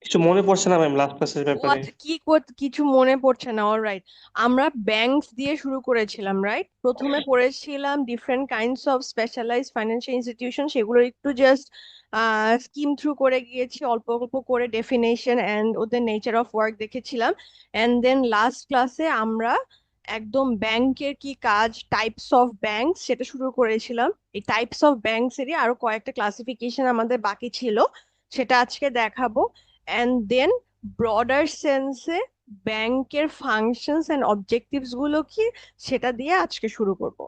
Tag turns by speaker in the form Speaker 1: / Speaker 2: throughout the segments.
Speaker 1: কিছু মনে পড়ছে না ম্যাম লাস্ট ক্লাসের
Speaker 2: ও
Speaker 1: ব্যাপারে।
Speaker 2: আচ্ছা, কিছু মনে পড়ছে না, অলরাইট। আমরা ব্যাংকস দিয়ে শুরু করেছিলাম, রাইট? প্রথমে পড়েছিলাম different kinds of specialised financial institution, সেগুলো একটু জাস্ট স্কিম থ্রু করে গিয়েছি, অল্প অল্প করে ডেফিনেশন এন্ড ওদের নেচার অফ ওয়ার্ক দেখেছিলাম। এন্ড দেন লাস্ট ক্লাসে আমরা একদম ব্যাংকের কি কাজ, টাইপস অফ ব্যাংক, সেটা শুরু করেছিলাম। এই টাইপস অফ ব্যাংকস এরই আরো কয়েকটা ক্লাসিফিকেশন আমাদের বাকি ছিল, সেটা আজকে দেখাবো। এন্ড দেন ব্রডার সেন্সে ব্যাংকের ফাংশনস এন্ড অবজেক্টিভস গুলো কি, সেটা দিয়ে আজকে শুরু করব।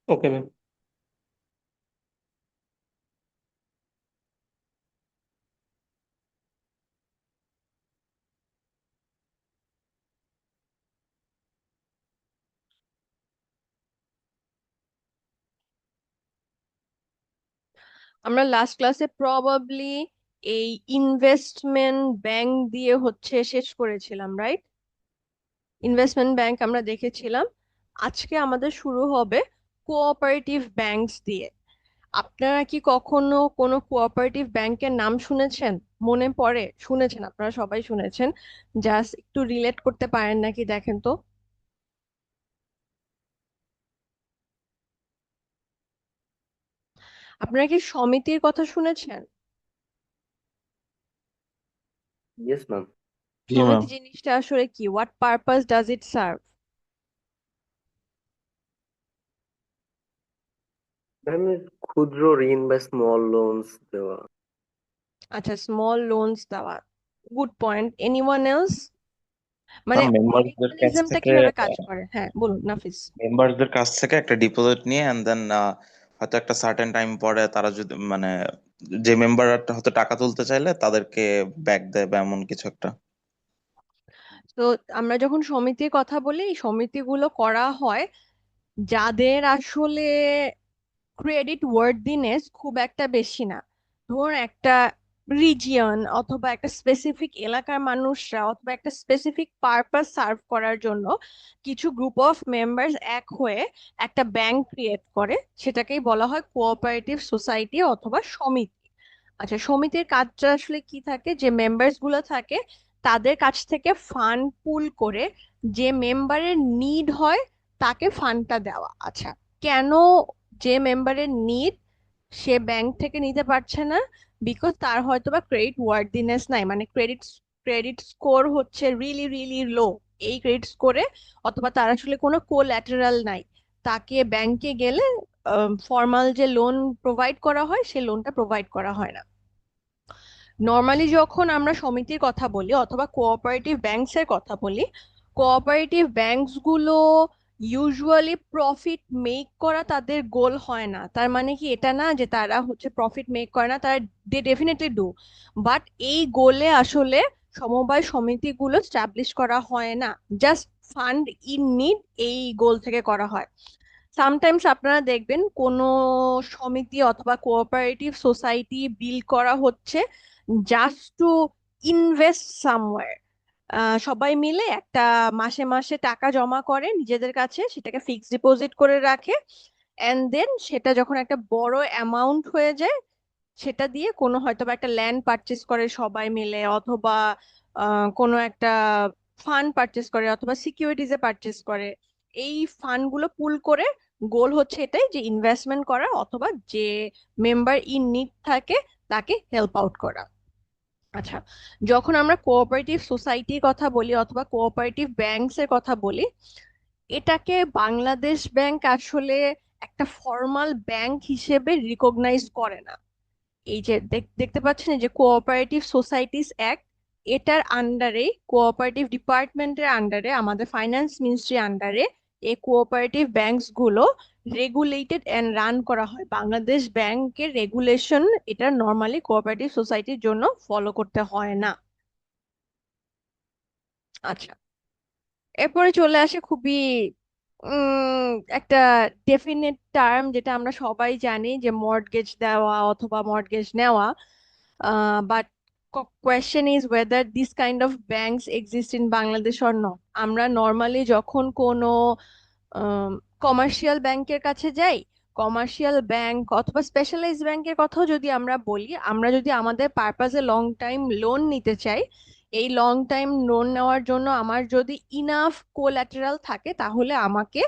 Speaker 1: Okay ma'am.
Speaker 2: আমরা লাস্ট ক্লাসে প্রবাবলি এই ইনভেস্টমেন্ট ব্যাংক দিয়ে শেষ করেছিলাম, রাইট? ইনভেস্টমেন্ট ব্যাংক আমরা দেখেছিলাম। আজকে আমাদের শুরু হবে কোঅপারেটিভ ব্যাংকস দিয়ে। আপনারা কি কখনো কোনো কোঅপারেটিভ ব্যাংকের নাম শুনেছেন? মনে পড়ে? শুনেছেন, আপনারা সবাই শুনেছেন। জাস্ট একটু রিলেট করতে পারেন নাকি দেখেন তো। আপনারা কি সমিতির কথা শুনেছেন?
Speaker 3: Yes ma'am.
Speaker 4: জি ম্যাম।
Speaker 2: সমিতি জিনিসটা আসলে কি? What purpose does it serve?
Speaker 3: Ma'am, ক্ষুদ্র ঋণ বা স্মল লোনস দেওয়া।
Speaker 2: আচ্ছা, স্মল লোনস দেওয়া। Good point. Anyone else? মানে
Speaker 4: ম্যাম মেম্বারদের কাছ
Speaker 2: মেকানিজমটা
Speaker 4: থেকে
Speaker 2: কিভাবে কাজ করে, হ্যাঁ বলুন নাফিস।
Speaker 4: মেম্বারদের কাছ থেকে একটা ডিপোজিট নিয়ে এন্ড দেন হয়তো একটা সার্টেন টাইম পরে তারা যদি মানে যে মেম্বার হয়তো টাকা তুলতে চাইলে তাদেরকে ব্যাক দেয় বা এমন কিছু একটা।
Speaker 2: তো আমরা যখন সমিতির কথা বলি, এই সমিতিগুলো করা হয় যাদের আসলে ক্রেডিট ওয়ার্দিনেস খুব একটা বেশি না। ধরুন একটা রিজিয়ন অথবা একটা স্পেসিফিক এলাকার মানুষরা অথবা একটা স্পেসিফিক পারপাস সার্ভ করার জন্য কিছু গ্রুপ অফ মেম্বার্স এক হয়ে একটা ব্যাংক ক্রিয়েট করে, সেটাকেই বলা হয় কোঅপারেটিভ সোসাইটি অথবা সমিতি। আচ্ছা, সমিতির কাজটা আসলে কি থাকে? যে মেম্বার্স গুলো থাকে তাদের কাছ থেকে ফান্ড পুল করে যে মেম্বারের নিড হয় তাকে ফান্ডটা দেওয়া। আচ্ছা, কেন? যে মেম্বারের নিড, সে ব্যাংক থেকে নিতে পারছে না বিকজ তার হয়তো বা ক্রেডিট ওয়ার্দিনেস নাই, মানে ক্রেডিট স্কোর হচ্ছে রিলি রিলি লো। এই ক্রেডিট স্কোরে অথবা তার আসলে কোনো কোল্যাটারাল নাই, তাকে ব্যাংকে গেলে ফর্মাল যে লোন প্রোভাইড করা হয় সে লোনটা প্রোভাইড করা হয় না। নর্মালি যখন আমরা সমিতির কথা বলি অথবা কোঅপারেটিভ ব্যাংকস এর কথা বলি, কোঅপারেটিভ ব্যাংকস গুলো ইউজুয়ালি প্রফিট মেক করা তাদের গোল হয় না। তার মানে কি এটা না যে তারা প্রফিট মেক করে না, তারা দে ডেফিনেটলি ডু, বাট এই গোলে আসলে সমবায় সমিতিগুলো স্টাবলিশ করা হয় না। জাস্ট ফান্ড ইন নিড, এই গোল থেকে করা হয়। সামটাইমস আপনারা দেখবেন কোনো সমিতি অথবা কোঅপারেটিভ সোসাইটি বিল করা হচ্ছে জাস্ট টু ইনভেস্ট সামওয়্যার। সবাই মিলে একটা মাসে মাসে টাকা জমা করে নিজেদের কাছে, সেটাকে ফিক্সড ডিপোজিট করে রাখে। এন্ড দেন সেটা যখন একটা বড় অ্যামাউন্ট হয়ে যায়, সেটা দিয়ে কোনো হয়তো বা একটা ল্যান্ড পারচেজ করে সবাই মিলে, অথবা কোনো একটা ফান্ড পারচেজ করে অথবা সিকিউরিটিজে পারচেজ করে। এই ফান্ড গুলো পুল করে গোল হচ্ছে এটাই যে ইনভেস্টমেন্ট করা অথবা যে মেম্বার ইন নিড থাকে তাকে হেল্প আউট করা। আচ্ছা, যখন আমরা কোঅপারেটিভ সোসাইটির কথা বলি অথবা কোঅপারেটিভ ব্যাংকস এর কথা বলি, এটাকে বাংলাদেশ ব্যাংক আসলে একটা ফর্মাল ব্যাংক হিসেবে রিকগনাইজ করে না। এই যে দেখতে পাচ্ছেন এই যে কোঅপারেটিভ সোসাইটিস অ্যাক্ট, এটার আন্ডারে, কোঅপারেটিভ ডিপার্টমেন্টের আন্ডারে, আমাদের ফাইন্যান্স মিনিস্ট্রি আন্ডারে এই কোঅপারেটিভ ব্যাংকস গুলো রেগুলেটেড এন্ড রান করা হয়। বাংলাদেশ ব্যাংকের রেগুলেশন এটা নর্মালি কোঅপারেটিভ সোসাইটির জন্য ফলো করতে হয় না। আচ্ছা, এরপরে চলে আসে খুবই একটা ডেফিনেট টার্ম, যেটা আমরা সবাই জানি, যে মর্টগেজ দেওয়া অথবা মর্টগেজ নেওয়া। But question is weather this kind of banks exist in Bangladesh or not. আমরা নর্মালি যখন কোনো কমার্শিয়াল ব্যাংকের কাছে যাই, কমার্শিয়াল ব্যাংক অথবা স্পেশালাইজড ব্যাংকের কথাও যদি আমরা বলি, আমরা যদি আমাদের পারপাসে লং টাইম লোন নিতে চাই, এই লং টাইম লোন নেওয়ার জন্য আমার যদি ইনাফ কোল্যাটারাল থাকে তাহলে আমাকে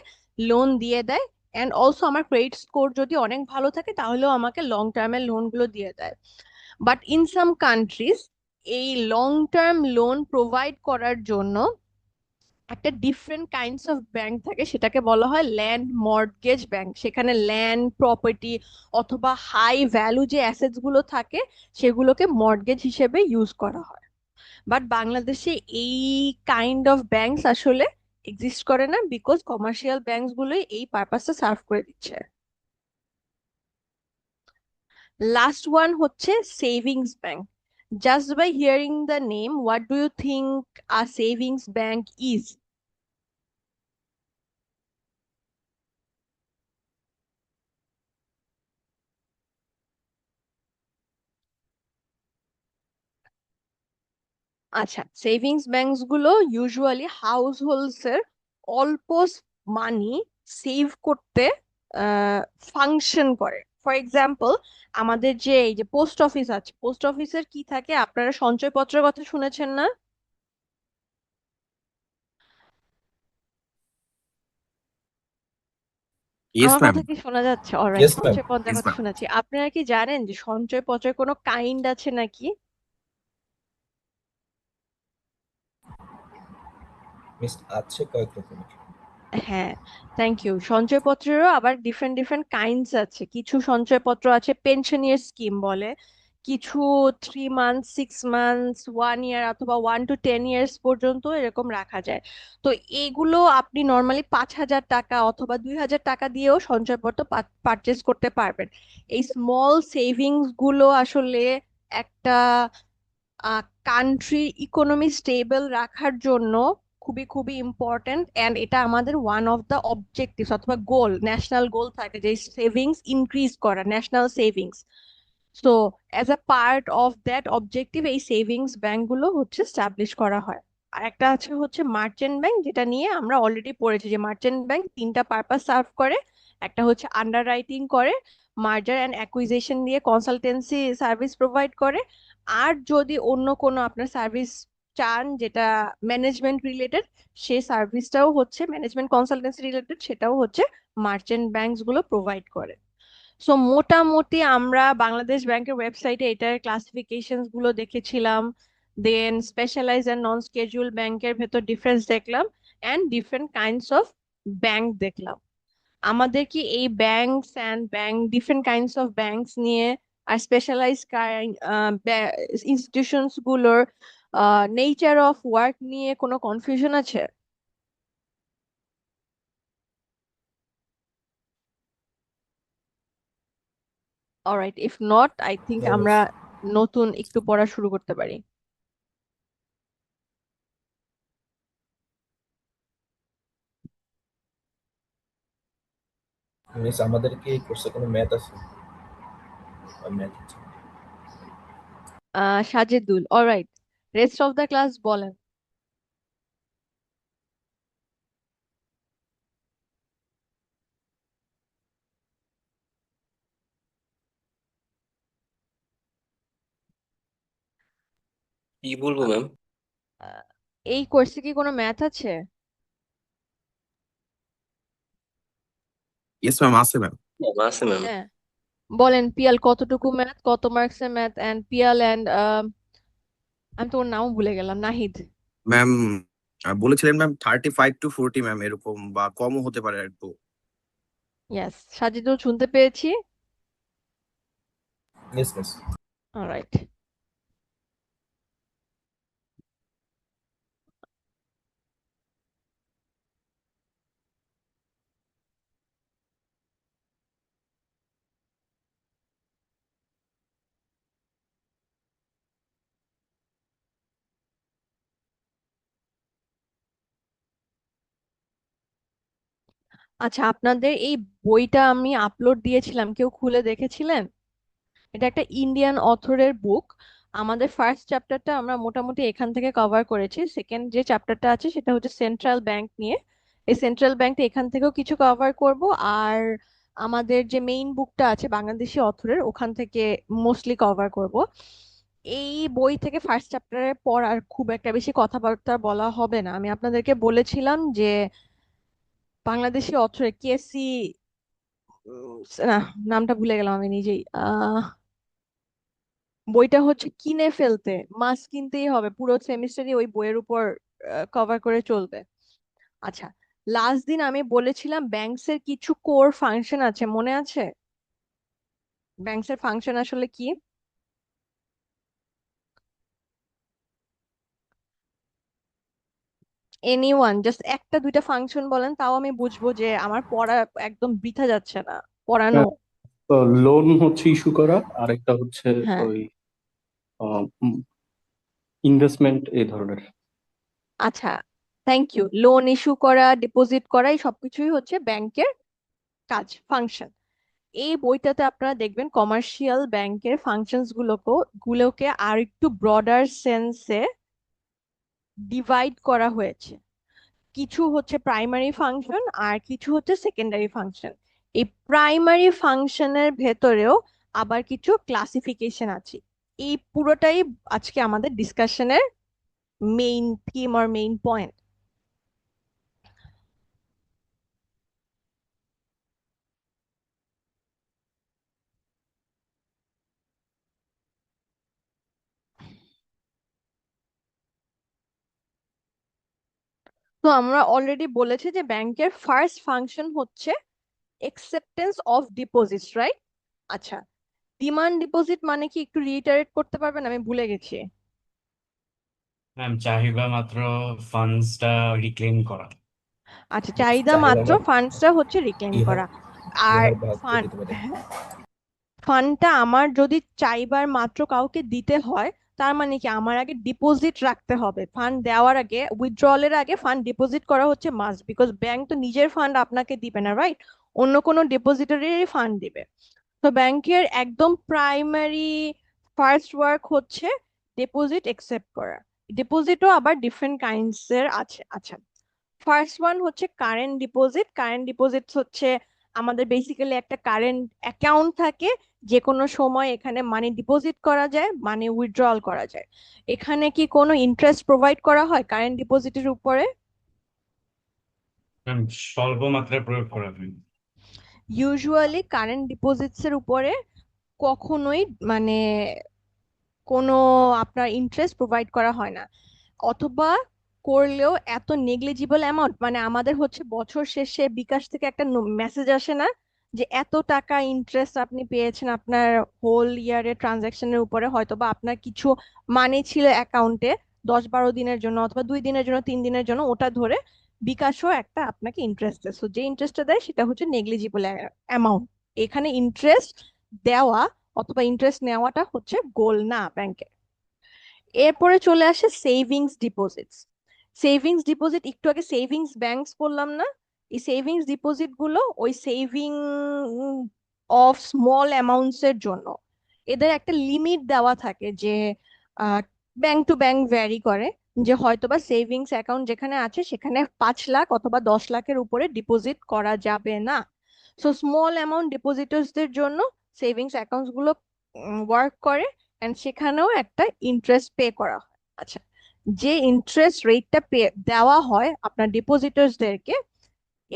Speaker 2: লোন দিয়ে দেয়। অ্যান্ড অলসো আমার ক্রেডিট স্কোর যদি অনেক ভালো থাকে তাহলেও আমাকে লং টার্মের লোনগুলো দিয়ে দেয়। বাট ইন সাম কান্ট্রিজ এই লং টার্ম লোন প্রোভাইড করার জন্য একটা ডিফারেন্ট কাইন্ডস অফ ব্যাংক থাকে, সেটাকে বলা হয় ল্যান্ড মর্টগেজ ব্যাংক। সেখানে ল্যান্ড প্রপার্টি অথবা হাই ভ্যালু যে অ্যাসেটস গুলো থাকে সেগুলোকে মর্টগেজ হিসেবে ইউজ করা হয়। বাট বাংলাদেশে এই কাইন্ড অফ ব্যাংকস আসলে এক্সিস্ট করে না, বিকজ কমার্শিয়াল ব্যাংকস গুলোই এই পারপাসটা সার্ভ করে দিচ্ছে। লাস্ট ওয়ান হচ্ছে savings bank. Just by hearing the name, what do you think a savings bank is? আচ্ছা, সেভিংস ব্যাংকস গুলো ইউজুয়ালি হাউস হোল্ডস এর অল্প মানি সেভ করতে ফাংশন করে। ফর এক্সাম্পল, আমাদের যে এই যে পোস্ট অফিস আছে, পোস্ট অফিসের কি থাকে, আপনারা সঞ্চয়পত্রের কথা শুনেছেন না?
Speaker 5: Yes,
Speaker 2: আমার
Speaker 5: ma'am.
Speaker 2: কথা কি শোনা যাচ্ছে? Alright,
Speaker 5: Yes, ma'am.
Speaker 2: সঞ্চয়পত্রের
Speaker 5: Yes,
Speaker 2: কথা
Speaker 5: ma'am.
Speaker 2: শুনেছি। আপনারা কি জানেন যে সঞ্চয়পত্রের কোনো কাইন্ড আছে নাকি?
Speaker 5: মিস আছে কয়েক রকমের।
Speaker 2: হ্যাঁ, থ্যাংক ইউ। সঞ্চয়পত্রেরও আবার ডিফারেন্ট ডিফারেন্ট কাইন্ডস আছে। কিছু সঞ্চয়পত্র আছে পেনশনের স্কিম বলে, কিছু 3 মান্থ, 6 মান্থস, 1 ইয়ার অথবা 1 to 10 ইয়ার্স পর্যন্ত এরকম রাখা যায়। তো এগুলো আপনি নর্মালি 5,000 টাকা অথবা 2,000 টাকা দিয়েও সঞ্চয়পত্র পারচেজ করতে পারবেন। এই স্মল সেভিংস গুলো আসলে একটা কান্ট্রি ইকোনমি স্টেবল রাখার জন্য খুবই খুবই ইম্পর্টেন্ট। অ্যান্ড এটা আমাদের ওয়ান অফ দ্য অবজেক্টিভস অথবা গোল, ন্যাশনাল গোল থাকে যে সেভিংস ইনক্রিজ করা, national savings. So as a part of that objective এই সেভিংস ব্যাংক গুলো হচ্ছে স্টাবলিশ করা হয়। আর একটা আছে হচ্ছে মার্চেন্ট ব্যাংক, যেটা নিয়ে আমরা অলরেডি পড়েছি যে মার্চেন্ট ব্যাংক তিনটা পারপাস সার্ভ করে। একটা হচ্ছে আন্ডার রাইটিং করে, মার্জার অ্যান্ড অ্যাকুইজিশন দিয়ে কনসালটেন্সি সার্ভিস প্রোভাইড করে। আর যদি অন্য কোনো আপনার সার্ভিস চান যেটা ম্যানেজমেন্ট রিলেটেড, সেই সার্ভিসটাও হচ্ছে ম্যানেজমেন্ট কনসালটেন্সি রিলেটেড, সেটাও হচ্ছে মার্চেন্ট ব্যাংকস গুলো প্রোভাইড করে। সো মোটামুটি আমরা বাংলাদেশ ব্যাংকের ওয়েবসাইটে এটার ক্লাসিফিকেশনস গুলো দেখেছিলাম, then specialise and non schedule ব্যাংকের ভেতর ডিফারেন্স দেখলাম, and different kinds of bank দেখলাম। আমাদের কি এই banks and different kinds of banks নিয়ে আর স্পেশালাইজ ইনস্টিটিউশনস গুলোর নেচার অফ ওয়ার্ক নিয়ে কোনো কনফিউশন আছে? Alright, if not, I think
Speaker 5: No,
Speaker 2: আমরা
Speaker 5: miss.
Speaker 2: নতুন একটু পড়া শুরু করতে পারি।
Speaker 5: মিস আমাদের কি এই কোর্সে কোনো ম্যাথ আছে? ম্যাথ আছে।
Speaker 2: Sajedul, alright, rest of the class বলেন।
Speaker 3: কি বলবো ম্যাম?
Speaker 2: আহ, এই কোর্সে কি কোনো ম্যাথ আছে?
Speaker 5: ইয়েস ম্যাম, আছে ম্যাম।
Speaker 3: আছে ম্যাম।
Speaker 2: হ্যাঁ, বলেন পিয়াল কতটুকু ম্যাথ, কত মার্কসের ম্যাথ, এন্ড পিয়াল এন্ড আমি তোর নাম ভুলে গেলাম, নাহিদ।
Speaker 6: ম্যাম বলেছিলেন ম্যাম 35 to 40 ম্যাম, এরকম বা কমও হতে পারে একটু।
Speaker 2: ইয়েস, সাজিদুল শুনতে পেয়েছি।
Speaker 5: Yes miss.
Speaker 2: অলরাইট, আচ্ছা, আপনাদের এই বইটা আমি আপলোড দিয়েছিলাম, কেউ খুলে দেখেছিলেন? এটা একটা ইন্ডিয়ান অথরের বুক। আমাদের ফার্স্ট চ্যাপ্টারটা আমরা মোটামুটি এখান থেকে কভার করেছি। সেকেন্ড যে চ্যাপ্টারটা আছে সেটা হচ্ছে সেন্ট্রাল ব্যাংক নিয়ে। এই সেন্ট্রাল ব্যাংকটা এখান থেকেও কিছু কভার করব। আর আমাদের যে মেইন বুকটা আছে বাংলাদেশি অথরের ওখান থেকে মোস্টলি কভার করব। এই বই থেকে ফার্স্ট চ্যাপ্টারের পর আর খুব একটা বেশি কথাবার্তা বলা হবে না। আমি আপনাদেরকে বলেছিলাম যে বাংলাদেশি অথরের কেসি, না নামটা ভুলে গেলাম আমি নিজেই। বইটা হচ্ছে কিনে ফেলতে, মাস কিনতেই হবে, পুরো সেমিস্টারই ওই বইয়ের উপর কভার করে চলবে। আচ্ছা, লাস্ট দিন আমি বলেছিলাম ব্যাংকস এর কিছু কোর ফাংশন আছে, মনে আছে? ব্যাংকস এর ফাংশন আসলে কি? এনিওয়ান জাস্ট একটা দুইটা ফাংশন বলেন, তাও আমি বুঝবো যে আমার পড়া একদম বৃথা যাচ্ছে না, পড়ানো।
Speaker 7: লোন হচ্ছে ইস্যু করা, আর একটা হচ্ছে
Speaker 2: হ্যাঁ,
Speaker 7: ওই ইনভেস্টমেন্ট এই ধরনের।
Speaker 2: আচ্ছা, থ্যাংক ইউ। লোন ইস্যু করা, ডিপোজিট করা, এই সবকিছুই হচ্ছে ব্যাংকের কাজ, ফাংশন। এই বইটাতে আপনারা দেখবেন কমার্শিয়াল ব্যাংকের ফাংশনস গুলোকে আর একটু ব্রডার সেন্সে ডিভাইড করা হয়েছে। কিছু হচ্ছে প্রাইমারি ফাংশন আর কিছু হচ্ছে সেকেন্ডারি ফাংশন। এই প্রাইমারি ফাংশনের ভেতরেও আবার কিছু ক্লাসিফিকেশন আছে। এই পুরোটাই আজকে আমাদের ডিসকাশনের মেইন থিম আর মেইন পয়েন্ট। তো আমরা অলরেডি বলেছি যে ব্যাংকের ফার্স্ট ফাংশন হচ্ছে একসেপ্টেন্স অফ ডিপোজিটস, রাইট? আচ্ছা, ডিমান্ড ডিপোজিট মানে কি একটু রিইটারেট করতে পারবেন? আমি ভুলে গেছি।
Speaker 8: ম্যাম চাহিদা মাত্র ফান্ডসটা রিক্লেম করা।
Speaker 2: আচ্ছা, চাহিদা
Speaker 5: চাহিদা
Speaker 2: মাত্র
Speaker 5: মাত্র
Speaker 2: ফান্ডসটা হচ্ছে রিক্লেম
Speaker 5: ইহা
Speaker 2: করা। আর
Speaker 5: ইহার ভাগ
Speaker 2: ফান্ড,
Speaker 5: দিতে পারে।
Speaker 2: ফান্ডটা আমার যদি চাইবার মাত্র কাউকে দিতে হয়, তার মানে কি আমার আগে ডিপোজিট রাখতে হবে। ফান্ড দেওয়ার আগে, উইথড্রলের আগে ফান্ড ডিপোজিট করা হচ্ছে মাস্ট, বিকজ ব্যাংক তো নিজের ফান্ড আপনাকে দিবে না, রাইট? অন্য কোনো ডিপোজিটরি ফান্ড দিবে। তো ব্যাংকের একদম প্রাইমারি ফার্স্ট ওয়ার্ক হচ্ছে ডিপোজিট একসেপ্ট করা। ডিপোজিটও আবার ডিফারেন্ট কাইন্ডস এর আছে। আচ্ছা, ফার্স্ট ওয়ান হচ্ছে কারেন্ট ডিপোজিট। কারেন্ট ডিপোজিট হচ্ছে আমাদের বেসিক্যালি একটা কারেন্ট অ্যাকাউন্ট থাকে, যে কোনো সময় এখানে মানি ডিপোজিট করা যায়, মানি উইথড্রল করা যায়। এখানে কি কোনো ইন্টারেস্ট প্রোভাইড করা হয় কারেন্ট ডিপোজিটের উপরে?
Speaker 8: ম্যাম স্বল্প মাত্রায় প্রয়োগ করা হয়।
Speaker 2: ইউজুয়ালি কারেন্ট ডিপোজিটস এর উপরে কখনোই মানে কোনো আপনার ইন্টারেস্ট প্রোভাইড করা হয় না, অথবা করলেও এত নেগলিজিবল অ্যামাউন্ট। মানে আমাদের হচ্ছে বছর শেষে বিকাশ থেকে একটা মেসেজ আসে না যে এত টাকা ইন্টারেস্ট আপনি পেয়েছেন আপনার হোল ইয়ারের ট্রানজাকশনের উপরে, হয়তো বা আপনার কিছু মানি ছিল অ্যাকাউন্টে 10-12 দিনের জন্য অথবা 2 দিনের জন্য 3 দিনের জন্য, ওটা ধরে বিকাশও একটা আপনাকে ইন্টারেস্ট দেয়। সো যে ইন্টারেস্টটা দেয় সেটা হচ্ছে নেগলিজিবল অ্যামাউন্ট। এখানে ইন্টারেস্ট দেওয়া অথবা ইন্টারেস্ট নেওয়াটা হচ্ছে গোল না ব্যাংকে। এরপরে চলে আসে সেভিংস ডিপোজিটস। সেভিংস ডিপোজিট, একটু আগে সেভিংস ব্যাংকস বললাম না? এই সেভিংস ডিপোজিট গুলো ওই সেভিং অফ স্মল অ্যামাউন্টস এর জন্য। এদের একটা লিমিট দেওয়া থাকে যে ব্যাংক টু ব্যাংক ভ্যারি করে, যে হয়তোবা সেভিংস অ্যাকাউন্ট যেখানে আছে সেখানে 5 লাখ অথবা 10 লাখের উপরে ডিপোজিট করা যাবে না। সো স্মল অ্যামাউন্ট ডিপোজিটার্সদের জন্য সেভিংস অ্যাকাউন্টস গুলো ওয়ার্ক করে, এন্ড সেখানেও একটা ইন্টারেস্ট পে করা হয়। আচ্ছা, যে ইন্টারেস্ট রেটটা দেওয়া হয় আপনার ডিপোজিটার্সদেরকে,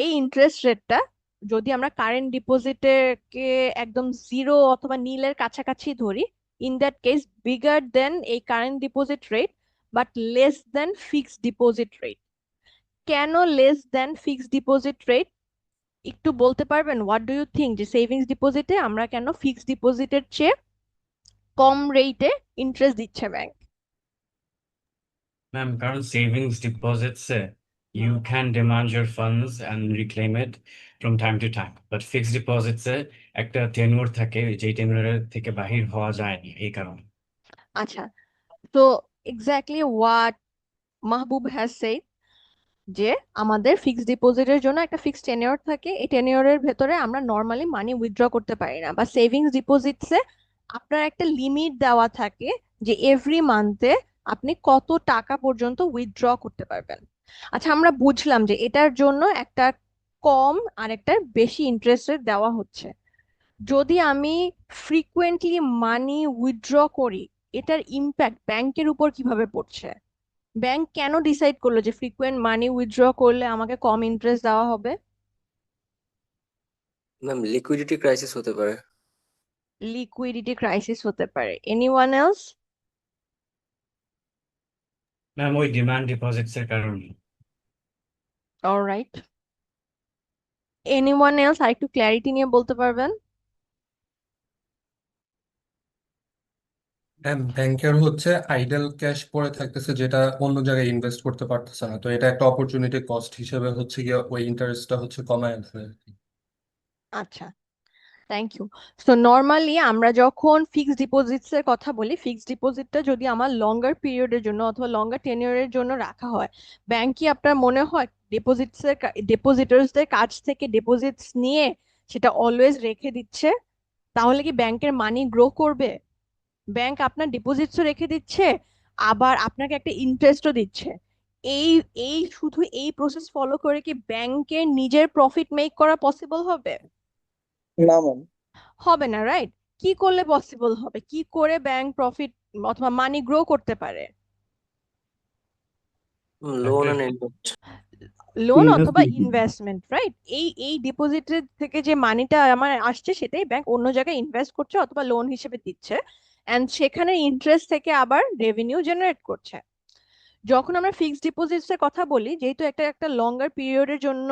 Speaker 2: এই ইন্টারেস্ট রেটটা যদি আমরা কারেন্ট ডিপোজিটকে একদম জিরো অথবা নীলের কাছাকাছি ধরি, in that case bigger than এই current deposit rate but less than fixed deposit rate. কেন less than fixed deposit rate একটু বলতে পারবেন? হোয়াট ডু ইউ থিঙ্ক, যে সেভিংস ডিপোজিটে আমরা কেন ফিক্সড ডিপোজিটের চেয়ে কম রেটে ইন্টারেস্ট দিচ্ছে ব্যাংক?
Speaker 8: ম্যাম কারণ savings ডিপোজিটসে you can demand your funds and reclaim it from time to time, but fixed deposits-এ একটা টেনুর থাকে, যেই টেনুরের থেকে বাহির হওয়া যায়নি এই কারণে।
Speaker 2: আচ্ছা, তো exactly what Mahbub has said, যে আমাদের ফিক্সড ডিপোজিটের জন্য একটা ফিক্সড টেনিওর থাকে, এই টেনিওরের ভেতরে আমরা নর্মালি মানি উইথড্র করতে পারি না। বা সেভিংস ডিপোজিটসে আপনার একটা লিমিট দেওয়া থাকে যে এভরি মান্থে আপনি কত টাকা পর্যন্ত উইথড্র করতে পারবেন। আচ্ছা, আমরা বুঝলাম যে এটার জন্য একটা কম আর একটা বেশি ইন্টারেস্ট রেট দেওয়া হচ্ছে। যদি আমি ফ্রিকুয়েন্টলি মানি উইথড্র করি, এটার ইম্প্যাক্ট ব্যাংকের উপর কিভাবে পড়ছে? ব্যাংক কেন ডিসাইড করলো যে ফ্রিকুয়েন্ট মানি উইথড্র করলে আমাকে কম ইন্টারেস্ট দেওয়া হবে?
Speaker 3: ম্যাম লিকুইডিটি ক্রাইসিস হতে পারে।
Speaker 2: লিকুইডিটি ক্রাইসিস হতে পারে। Anyone else?
Speaker 8: ম্যাম ওই ডিমান্ড ডিপোজিটস এর কারণে।
Speaker 2: অলরাইট, এনিওয়ান এলস আরেকটু ক্ল্যারিটি নিয়ে বলতে পারবেন?
Speaker 7: ব্যাংকের হচ্ছে আইডল ক্যাশ পড়ে থাকতেছে, যেটা অন্য জায়গায় ইনভেস্ট করতে পারতেছে না, তো এটা একটা অপরচুনিটি কস্ট হিসেবে হচ্ছে গিয়ে ওই ইন্টারেস্টটা হচ্ছে কমায় আনছে আর কি।
Speaker 2: আচ্ছা, থ্যাংক ইউ। সো নর্মালি আমরা যখন ফিক্সড ডিপোজিটস এর কথা বলি, ফিক্সড ডিপোজিটটা যদি আমার লঙ্গার পিরিয়ডের জন্য অথবা লঙ্গার টেনিয়রের জন্য রাখা হয়, ব্যাংক কি আপনার মনে হয় ডিপোজিটার্সদের কাছ থেকে ডিপোজিটস নিয়ে সেটা অলওয়েজ রেখে দিচ্ছে? তাহলে কি ব্যাংকের মানি গ্রো করবে? ব্যাংক আপনার ডিপোজিটসও রেখে দিচ্ছে, আবার আপনাকে একটা ইন্টারেস্টও দিচ্ছে। এই এই শুধু এই প্রসেস ফলো করে কি ব্যাংকের নিজের প্রফিট মেক করা পসিবল হবে?
Speaker 1: না ম্যাম।
Speaker 2: হবে না, রাইট? কি করলে পসিবল হবে? কি করে ব্যাংক প্রফিট অথবা মানি গ্রো করতে পারে?
Speaker 3: লোন
Speaker 8: ব্যাংকের
Speaker 3: অ্যান্ড ইনভেস্ট।
Speaker 2: লোন অথবা
Speaker 7: ইনভেস্টমেন্ট।
Speaker 2: Investment, right? এই ডিপোজিটের থেকে যে মানিটা আমার আসছে সেটাই ব্যাংক অন্য জায়গায় ইনভেস্ট করছে অথবা লোন হিসেবে দিচ্ছে, এন্ড সেখানে ইন্টারেস্ট থেকে আবার রেভিনিউ জেনারেট করছে। যখন আমরা ফিক্সড ডিপোজিটস এর কথা বলি, যেহেতু একটা একটা লঙ্গার পিরিয়ডের জন্য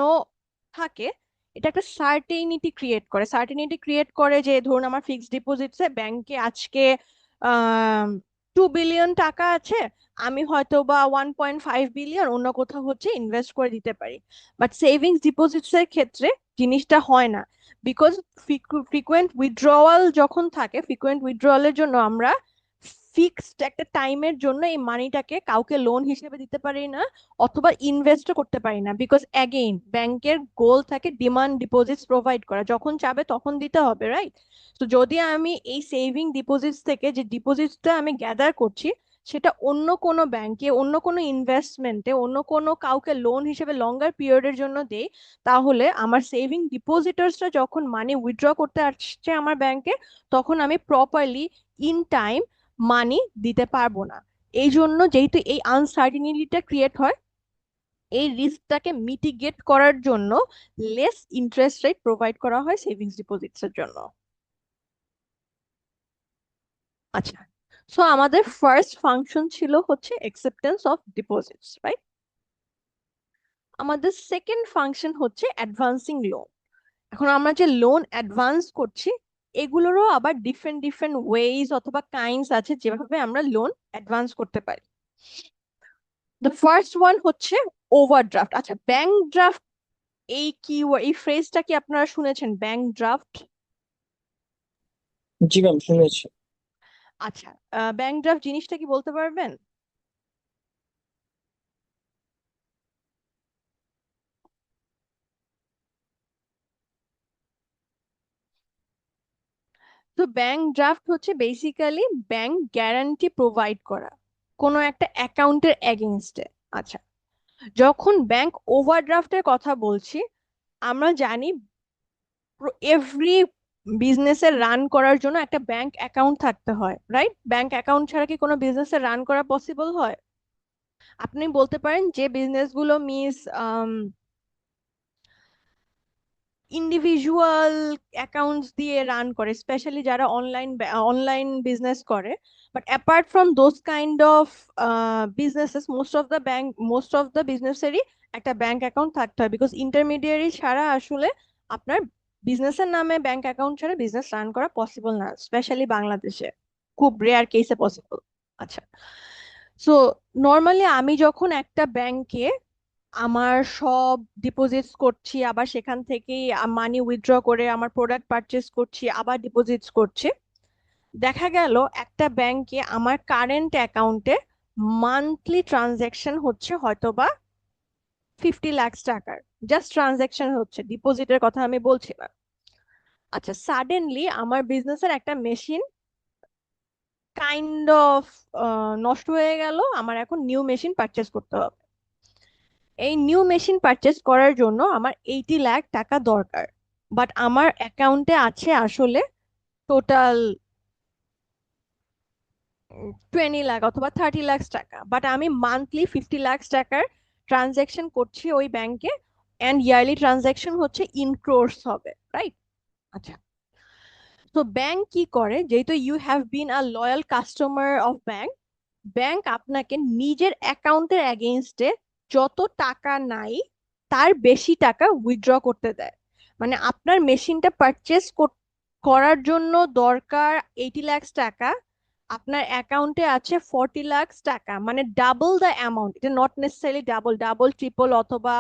Speaker 2: থাকে, এটা একটা সার্টেনিটি ক্রিয়েট করে যে ধরুন আমার ফিক্সড ডিপোজিটসে ব্যাংকে আজকে 2 বিলিয়ন টাকা আছে, আমি হয়তো বা 1.5 বিলিয়ন অন্য কোথাও হচ্ছে ইনভেস্ট করে দিতে পারি। বাট সেভিংস ডিপোজিটস এর ক্ষেত্রে জিনিসটা হয় না, বিকজ ফ্রিকুয়েন্ট উইথড্রয়ালের জন্য আমরা ফিক্সড একটা টাইমের জন্য এই মানিটাকে কাউকে লোন হিসেবে দিতে পারি না অথবা ইনভেস্টও করতে পারি না, বিকজ অ্যাগেইন ব্যাংকের গোল থাকে ডিমান্ড ডিপোজিটস প্রোভাইড করা, যখন চাবে তখন দিতে হবে, রাইট? তো যদি আমি এই সেভিং ডিপোজিটস থেকে যে ডিপোজিটসটা আমি গ্যাদার করছি সেটা অন্য কোনো ব্যাংকে, অন্য কোনো ইনভেস্টমেন্টে, অন্য কোনো কাউকে লোন হিসেবে লঙ্গার পিরিয়ডের জন্য দেই, তাহলে আমার সেভিং ডিপোজিটার্সরা যখন মানি উইথড্র করতে আসছে আমার ব্যাংকে, তখন আমি প্রপারলি ইন টাইম মানি দিতে পারবো না। এই জন্য যেহেতু এই আনসার্টিনিটিটা ক্রিয়েট হয়, এই রিস্কটাকে মিটিগেট করার জন্য লেস ইন্টারেস্ট রেট প্রোভাইড করা হয় সেভিংস ডিপোজিটস এর জন্য। আচ্ছা, সো আমাদের ফার্স্ট ফাংশন ছিল হচ্ছে অ্যাকসেপ্টেন্স অফ ডিপোজিটস, রাইট? আমাদের সেকেন্ড ফাংশন হচ্ছে অ্যাডভান্সিং লোন। এখন আমরা যে লোন অ্যাডভান্স করছি, এগুলোরও আবার ডিফারেন্ট ডিফারেন্ট ওয়েজ অথবা কাইন্ডস আছে যেভাবে আমরা লোন অ্যাডভান্স করতে পারি। দ্য ফার্স্ট ওয়ান হচ্ছে ওভারড্রাফট। আচ্ছা, ব্যাংক ড্রাফট, এই ফ্রেজটা কি আপনারা শুনেছেন, ব্যাংক ড্রাফট?
Speaker 1: জি ম্যাম, শুনেছি।
Speaker 2: আচ্ছা, ব্যাংক ড্রাফট জিনিসটা কি বলতে পারবেন? তো ব্যাংক ড্রাফট হচ্ছে বেসিক্যালি ব্যাংক গ্যারান্টি প্রোভাইড করা কোনো একটা অ্যাকাউন্টের এগেইনস্টে। আচ্ছা, যখন ব্যাংক ওভারড্রাফটের কথা বলছি, আমরা জানি এভরি বিজনেসের রান করার জন্য একটা ব্যাংক অ্যাকাউন্ট থাকতে হয়, রাইট? ব্যাংক অ্যাকাউন্ট ছাড়া কি কোনো বিজনেসের রান করা পসিবল হয়? আপনি বলতে পারেন যে বিজনেসগুলো ইন্ডিভিজুয়াল অ্যাকাউন্টস দিয়ে রান করে, স্পেশালি যারা অনলাইন বিজনেস করে, but apart from those kind of businesses, most of the বিজনেসেরই একটা ব্যাংক অ্যাকাউন্ট থাকতে হয়, বিকজ ইন্টারমিডিয়ারি ছাড়া আসলে আপনার বিজনেসের নামে ব্যাংক অ্যাকাউন্ট ছাড়া বিজনেস রান করা পসিবল না, স্পেশালি বাংলাদেশে খুব রেয়ার কেসে পসিবল। আচ্ছা, সো নর্মালি আমি যখন একটা ব্যাংকে আমার সব ডিপোজিটস করছি, আবার সেখান থেকেই মানি উইথড্র করে আমার প্রোডাক্ট পারচেস করছি, আবার ডিপোজিটস করছি, দেখা গেল একটা ব্যাংকে আমার কারেন্ট অ্যাকাউন্টে মান্থলি ট্রানজ্যাকশন হচ্ছে হয়তোবা 50 লাখ টাকার, জাস্ট ট্রানজ্যাকশন হচ্ছে, ডিপোজিটের কথা আমি বলছি না। আচ্ছা, সাডেনলি আমার বিজনেসের একটা মেশিন কাইন্ড অফ নষ্ট হয়ে গেল, আমার এখন নিউ মেশিন পারচেস করতে হবে। এই নিউ মেশিন পারচেস করার জন্য আমার 80 লাখ টাকা দরকার, বাট আমার অ্যাকাউন্টে আছে আসলে টোটাল 20 লাখ অথবা 30 লাখ টাকা, বাট আমি মান্থলি 50 লাখ টাকার ট্রানজ্যাকশন করছি ওই ব্যাংকে, এন্ড ইয়ারলি ট্রানজ্যাকশন হচ্ছে ইন ক্রোর্স হবে, রাইট? আচ্ছা, তো ব্যাংক কি করে, যেহেতু you have been a loyal customer of bank, bank আপনাকে নিজের অ্যাকাউন্টের এগেইনস্টে যত টাকা নাই তার বেশি টাকা উইথড্র করতে দেয়। মানে আপনার মেশিনটা পারচেস করার জন্য দরকার 80 লাখ টাকা, আপনার অ্যাকাউন্টে আছে 40 লাখ টাকা, মানে ডাবল দ্য অ্যামাউন্ট। এটা not necessarily double, double triple অথবা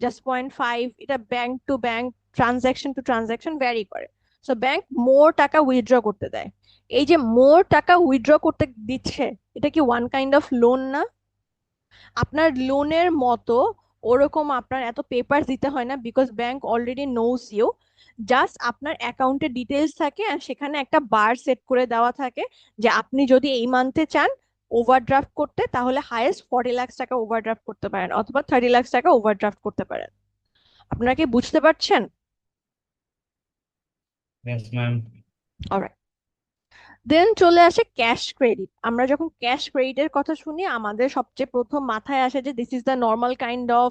Speaker 2: জাস্ট 0.5, এটা bank to bank, transaction to transaction vary করে। সো ব্যাংক মোর টাকা উইথড্র করতে দেয়। এই যে মোর টাকা উইথড্র করতে দিচ্ছে, এটা কি ওয়ান কাইন্ড অফ লোন না? আপনার লোনের মতো ওরকম আপনার এত পেপার দিতে হয় না, because bank already knows you. Just আপনার অ্যাকাউন্টের ডিটেলস থাকে আর সেখানে একটা বার সেট করে দেওয়া থাকে যে আপনি যদি এই মান্থে চান ওভারড্রাফট করতে, তাহলে হাইয়েস্ট 40 লাখ টাকা ওভারড্রাফট করতে পারেন অথবা 30 লাখ টাকা ওভারড্রাফট করতে পারেন। আপনারা কি বুঝতে পারছেন?
Speaker 8: Yes, ma'am.
Speaker 2: অলরাইট, দেন চলে আসে ক্যাশ ক্রেডিট। আমরা যখন ক্যাশ ক্রেডিটের কথা শুনি, আমাদের সবচেয়ে প্রথম মাথায় আসে যে this is the normal kind of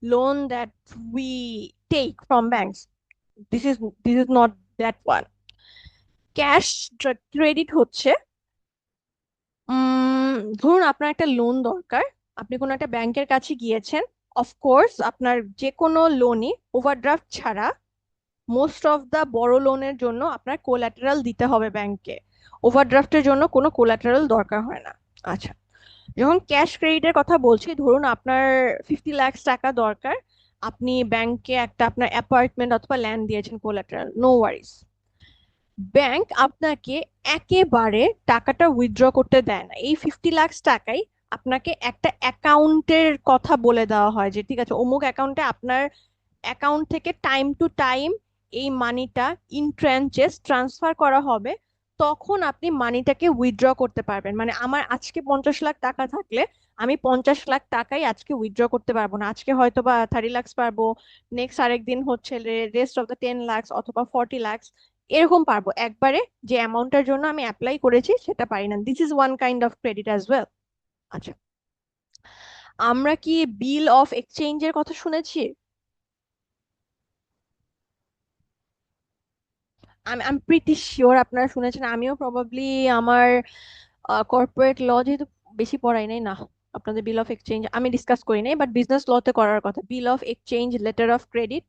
Speaker 2: loan that we take from banks. This is not that one. Cash credit হচ্ছে ধরুন আপনার একটা লোন দরকার, আপনি কোনো একটা ব্যাংকের কাছে গিয়েছেন। অফকোর্স আপনার যে কোনো লোনই ওভারড্রাফট ছাড়া, মোস্ট অফ দা বড় লোনের জন্য আপনার কোল্যাটারাল দিতে হবে ব্যাংকে, ওভারড্রাফটের জন্য কোনো কোল্যাটারাল দরকার হয় না। আচ্ছা, যখন ক্যাশ ক্রেডিটের কথা বলছি, ধরুন আপনার 50 লাখ টাকা দরকার, আপনি ব্যাংকে একটা আপনার অ্যাপার্টমেন্ট অথবা ল্যান্ড দিয়েছেন কোল্যাটারাল, নো ওয়ারিস। ব্যাংক আপনাকে একেবারে টাকাটা উইথড্র করতে দেয় না। এই 50 লাখ টাকাই আপনাকে একটা অ্যাকাউন্টের কথা বলে দেওয়া হয় যে ঠিক আছে, অমুক অ্যাকাউন্টে আপনার অ্যাকাউন্ট থেকে টাইম টু টাইম এই মানিটা ইন ট্রানচেস ট্রান্সফার করা হবে, তখন আপনি মানিটাকে উইথড্র করতে পারবেন। মানে আমার আজকে 50 লাখ টাকা থাকলে আমি 50 লাখ টাকাই আজকে উইথড্র করতে পারবো না, আজকে হয়তো বা 30 লাখ পারবো, নেক্সট আরেকদিন হচ্ছে রেস্ট অফ দ্য 10 লাখ অথবা 40 লাখ, এরকম পারবো। একবারে যে অ্যামাউন্টের জন্য আমি অ্যাপ্লাই করেছি সেটা পারি না। This is one kind of credit as well. আচ্ছা, আমরা কি বিল অফ এক্সচেঞ্জের কথা শুনেছি? আই এম প্রিটি শিওর আপনারা শুনেছেন। আমিও প্রবাবলি আমার কর্পোরেট ল যেহেতু বেশি পড়াই নাই না, আপনাদের বিল অফ এক্সচেঞ্জ আমি ডিসকাস করি নাই, বাট বিজনেস লতে করার কথা। Bill of exchange, letter of credit.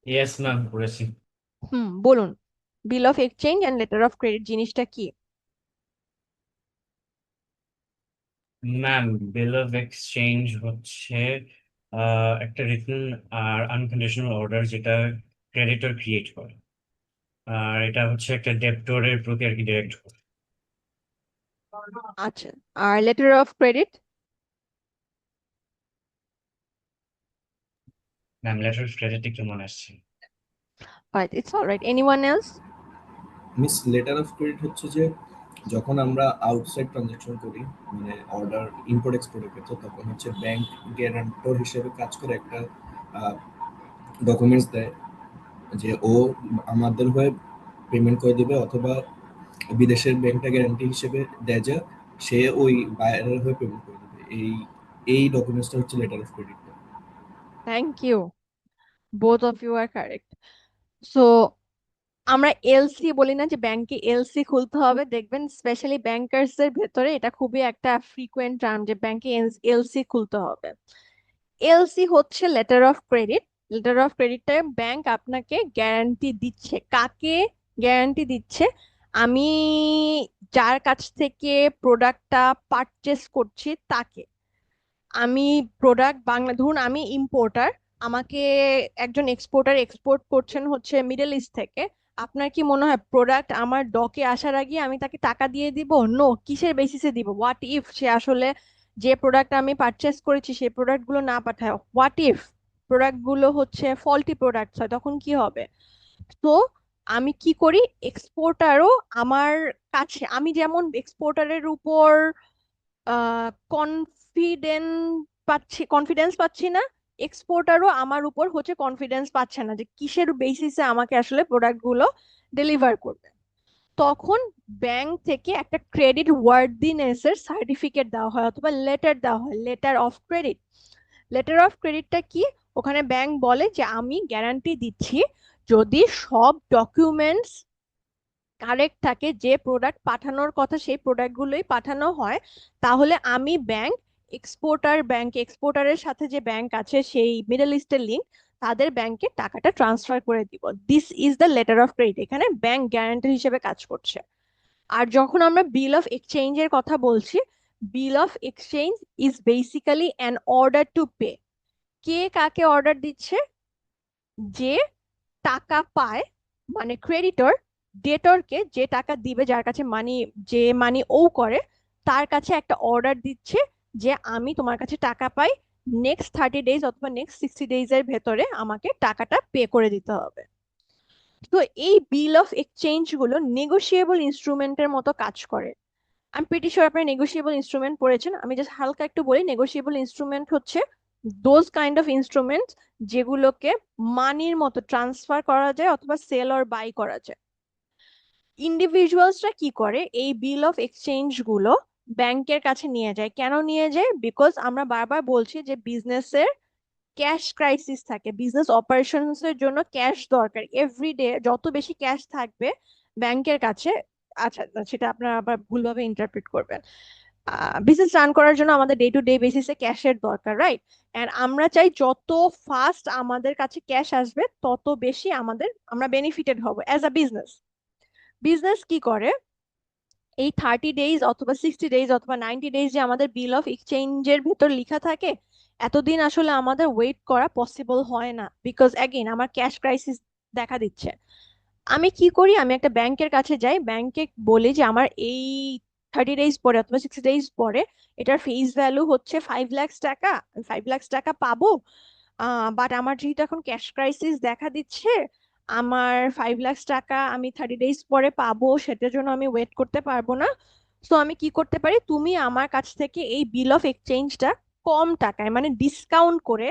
Speaker 8: Yes, ma'am, করেছি।
Speaker 2: বলুন, bill of exchange and letter of credit জিনিসটা কি?
Speaker 8: ম্যাম, বিল অফ এক্সচেঞ্জ হচ্ছে একটা রিটেন আর আনকন্ডিশনাল অর্ডার যেটা ক্রেডিটর ক্রিয়েট করে, আর এটা হচ্ছে একটা ডেবিটরের প্রতি আর কি ডিরেক্ট করে।
Speaker 2: আচ্ছা, আর letter of credit?
Speaker 8: Ma'am, letter of credit একটু মনে আসছে।
Speaker 2: It's alright, anyone else?
Speaker 5: Miss, letter of credit হচ্ছে যে যখন আমরা আউটসাইড ট্রানজাকশন করি, মানে অর্ডার ইম্পোর্ট এক্সপোর্টের ক্ষেত্রে, তখন হচ্ছে ব্যাংক গ্যারান্টর হিসেবে কাজ করে একটা ডকুমেন্টস দেয় যে ও আমাদের হয়ে পেমেন্ট করে দিবে, অথবা বিদেশের ব্যাংকটা গ্যারান্টি হিসেবে দেয় যে সে ওই বায়ারের হয়ে পেমেন্ট করে দিবে। এই ডকুমেন্টসটা হচ্ছে letter of credit.
Speaker 2: Thank you, both of you are correct. So আমরা এলসি বলি না যে ব্যাংকে এলসি খুলতে হবে, দেখবেন স্পেশালি ব্যাংকার্স এর ভেতরে এটা খুবই একটা ফ্রিকোয়েন্ট টার্ম যে ব্যাংকে এলসি খুলতে হবে। এলসি হচ্ছে letter of credit. Letter of ক্রেডিটে ব্যাংক আপনাকে গ্যারান্টি দিচ্ছে। কাকে গ্যারান্টি দিচ্ছে? আমি যার কাছ থেকে প্রোডাক্টটা পারচেস করছি তাকে। আমি প্রোডাক্ট ধরুন আমি ইম্পোর্টার, আমাকে একজন এক্সপোর্টার এক্সপোর্ট করছেন হচ্ছে মিডল ইস্ট থেকে। আপনার কি মনে হয় প্রোডাক্ট আমার ডকে আসার আগে আমি তাকে টাকা দিয়ে দিব? নো। কিসের বেসিসে দিব? হোয়াট ইফ সে আসলে যে প্রোডাক্ট আমি পারচেস করেছি সেই প্রোডাক্ট গুলো না পাঠায়? হোয়াট ইফ প্রোডাক্ট গুলো হচ্ছে ফল্টি প্রোডাক্ট হয়, তখন কি হবে? তো আমি কি করি, এক্সপোর্টারও আমার কাছে, আমি যেমন এক্সপোর্টারের উপর কনফিডেন্স পাচ্ছি না, এক্সপোর্টারও আমার উপর হচ্ছে কনফিডেন্স পাচ্ছে না যে কিসের বেসিসে আমাকে আসলে প্রোডাক্ট গুলো ডেলিভার করবে। তখন ব্যাংক থেকে একটা ক্রেডিট ওয়ার্দিনেস এর সার্টিফিকেট দেওয়া হয় অথবা লেটার দেওয়া হয়, letter of credit. Letter of ক্রেডিটটা কি? ওখানে ব্যাংক বলে যে আমি গ্যারান্টি দিচ্ছি যদি সব ডকুমেন্টস কারেক্ট থাকে, যে প্রোডাক্ট পাঠানোর কথা সেই প্রোডাক্টগুলোই পাঠানো হয়, তাহলে আমি এক্সপোর্টারের সাথে যে ব্যাংক আছে সেই মিডল ইস্টের লিঙ্ক, তাদের ব্যাংকে টাকাটা ট্রান্সফার করে দিব। This is the letter of credit. এখানে ব্যাংক গ্যারান্টি হিসেবে কাজ করছে। আর যখন আমরা বিল অফ এক্সচেঞ্জের কথা বলছি, bill of exchange is basically an order to pay. কে কাকে অর্ডার দিচ্ছে? যে টাকা পায়, মানে ক্রেডিটর ডেটরকে যে টাকা দিবে, যার কাছে যে মানি ও করে, তার কাছে একটা অর্ডার দিচ্ছে যে আমি তোমার কাছে টাকা পাই, নেক্সট 30 ডেজ অথবা নেক্সট 60 ডেজ এর ভেতরে আমাকে টাকাটা পে করে দিতে হবে। তো এই বিল অফ এক্সচেঞ্জ গুলো নেগোশিয়েবল ইনস্ট্রুমেন্টের মতো কাজ করে। আমি প্রিটি শিওর আপনি নেগোশিয়েবল ইনস্ট্রুমেন্ট পড়েছেন। আমি জাস্ট হালকা একটু বলি, নেগোশিয়েবল ইনস্ট্রুমেন্ট হচ্ছে দোজ কাইন্ড অফ ইনস্ট্রুমেন্ট যেগুলোকে মানির মতো ট্রান্সফার করা যায় অথবা সেল অর বাই করা যায়। ইন্ডিভিজুয়ালসরা কি করে, এই বিল অফ এক্সচেঞ্জ গুলো ব্যাংকের কাছে নিয়ে যায়। কেন নিয়ে যায়? বিকজ আমরা বারবার বলছি যে বিজনেসের ক্যাশ ক্রাইসিস থাকে, বিজনেস অপারেশনস এর জন্য ক্যাশ দরকার। এভরিডে যত বেশি ক্যাশ থাকবে ব্যাংকের কাছে, আচ্ছা সেটা আপনারা আবার ভুলভাবে ইন্টারপ্রেট করবেন, বিজনেস রান করার জন্য আমাদের ডে টু ডে বেসিসে ক্যাশের দরকার, রাইট? এন্ড আমরা চাই যত ফাস্ট আমাদের কাছে ক্যাশ আসবে তত বেশি আমরা বেনিফিটেড হব অ্যাজ আ বিজনেস। বিজনেস কি করে, এই 30 ডেজ অথবা 60 ডেজ অথবা 90 ডেজ যে আমাদের বিল অফ এক্সচেঞ্জের ভেতর লেখা থাকে, এতদিন আসলে আমাদের ওয়েট করা পসিবল হয় না, বিকজ অ্যাগেন আমার ক্যাশ ক্রাইসিস দেখা দিচ্ছে। আমি কি করি, আমি একটা ব্যাংকের কাছে যাই, ব্যাংকে বলি যে আমার এই 30 ডেজ পরে অথবা 60 ডেজ পরে এটার ফেস ভ্যালু হচ্ছে 5 লাখ টাকা, 5 লাখ টাকা পাবো, বাট আমার যেহেতু এখন ক্যাশ ক্রাইসিস দেখা দিচ্ছে, আমার 5 লাখ টাকা আমি 30 ডেজ পরে পাবো, সেটার জন্য আমি ওয়েট করতে পারবো না। সো আমি কি করতে পারি, তুমি আমার কাছ থেকে এই বিল অফ এক্সচেঞ্জটা কম টাকায়, মানে ডিসকাউন্ট করে,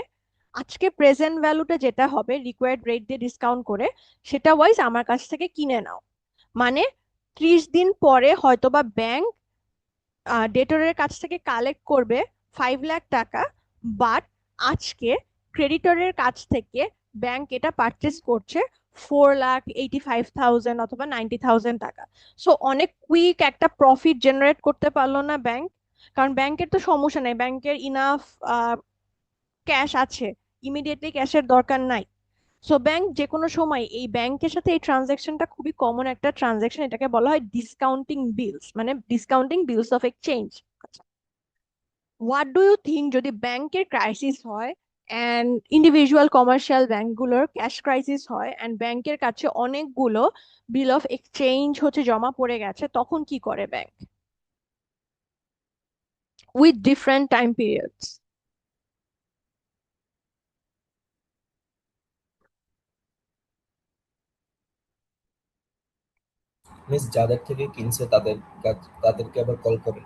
Speaker 2: আজকে প্রেজেন্ট ভ্যালুটা যেটা হবে রিকোয়ার্ড রেট দিয়ে ডিসকাউন্ট করে, সেটা ওয়াইজ আমার কাছ থেকে কিনে নাও। মানে 30 দিন পরে হয়তোবা ব্যাংক ডেটরের কাছ থেকে কালেক্ট করবে 5 লাখ টাকা, বাট আজকে ক্রেডিটরের কাছ থেকে ব্যাংক এটা পারচেস করছে 4,85,000 অথবা 90,000 টাকা। সো অনেক কুইক একটা প্রফিট জেনারেট করতে পারলো না ব্যাংক? কারণ ব্যাংকের তো সমস্যা নাই, ব্যাংকের ইনাফ ক্যাশ আছে, ইমিডিয়েটলি ক্যাশের দরকার নাই। সো ব্যাংক যে কোনো সময়, এই ব্যাংকের সাথে এই ট্রানজাকশনটা খুবই কমন একটা ট্রানজাকশন, এটাকে বলা হয় ডিসকাউন্টিং বিলস, মানে discounting bills of exchange. What do you think যদি ব্যাংকের ক্রাইসিস হয় অ্যান্ড ইন্ডিভিজুয়াল কমার্শিয়াল ব্যাংকগুলোর ক্যাশ ক্রাইসিস হয় অ্যান্ড ব্যাংকের কাছে অনেকগুলো বিল অফ এক্সচেঞ্জ হচ্ছে জমা পড়ে গেছে, তখন কি করে bank with different time periods?
Speaker 5: Miss যাদের থেকে কিনছে তাদেরকে আবার কল করে।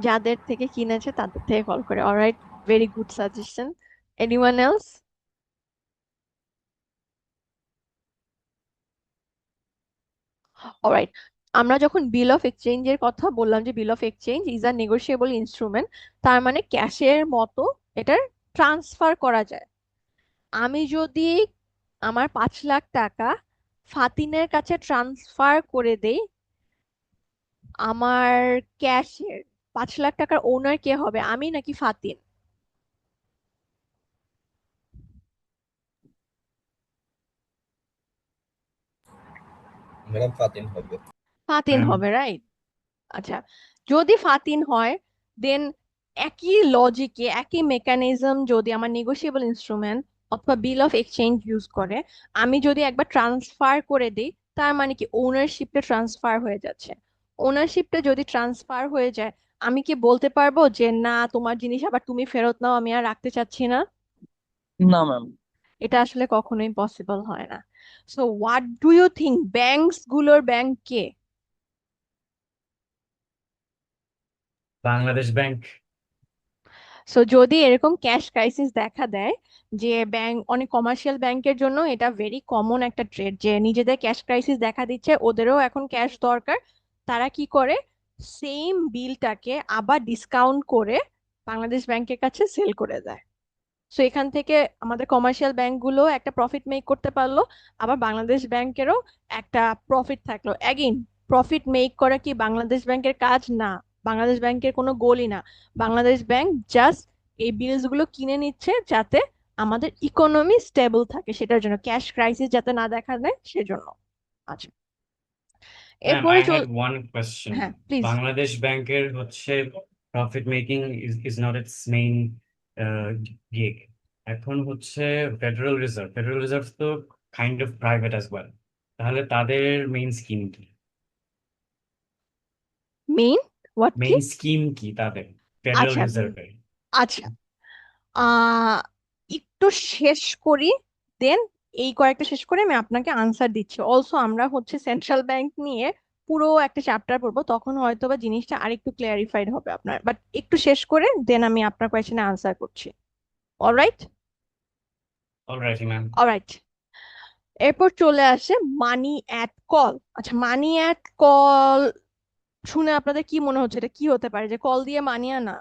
Speaker 2: যাদের থেকে কিনেছে তাদের থেকে কল করে। Alright, very good suggestion. Anyone else? Alright, আমরা যখন বিল অফ এক্সচেঞ্জের কথা বললাম যে bill of exchange is a negotiable instrument, তার মানে ক্যাশের মতো এটার ট্রান্সফার করা যায়। আমি যদি আমার 5 লাখ টাকা ফাতিনের কাছে ট্রান্সফার করে দেই, আমার ক্যাশের 5 লাখ টাকার ওনার কে হবে, আমি নাকি ফাতিন?
Speaker 5: ম্যাডাম ফাতিন হবে।
Speaker 2: ফাতিন
Speaker 8: ম্যাম,
Speaker 2: হবে, রাইট? আচ্ছা, যদি ফাতিন হয়, দেন একই লজিকে একই মেকানিজম যদি আমার নেগোশিয়েবল ইনস্ট্রুমেন্ট অথবা বিল অফ এক্সচেঞ্জ ইউজ করে, আমি যদি একবার ট্রান্সফার করে দিই, তার মানে কি ওনারশিপটা ট্রান্সফার হয়ে যাচ্ছে। ওনারশিপটা যদি ট্রান্সফার হয়ে যায়, আমি কি বলতে পারবো যে না, তোমার জিনিস আবার তুমি ফেরত নাও, আমি আর রাখতে চাচ্ছি না?
Speaker 1: না ম্যাম।
Speaker 2: এটা আসলে কখনোই পসিবল হয় না। So what do you think, banks গুলোর ব্যাংক কে?
Speaker 8: বাংলাদেশ ব্যাংক।
Speaker 2: সো যদি এরকম ক্যাশ ক্রাইসিস দেখা দেয়, যে ব্যাংক, অনেক কমার্শিয়াল ব্যাংকের জন্য এটা ভেরি কমন একটা ট্রেড, যে নিজেদের ক্যাশ ক্রাইসিস দেখা দিচ্ছে, ওদেরও এখন ক্যাশ দরকার, তারা কি করে, সেম বিলটাকে আবার ডিসকাউন্ট করে বাংলাদেশ ব্যাংকের কাছে সেল করে দেয়। সো এখান থেকে আমাদের কমার্শিয়াল ব্যাংকগুলো একটা প্রফিট মেক করতে পারলো, আবার বাংলাদেশ ব্যাংকেরও একটা প্রফিট থাকলো। অ্যাগেন, প্রফিট মেক করা কি বাংলাদেশ ব্যাংকের কাজ? না, বাংলাদেশ ব্যাংকের কোনো গোলই না। বাংলাদেশ ব্যাংক জাস্ট এই বিলস গুলো কিনে নিচ্ছে যাতে আমাদের ইকোনমি স্টেবল থাকে, সেটার জন্য, ক্যাশ ক্রাইসিস যাতে না দেখা দেয় সেজন্য। আচ্ছা,
Speaker 8: ম্যাম,
Speaker 2: এরপরে
Speaker 8: আই
Speaker 2: চল।
Speaker 8: Had one question.
Speaker 2: হ্যাঁ, প্লিজ।
Speaker 8: বাংলাদেশ ব্যাংকের হচ্ছে profit making is not it's main gig. এখন হচ্ছে ফেডারেল রিজার্ভ তো kind of private as well, তাহলে তাদের মেইন স্কিম কি?
Speaker 2: মেইন হোয়াট কি?
Speaker 8: মেইন স্কিম কি তাদের ফেডারেল
Speaker 2: আচ্ছা,
Speaker 8: রিজার্ভের?
Speaker 2: আচ্ছা, আহ একটু শেষ করি, দেন এই কয়েকটা শেষ করে আমি আপনাকে আনসার দিচ্ছি। অলসো আমরা হচ্ছে সেন্ট্রাল ব্যাংক নিয়ে পুরো একটা চ্যাপ্টার পড়বো, তখন হয়তো বা জিনিসটা আরেকটু ক্লিয়ারিফাইড হবে আপনার, বাট একটু শেষ করে দেন আমি আপনার কোয়েশ্চেনে আনসার করছি। অলরাইট?
Speaker 8: Alright ma'am.
Speaker 2: অলরাইট, এরপর চলে আসে মানি অ্যাট কল। আচ্ছা, মানি অ্যাট কল শুনে আপনাদের কি মনে হচ্ছে, এটা কি হতে পারে, যে কল দিয়ে মানি আনা?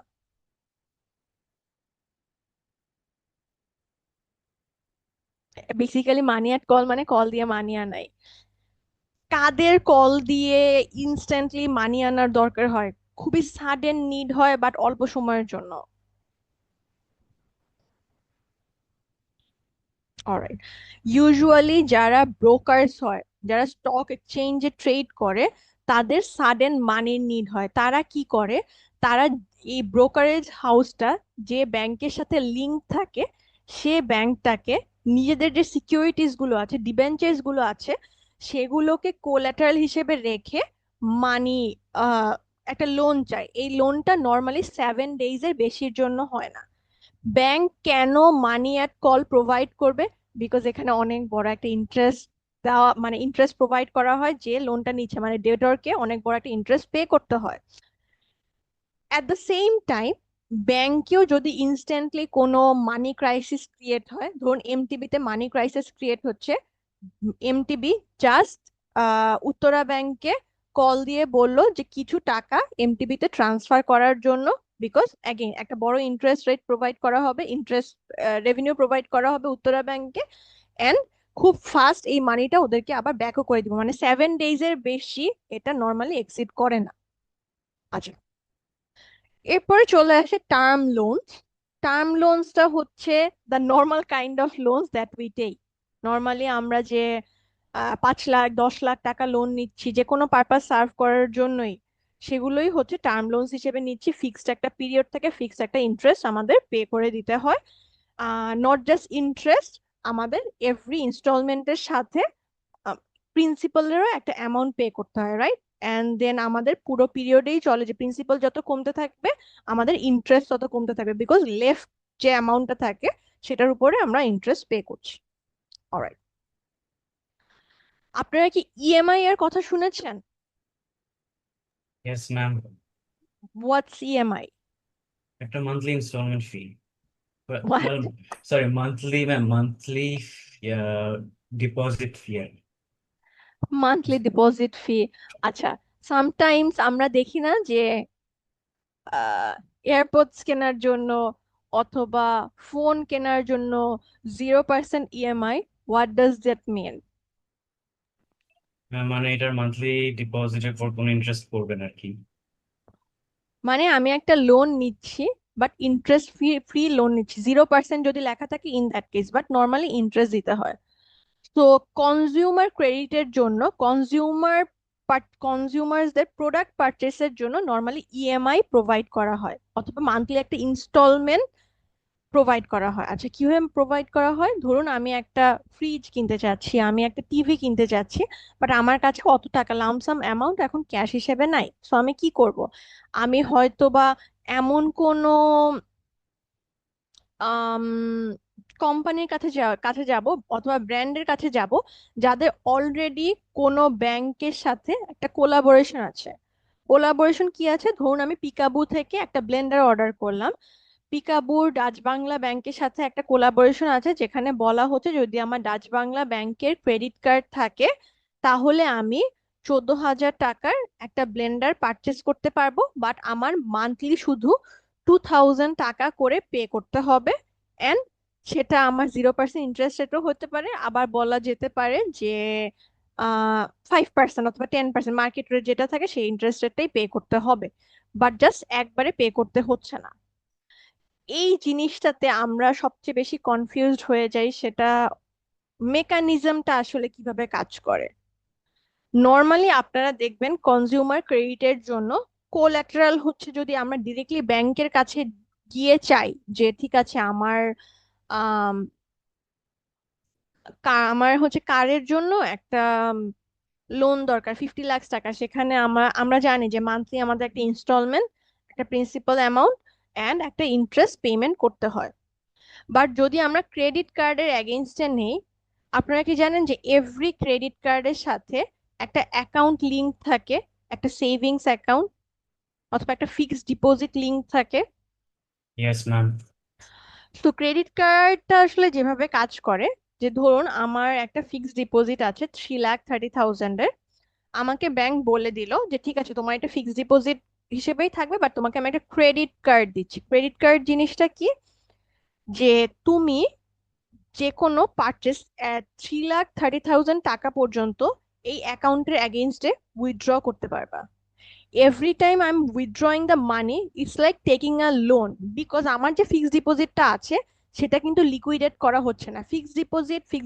Speaker 2: বেসিক্যালি মানি অ্যাট কল মানে কল দিয়ে মানি আনাই। কাদের কল দিয়ে ইনস্ট্যান্টলি মানি আনার দরকার হয়, খুবই সাডেন নিড হয় বাট অল্প সময়ের জন্য? অলরাইট, ইউজুয়ালি যারা ব্রোকার্স হয়, যারা স্টক এক্সচেঞ্জে ট্রেড করে, তাদের সাডেন মানির নিড হয়। তারা কি করে, তারা এই ব্রোকারেজ হাউসটা যে ব্যাংকের সাথে লিংক থাকে, সে ব্যাংকটাকে নিজেদের যে সিকিউরিটিজ গুলো আছে, ডিবেঞ্চার্স গুলো আছে, সেগুলোকে কোল্যাটারাল হিসেবে রেখে মানি, একটা লোন চায়। এই লোনটা নর্মালি 7 ডেজ এর বেশির জন্য হয় না। ব্যাংক কেন মানি অ্যাট কল প্রোভাইড করবে? বিকজ এখানে অনেক বড় একটা ইন্টারেস্ট দেওয়া, মানে ইন্টারেস্ট প্রোভাইড করা হয়, যে লোনটা নিচ্ছে মানে ডেটরকে অনেক বড় একটা ইন্টারেস্ট পে করতে হয়। অ্যাট দ্য সেম টাইম, ব্যাংকেও যদি ইনস্ট্যান্টলি কোনো মানি ক্রাইসিস ক্রিয়েট হয়, ধরুন এমটিবিতে মানি ক্রাইসিস ক্রিয়েট হচ্ছে, এমটিবি জাস্ট উত্তরা ব্যাংকে কল দিয়ে বলল যে কিছু টাকা এমটিবিতে ট্রান্সফার করার জন্য, বিকজ অ্যাগেন একটা বড় ইন্টারেস্ট রেট প্রোভাইড করা হবে, ইন্টারেস্ট রেভিনিউ প্রোভাইড করা হবে উত্তরা ব্যাংকে, এন্ড খুব ফাস্ট এই মানিটা ওদেরকে আবার ব্যাকও করে দিব, মানে 7 ডেজ এর বেশি এটা নর্মালি এক্সিড করে না। আচ্ছা, এরপরে চলে আসে টার্ম লোনস। টার্ম লোনসটা হচ্ছে the normal kind of loans that we take. Normally আমরা যে 5 লাখ 10 লাখ টাকা লোন নিচ্ছি যে কোনো পারপাস সার্ভ করার জন্যই, সেগুলোই হচ্ছে টার্ম লোনস হিসেবে নিচ্ছি। ফিক্সড একটা পিরিয়ড থেকে ফিক্সড একটা ইন্টারেস্ট আমাদের পে করে দিতে হয়। নট জাস্ট ইন্টারেস্ট, আমাদের এভরি ইনস্টলমেন্টের সাথে প্রিন্সিপালেরও একটা অ্যামাউন্ট পে করতে হয়, রাইট? এন্ড দেন আমাদের পুরো পিরিয়ডেই চলে, যে প্রিন্সিপাল যত কমতে থাকবে আমাদের ইন্টারেস্ট তত কমতে থাকবে, বিকজ লেফট যে অ্যামাউন্টটা থাকে সেটার উপরে আমরা ইন্টারেস্ট পে করছি। অলরাইট, আপনারা কি ইএমআই এর কথা শুনেছেন?
Speaker 8: Yes ma'am.
Speaker 2: What's EMI?
Speaker 8: একটা monthly installment fee.
Speaker 2: What?
Speaker 8: Sorry, monthly deposit fee.
Speaker 2: Monthly deposit fee. আচ্ছা, সামটাইমস আমরা দেখি না যে এয়ারপডস কেনার জন্য অথবা ফোন কেনার জন্য 0% EMI? What does that mean?
Speaker 8: মানে এটার মান্থলি ডিপোজিটের পর কোনো ইন্টারেস্ট পড়বেন আর কি?
Speaker 2: মানে আমি একটা লোন নিচ্ছি but interest free free loan নিচ্ছি, 0% যদি লেখা থাকে in that case, but normally interest দিতে হয়। তো কনজিউমার ক্রেডিটের জন্য, কনজিউমারদের প্রোডাক্ট পারচেসের জন্য নর্মালি ইএমআই প্রোভাইড করা হয়, অথবা মান্থলি একটা ইনস্টলমেন্ট প্রোভাইড করা হয়। আচ্ছা, কিভাবে প্রোভাইড করা হয়? ধরুন আমি একটা ফ্রিজ কিনতে চাচ্ছি, আমি একটা টিভি কিনতে চাচ্ছি, বাট আমার কাছে অত টাকা লামসাম অ্যামাউন্ট এখন ক্যাশ হিসেবে নাই। সো আমি কি করব, আমি হয়তো বা এমন কোনো কোম্পানির কাছে যাব অথবা ব্র্যান্ডের কাছে যাব যাদের অলরেডি কোনো ব্যাংকের সাথে একটা কোলাবোরেশন আছে। কোলাবোরেশন কি আছে? ধরুন আমি পিকাবু থেকে একটা ব্লেন্ডার অর্ডার করলাম, পিকাবুর ডাচ বাংলা ব্যাংকের সাথে একটা কোলাবোরেশন আছে, যেখানে বলা হচ্ছে যদি আমার ডাচ বাংলা ব্যাংকের ক্রেডিট কার্ড থাকে তাহলে আমি 14,000 টাকার একটা ব্লেন্ডার পারচেস করতে পারবো, বাট আমার মান্থলি শুধু 2,000 টাকা করে পে করতে হবে। এন্ড সেটা আমার 0% ইন্টারেস্ট রেটও হতে পারে, আবার বলা যেতে পারে যে 5% অথবা 10% মার্কেট রেট যেটা থাকে সেই ইন্টারেস্ট রেটটাই পে করতে হবে, বাট জাস্ট একবারে পে করতে হচ্ছে না। এই জিনিসটাতে আমরা সবচেয়ে বেশি কনফিউজড হয়ে যাই, সেটা মেকানিজমটা আসলে কিভাবে কাজ করে। নর্মালি আপনারা দেখবেন কনজিউমার ক্রেডিটের জন্য কোল্যাটারাল হচ্ছে, যদি আমরা ডিরেক্টলি ব্যাংকের কাছে গিয়ে চাই যে ঠিক আছে আম, আমার হচ্ছে কারের জন্য একটা লোন দরকার 50 লাখ টাকা, সেখানে আমরা জানি যে মান্থলি আমাদের একটা ইনস্টলমেন্ট, একটা প্রিন্সিপাল অ্যামাউন্ট এন্ড একটা ইন্টারেস্ট পেমেন্ট করতে হয়। বাট যদি আমরা ক্রেডিট কার্ডের এগেইনস্টে নেই, আপনারা কি জানেন যে এভরি ক্রেডিট কার্ডের সাথে একটা অ্যাকাউন্ট লিংক থাকে, একটা সেভিংস অ্যাকাউন্ট অথবা একটা ফিক্সড ডিপোজিট লিংক থাকে।
Speaker 8: Yes, ma'am.
Speaker 2: তো ক্রেডিট কার্ডটা আসলে যেভাবে কাজ করে, যে ধরুন আমার একটা ফিক্সড ডিপোজিট আছে 3,30,000-এর, আমাকে ব্যাংক বলে দিল যে ঠিক আছে তোমার এটা ফিক্সড ডিপোজিট হিসেবেই থাকবে, বাট তোমাকে আমি একটা ক্রেডিট কার্ড দিচ্ছি। ক্রেডিট কার্ড জিনিসটা কি, যে তুমি যে কোনো পারচেস 3,30,000 টাকা পর্যন্ত এই অ্যাকাউন্টের এগেইনস্টে উইথড্র করতে পারবা। Every time I am withdrawing the money, it's like taking a loan, because আমার যে ফিক্সড ডিপোজিটটা আছে সেটা কিন্তু লিকুইডেট করা হচ্ছে না, ফিক্সড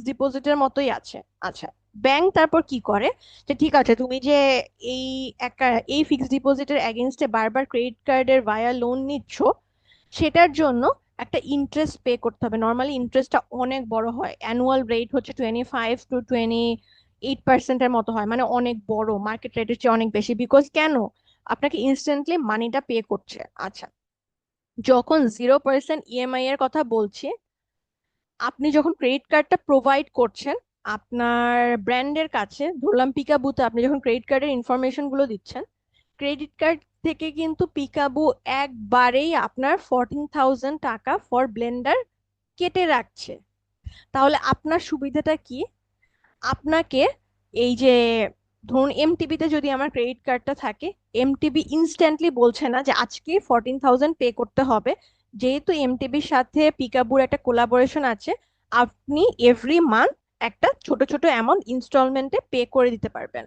Speaker 2: ডিপোজিটের মতোই আছে। আচ্ছা, ব্যাংক তারপর কি করে, যে ঠিক আছে তুমি যে এই এই ফিক্সড ডিপোজিটের এগেইনস্টে বারবার ক্রেডিট কার্ডের ভায়া লোন নিচ্ছ, সেটার জন্য একটা ইন্টারেস্ট পে করতে হবে। নর্মালি ইন্টারেস্টটা অনেক বড় হয়, অ্যানুয়াল রেট হচ্ছে 25 to 28%-এর মতো হয়, মানে অনেক বড়, মার্কেট রেটের চেয়ে অনেক বেশি। বিকজ কেন, আপনাকে ইনস্ট্যান্টলি মানিটা পে করছে। আচ্ছা, যখন 0% ইএমআই এর কথা বলছি, আপনি যখন ক্রেডিট কার্ডটা প্রোভাইড করছেন আপনার ব্র্যান্ডের কাছে, ধরলাম পিকাবুতে আপনি যখন ক্রেডিট কার্ডের ইনফরমেশন গুলো দিচ্ছেন, ক্রেডিট কার্ড থেকে কিন্তু পিকাবু একবারেই আপনার 14,000 টাকা ফর ব্লেন্ডার কেটে রাখছে। তাহলে আপনার সুবিধাটা কি, আপনাকে এই যে ধরুন এমটিবিতে যদি আমার ক্রেডিট কার্ডটা থাকে, এমটিবি ইনস্ট্যান্টলি বলছে না যে আজকে 14,000 পে করতে হবে। যেহেতু এমটিবির সাথে পিকাবুর একটা কোলাবোরেশন আছে, আপনি এভরি মান্থ একটা ছোট ছোট অ্যামাউন্ট ইনস্টলমেন্টে পে করে দিতে পারবেন।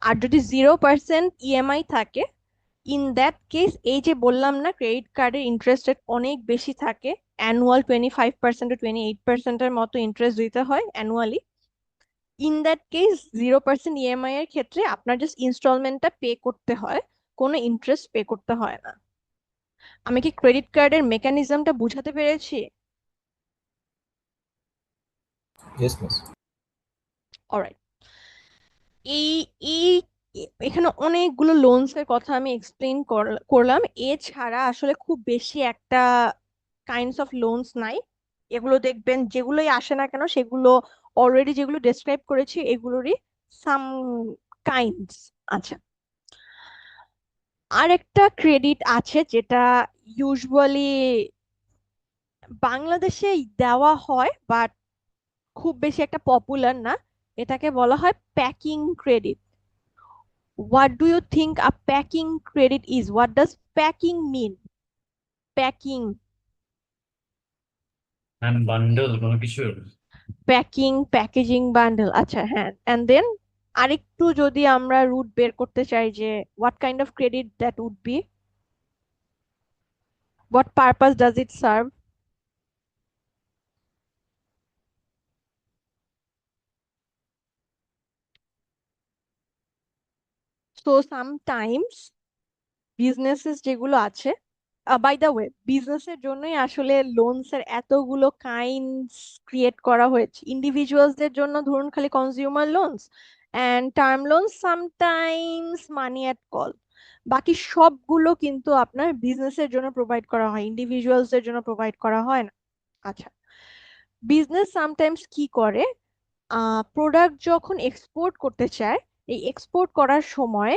Speaker 2: আর যদি 0% ইএমআই থাকে, ইন দ্যাট কেস এই যে বললাম না ক্রেডিট কার্ডের ইন্টারেস্ট রেট অনেক বেশি থাকে, অ্যানুয়াল 25% to 28%-এর মতো ইন্টারেস্ট দিতে হয় annually. In that case 0% EMI এর ক্ষেত্রে আপনার জাস্ট ইনস্টলমেন্টটা পে করতে হয়, কোনো ইন্টারেস্ট পে করতে হয় না। আমি কি ক্রেডিট কার্ডের মেকানিজমটা বুঝাতে পেরেছি?
Speaker 5: Yes miss.
Speaker 2: অলরাইট, এই এই এখানে অনেকগুলো লোনস এর কথা আমি এক্সপ্লেইন করলাম। এছাড়া আসলে খুব বেশি একটা কাইন্ডস অফ লোনস নাই। এগুলো দেখবেন যেগুলোই আসে না কেন সেগুলো অলরেডি যেগুলো ডেসক্রাইব করেছি এগুলোরই সাম কাইন্ডস। আচ্ছা, আরেকটা ক্রেডিট আছে যেটা ইউজুয়ালি বাংলাদেশে দেওয়া হয় বাট খুব বেশি একটা পপুলার না, এটাকে বলা হয় packing credit. What do you think a packing credit is? What does packing mean? Packing,
Speaker 8: And bundle কোনো কিছু
Speaker 2: packaging, bundle. আচ্ছা, হ্যাঁ, and then আরেকটু যদি আমরা রুট বের করতে চাই যে what kind of credit that would be? What purpose does it serve? So sometimes businesses যেগুলো আছে, বাই দ্য ওয়ে বিজনেসের জন্যই আসলে লোনস এর এতগুলো কাইন্ডস ক্রিয়েট করা হয়েছে। ইন্ডিভিজুয়ালসদের জন্য ধরুন খালি consumer loans and term loans, sometimes money at call, বাকি সবগুলো কিন্তু আপনার বিজনেসের জন্য প্রোভাইড করা হয়, ইন্ডিভিজুয়ালসদের জন্য প্রোভাইড করা হয় না। আচ্ছা, বিজনেস সামটাইমস কি করে, প্রোডাক্ট যখন এক্সপোর্ট করতে চায়, এই এক্সপোর্ট করার সময়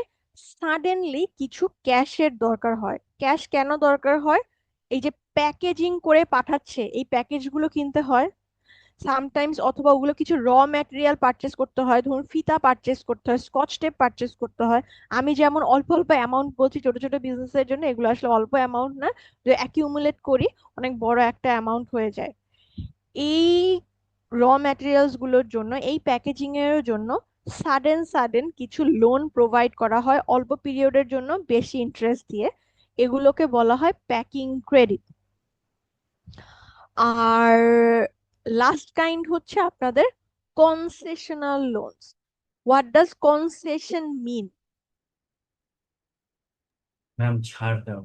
Speaker 2: সাডেনলি কিছু ক্যাশের দরকার হয়। ক্যাশ কেন দরকার হয়, এই যে প্যাকেজিং করে পাঠাচ্ছে, এই প্যাকেজগুলো কিনতে হয় সামটাইমস, অথবা ওগুলো কিছু র ম্যাটেরিয়াল পারচেস করতে হয়, ধরুন ফিতা পারচেস করতে হয়, স্কচ টেপ পারচেস করতে হয়। আমি যেমন অল্প অল্প অ্যামাউন্ট বলছি ছোট ছোট বিজনেসের জন্য, এগুলো আসলে অল্প অ্যামাউন্ট না, যে অ্যাকিউমুলেট করি অনেক বড় একটা অ্যামাউন্ট হয়ে যায়। এই র ম্যাটেরিয়ালস গুলোর জন্য, এই প্যাকেজিং এর জন্য সাডেন সাডেন কিছু লোন প্রোভাইড করা হয় অল্প পিরিয়ডের জন্য বেশি ইন্টারেস্ট দিয়ে, এগুলোকে বলা হয় প্যাকিং ক্রেডিট। আর লাস্ট কাইন্ড হচ্ছে আপনাদের concessional loans. What does concession mean?
Speaker 8: Ma'am ছাড় দাও।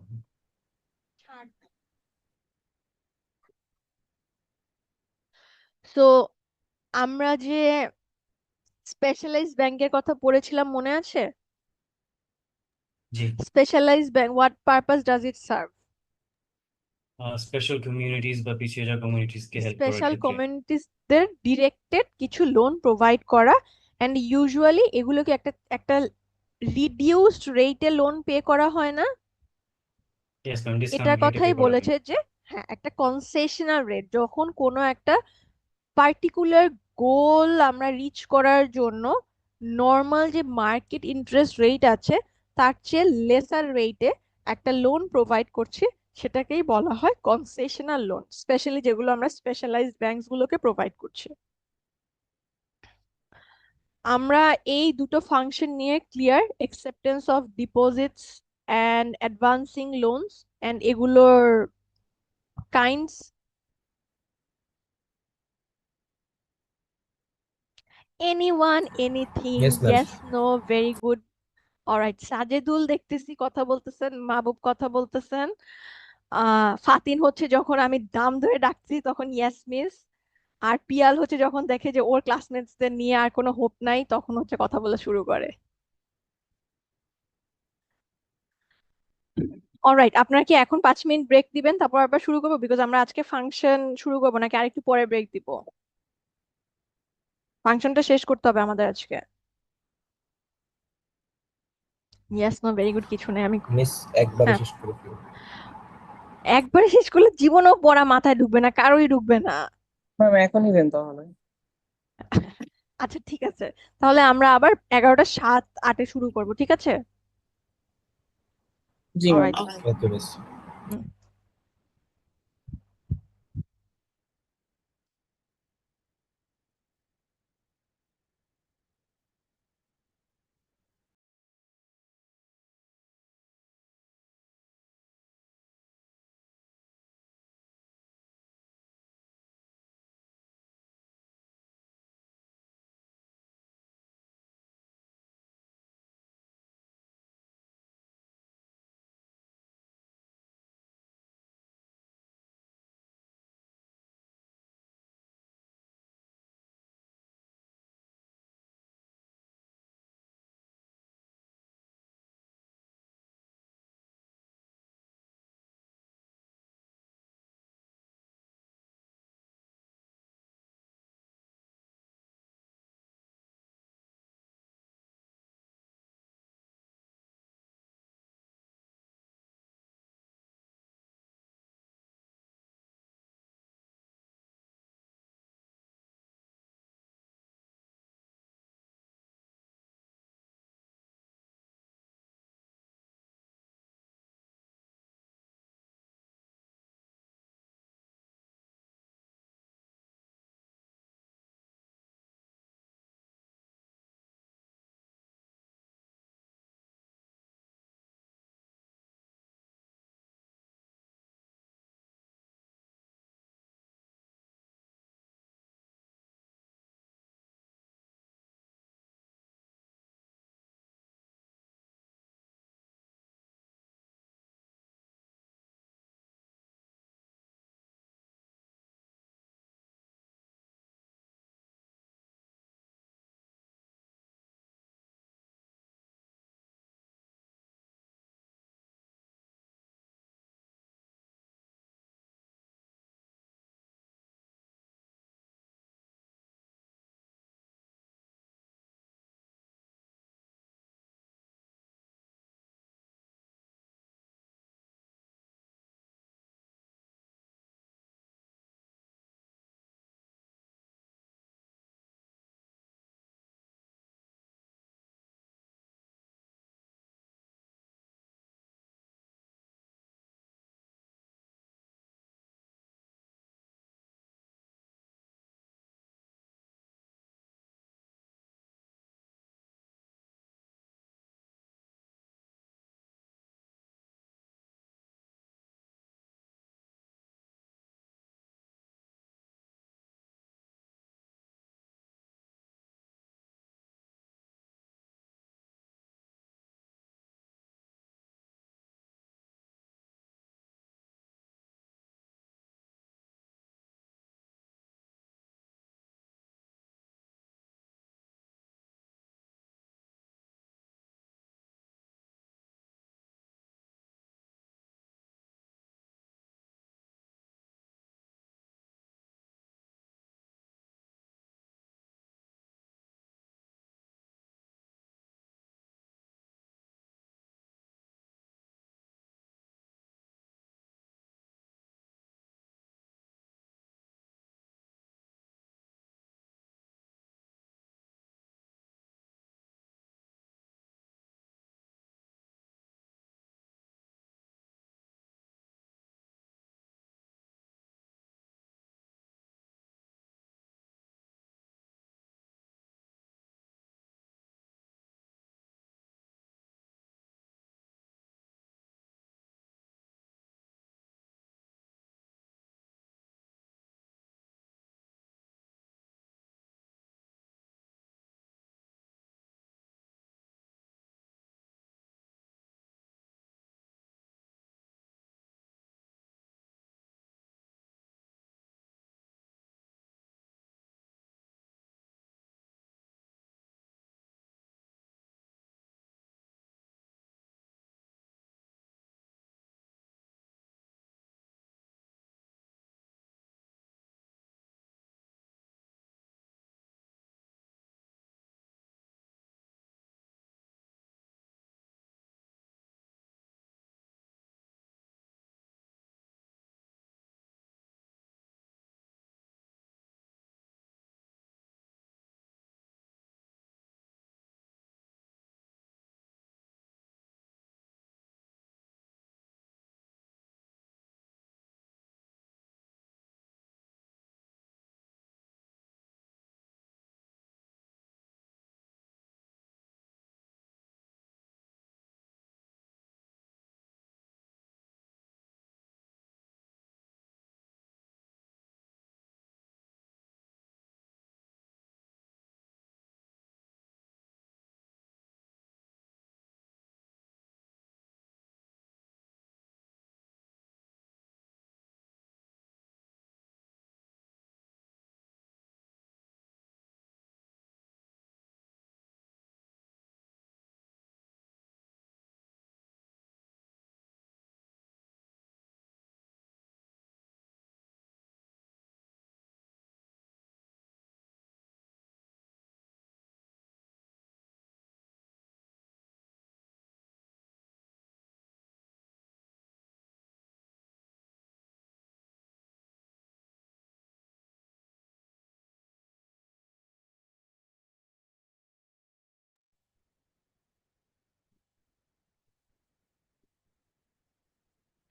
Speaker 2: সো আমরা যে স্পেশালাইজড ব্যাংকের কথা পড়েছিলাম মনে আছে?
Speaker 8: জি।
Speaker 2: Specialized bank, what purpose does it serve?
Speaker 8: Special communities বা পিছিয়ে যাওয়া কমিউনিটিজ কে হেল্প করার
Speaker 2: স্পেশাল
Speaker 8: ক্ষেত্রে।
Speaker 2: কমিউনিটিসদের ডিরেক্টেড কিছু লোন প্রোভাইড করা, এন্ড ইউজুয়ালি এগুলোকে একটা একটা রিডিউসড রেটে লোন পে করা হয় না?
Speaker 8: ইয়েস ম্যাম, ডিসকাউন্ট
Speaker 2: এটার
Speaker 8: রেটে পে
Speaker 2: কথাই
Speaker 8: করা হয়।
Speaker 2: বলেছে যে হ্যাঁ, একটা কনসেশনাল রেট, যখন কোনো একটা পার্টিকুলার গোল আমরা রিচ করার জন্য নর্মাল যে মার্কেট ইন্টারেস্ট রেট আছে তার চেয়ে লেসার রেটে একটা লোন প্রোভাইড করছি, সেটাকেই বলা হয় কনসেশনাল লোন, স্পেশালি যেগুলো আমরা স্পেশালাইজড ব্যাংকস গুলোকে প্রোভাইড করছি। আমরা এই দুটো ফাংশন নিয়ে clear, acceptance of deposits and advancing loans and এগুলোর kinds. Anyone, anything,
Speaker 5: Yes, ma'am.
Speaker 2: Yes, no, very good. Alright, Sajedul দেখতেছি কথা বলতেছেন, মাহবুব কথা বলতেছেন, ফাতিন হচ্ছে যখন আমি দাম ধরে ডাকছি তখন ইয়েস মিস, আর পিয়াল হচ্ছে যখন দেখে যে ওর ক্লাসমেটসদের নিয়ে আর কোনো হোপ নাই তখন হচ্ছে কথা বলা শুরু করে। অলরাইট, আপনারা কি এখন 5 মিনিট ব্রেক দিবেন তারপর আবার শুরু করবো? বিকজ আমরা আজকে ফাংশন শুরু করবো নাকি আরেকটু পরে ব্রেক দিব? ফাংশনটা শেষ করতে হবে আমাদের আজকে। ইয়েস, নো, ভেরি গুড কিছু নেই। আমি
Speaker 5: মিস একবারে
Speaker 2: হ্যাঁ,
Speaker 5: শেষ করে ফেলো।
Speaker 2: একবারে শেষ করলে জীবনেও পড়া মাথায় ঢুকবে না, কারোই ঢুকবে না।
Speaker 1: ম্যাম এখনই দেন তাহলে।
Speaker 2: আচ্ছা ঠিক আছে, তাহলে আমরা আবার 11টা 7-8-এ শুরু করব, ঠিক আছে?
Speaker 1: জি ma'am.
Speaker 2: Alright.
Speaker 5: Okay miss.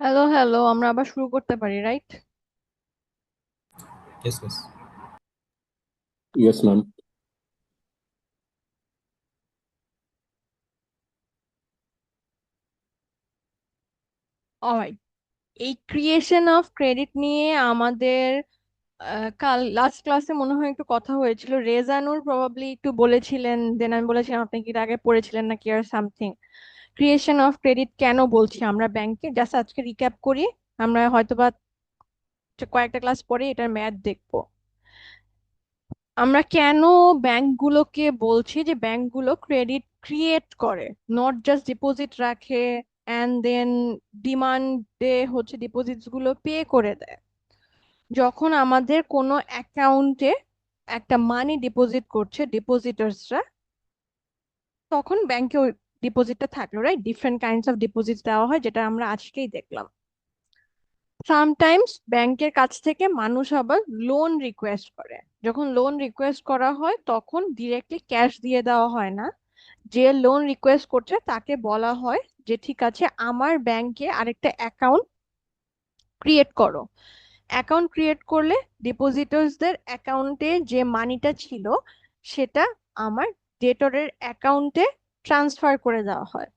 Speaker 2: Hello hello, আমরা আবার শুরু করতে পারি, right?
Speaker 5: Yes miss.
Speaker 9: Yes, ma'am.
Speaker 2: Alright, এই ক্রিয়েশন অফ ক্রেডিট নিয়ে আমাদের কাল লাস্ট ক্লাসে মনে হয় একটু কথা হয়েছিল। রেজানুর প্রবাবলি একটু বলেছিলেন, দেন আমি বলেছিলাম আপনি কি এর আগে পড়েছিলেন নাকি আর সামথিং। ক্রিয়েশন অফ ক্রেডিট কেন বলছি আমরা ব্যাংকে, জাস্ট আজকে রিক্যাপ করি। আমরা হয়তোবা কয়েকটা ক্লাস পরে এটার ম্যাথ দেখবো। আমরা কেন ব্যাংকগুলোকে বলছি যে ব্যাংকগুলো ক্রেডিট ক্রিয়েট করে, নট জাস্ট ডিপোজিট রাখে অ্যান্ড দেন ডিমান্ডে হচ্ছে ডিপোজিটস গুলো পে করে দেয়। যখন আমাদের কোনো অ্যাকাউন্টে একটা মানি ডিপোজিট করছে ডিপোজিটার্সরা, তখন ব্যাংকে ওই ডিপোজিটটা থাকলো, right? Different kinds of deposit দেওয়া হয়, যেটা আমরা আজকেই দেখলাম। সামটাইমস ব্যাংকের কাছ থেকে মানুষ আবার লোন রিকোয়েস্ট করে। যখন লোন রিকোয়েস্ট করা হয় তখন ডিরেক্টলি ক্যাশ দিয়ে দেওয়া হয় না। যে লোন রিকোয়েস্ট করছে তাকে বলা হয় যে ঠিক আছে, আমার ব্যাংকে আরেকটা অ্যাকাউন্ট ক্রিয়েট করো। অ্যাকাউন্ট ক্রিয়েট করলে ডিপোজিটরসদের অ্যাকাউন্টে যে মানিটা ছিল সেটা আমার ডেটরের অ্যাকাউন্টে ট্রান্সফার করে দেওয়া হয়।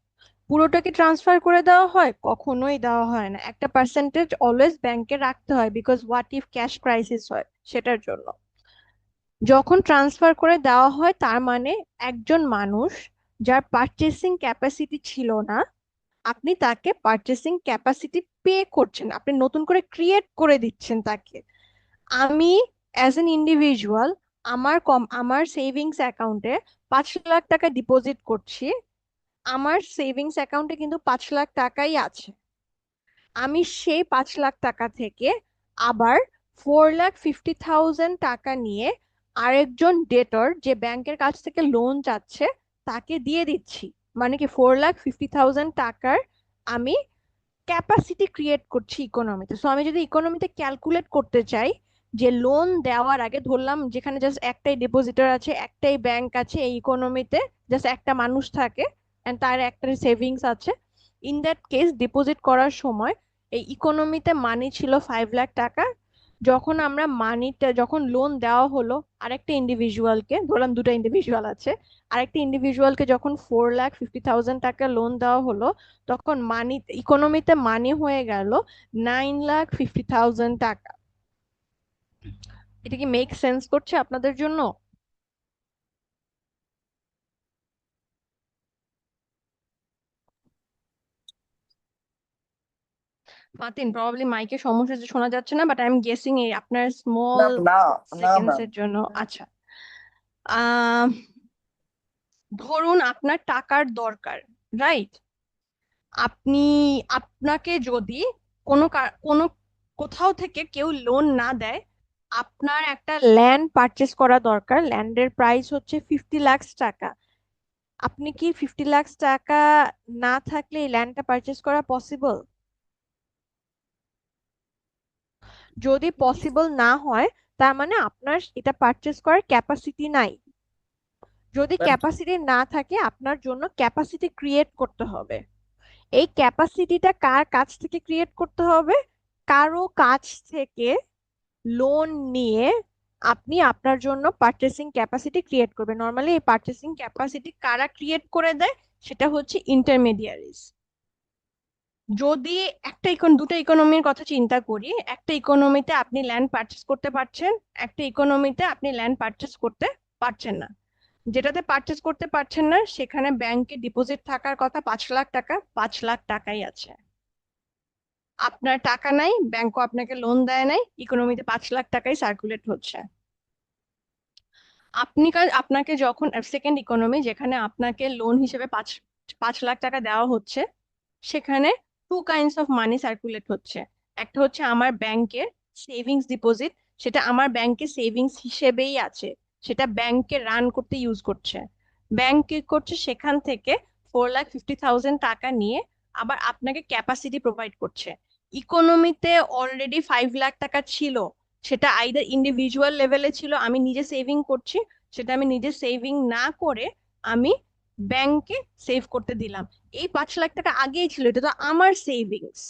Speaker 2: পুরোটা কি ট্রান্সফার করে দেওয়া হয়? কখনোই দেওয়া হয় না। একটা পার্সেন্টেজ অলওয়েজ ব্যাংকে রাখতে হয়, because what if cash crisis হয় সেটার জন্য। যখন ট্রান্সফার করে দেওয়া হয় তার মানে একজন মানুষ যার পারচেসিং ক্যাপাসিটি ছিল না, আপনি তাকে পারচেসিং ক্যাপাসিটি পে করছেন, আপনি নতুন করে ক্রিয়েট করে দিচ্ছেন তাকে। আমি অ্যাজ এন ইন্ডিভিজুয়াল আমার সেভিংস অ্যাকাউন্টে 5 লাখ টাকা ডিপোজিট করছি। আমার সেভিংস অ্যাকাউন্টে কিন্তু 5 লাখ টাকাই আছে। আমি সেই 5 লাখ টাকা থেকে আবার 4,50,000 টাকা নিয়ে আরেকজন ডেটর যে ব্যাংকের কাছ থেকে লোন চাচ্ছে তাকে দিয়ে দিচ্ছি। মানে কি 4,50,000 টাকার আমি ক্যাপাসিটি ক্রিয়েট করছি ইকোনমিতে। সো আমি যদি ইকোনমিতে ক্যালকুলেট করতে চাই যে লোন দেওয়ার আগে, ধরলাম যেখানে জাস্ট একটাই ডিপোজিটর আছে, একটাই ব্যাংক আছে, এই ইকোনমিতে জাস্ট একটা মানুষ থাকে এন্ড তার একটা সেভিংস আছে। ইন দ্যাট কেস ডিপোজিট করার সময় এই ইকোনমিতে মানি ছিল 5 লাখ টাকা। যখন লোন দেওয়া হলো আরেকটা ইন্ডিভিজুয়ালকে, ধরলাম দুটো ইন্ডিভিজুয়াল আছে, আরেকটা ইন্ডিভিজুয়ালকে যখন 4,50,000 টাকা লোন দেওয়া হলো, তখন ইকোনমিতে মানি হয়ে গেল 9,50,000 টাকা। এটা কি মেক সেন্স করছে আপনাদের জন্য? মাতিন, প্রবাবলি মাইকে সমস্যা যে শোনা যাচ্ছে না, বাট আই এম গেসিং এই আপনার স্মল
Speaker 1: না না না
Speaker 2: সেকেন্ডস
Speaker 1: ম্যাম।
Speaker 2: এর জন্য। আচ্ছা, আহ ধরুন আপনার টাকার দরকার, রাইট? আপনাকে যদি কোনো কোথাও থেকে কেউ লোন না দেয়, আপনার একটা ল্যান্ড পারচেস করা দরকার, ল্যান্ডের প্রাইস হচ্ছে 50 লাখ টাকা। আপনি কি 50 লাখ টাকা না থাকলে এই ল্যান্ডটা পারচেস করা পসিবল? যদি পসিবল না হয় তার মানে আপনার এটা পারচেস করার ক্যাপাসিটি নাই। যদি
Speaker 1: ম্যাম
Speaker 2: ক্যাপাসিটি না থাকে আপনার জন্য ক্যাপাসিটি ক্রিয়েট করতে হবে। এই ক্যাপাসিটিটা কার কাছ থেকে ক্রিয়েট করতে হবে? কারো কাছ থেকে লোন নিয়ে আপনি আপনার জন্য পারচেসিং ক্যাপাসিটি ক্রিয়েট করবেন। নর্মালি এই পারচেসিং ক্যাপাসিটি কারা ক্রিয়েট করে দেয়? সেটা হচ্ছে ইন্টারমিডিয়ারিজ। যদি দুটো ইকোনমির কথা চিন্তা করি, একটা ইকোনমিতে আপনি ল্যান্ড পারচেস করতে পারছেন, একটা ইকোনমিতে আপনি ল্যান্ড পারচেস করতে পারছেন না। যেটাতে পারচেস করতে পারছেন না সেখানে ব্যাংকে ডিপোজিট থাকার কথা 5 লাখ টাকা, 5 লাখ টাকাই আছে। আপনার টাকা নাই, ব্যাংকও আপনাকে লোন দেয় নাই, ইকোনমিতে 5 লাখ টাকাই সার্কুলেট হচ্ছে। আপনাকে যখন সেকেন্ড ইকোনমি, যেখানে আপনাকে লোন হিসেবে 5 লাখ টাকা দেওয়া হচ্ছে, সেখানে two kinds of money circulate হচ্ছে। একটা হচ্ছে আমার ব্যাংকের সেভিংস ডিপোজিট, সেটা আমার ব্যাংকে সেভিংস হিসেবেই আছে, সেটা ব্যাংকে রান করতে ইউজ করছে। ব্যাংক কি করছে? সেখান থেকে 4,50,000 টাকা নিয়ে আবার আপনাকে ক্যাপাসিটি প্রোভাইড করছে। ইকোনমিতে অলরেডি 5 লাখ টাকা ছিল, সেটা আইদার ইন্ডিভিজুয়াল লেভেলে ছিল, আমি নিজে সেভিং করছি, সেটা আমি নিজে সেভিং না করে আমি ব্যাংকে সেভ করতে দিলাম। এই 5 লাখ টাকা আগেই ছিল, এটা তো আমার সেভিংস।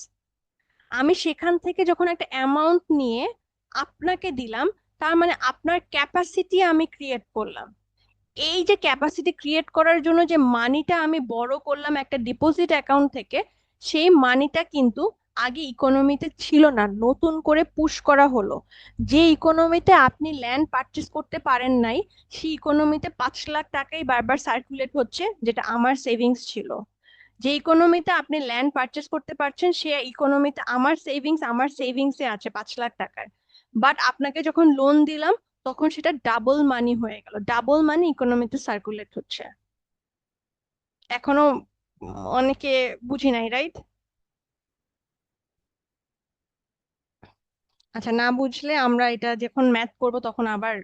Speaker 2: আমি সেখান থেকে যখন একটা অ্যামাউন্ট নিয়ে আপনাকে দিলাম, তার মানে আপনার ক্যাপাসিটি আমি ক্রিয়েট করলাম। এই যে ক্যাপাসিটি ক্রিয়েট করার জন্য যে মানিটা আমি বড় করলাম একটা ডিপোজিট অ্যাকাউন্ট থেকে, সেই মানিটা কিন্তু আগে ইকোনমিতে ছিল না, নতুন করে পুশ করা হলো। যে ইকোনমিতে আপনি ল্যান্ড পারচেস করতে পারেন নাই, সেই ইকোনমিতে 5 লাখ টাকাই বারবার সার্কুলেট হচ্ছে, যেটা আমার সেভিংস ছিল। যে ইকোনমিতে আপনি ল্যান্ড পারচেস করতে পারছেন, সে ইকোনমিতে আমার সেভিংসে আছে 5 লাখ টাকার। বাট আপনাকে যখন লোন দিলাম, তখন সেটা ডাবল মানি হয়ে গেল, ডাবল মানি ইকোনমিতে সার্কুলেট হচ্ছে। এখনো অনেকে বুঝি নাই, রাইট? আচ্ছা, না বুঝলে আমরা এটা যখন ম্যাথ করব তখন আবার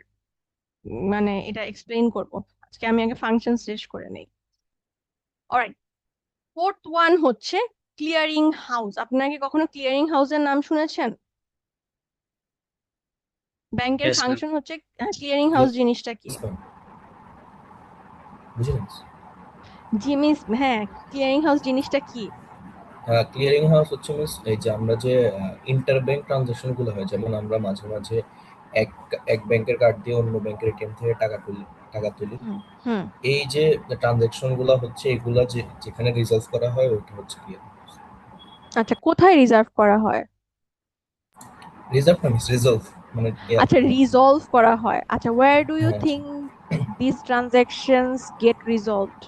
Speaker 2: মানে এটা এক্সপ্লেইন করব। আজকে আমি আগে ফাংশন শেষ করে নেই। অলরাইট, ফোর্থ ওয়ান হচ্ছে ক্লিয়ারিং হাউস। আপনারা কি কখনো ক্লিয়ারিং হাউসের নাম শুনেছেন? ব্যাংকের
Speaker 10: Yes, ma'am.
Speaker 2: ফাংশন হচ্ছে ক্লিয়ারিং হাউস জিনিসটা কি?
Speaker 5: Yes, ma'am. বুঝলেন?
Speaker 2: হ্যাঁ, ক্লিয়ারিং হাউস জিনিসটা কি?
Speaker 5: ক্লিয়ারিং হাউস হচ্ছে মিস এই যে আমরা যে ইন্টারব্যাংক ট্রানজাকশন গুলো হয়, যেমন আমরা মাঝে মাঝে এক এক ব্যাংকের কার্ড দিয়ে অন্য ব্যাংকের এটিএম থেকে টাকা তুলি।
Speaker 2: হুম।
Speaker 5: এই যে ট্রানজাকশন গুলো হচ্ছে, এগুলা যেখানে রিজলভ করা হয় ওইটা হচ্ছে ক্লিয়ারিং হাউস।
Speaker 2: আচ্ছা, কোথায় রিজার্ভ করা হয়?
Speaker 5: রিজার্ভ না মিস, রিজলভ মানে
Speaker 2: আচ্ছা, রিজলভ করা হয়। আচ্ছা, where do you
Speaker 5: হ্যাঁ।
Speaker 2: think these transactions get resolved?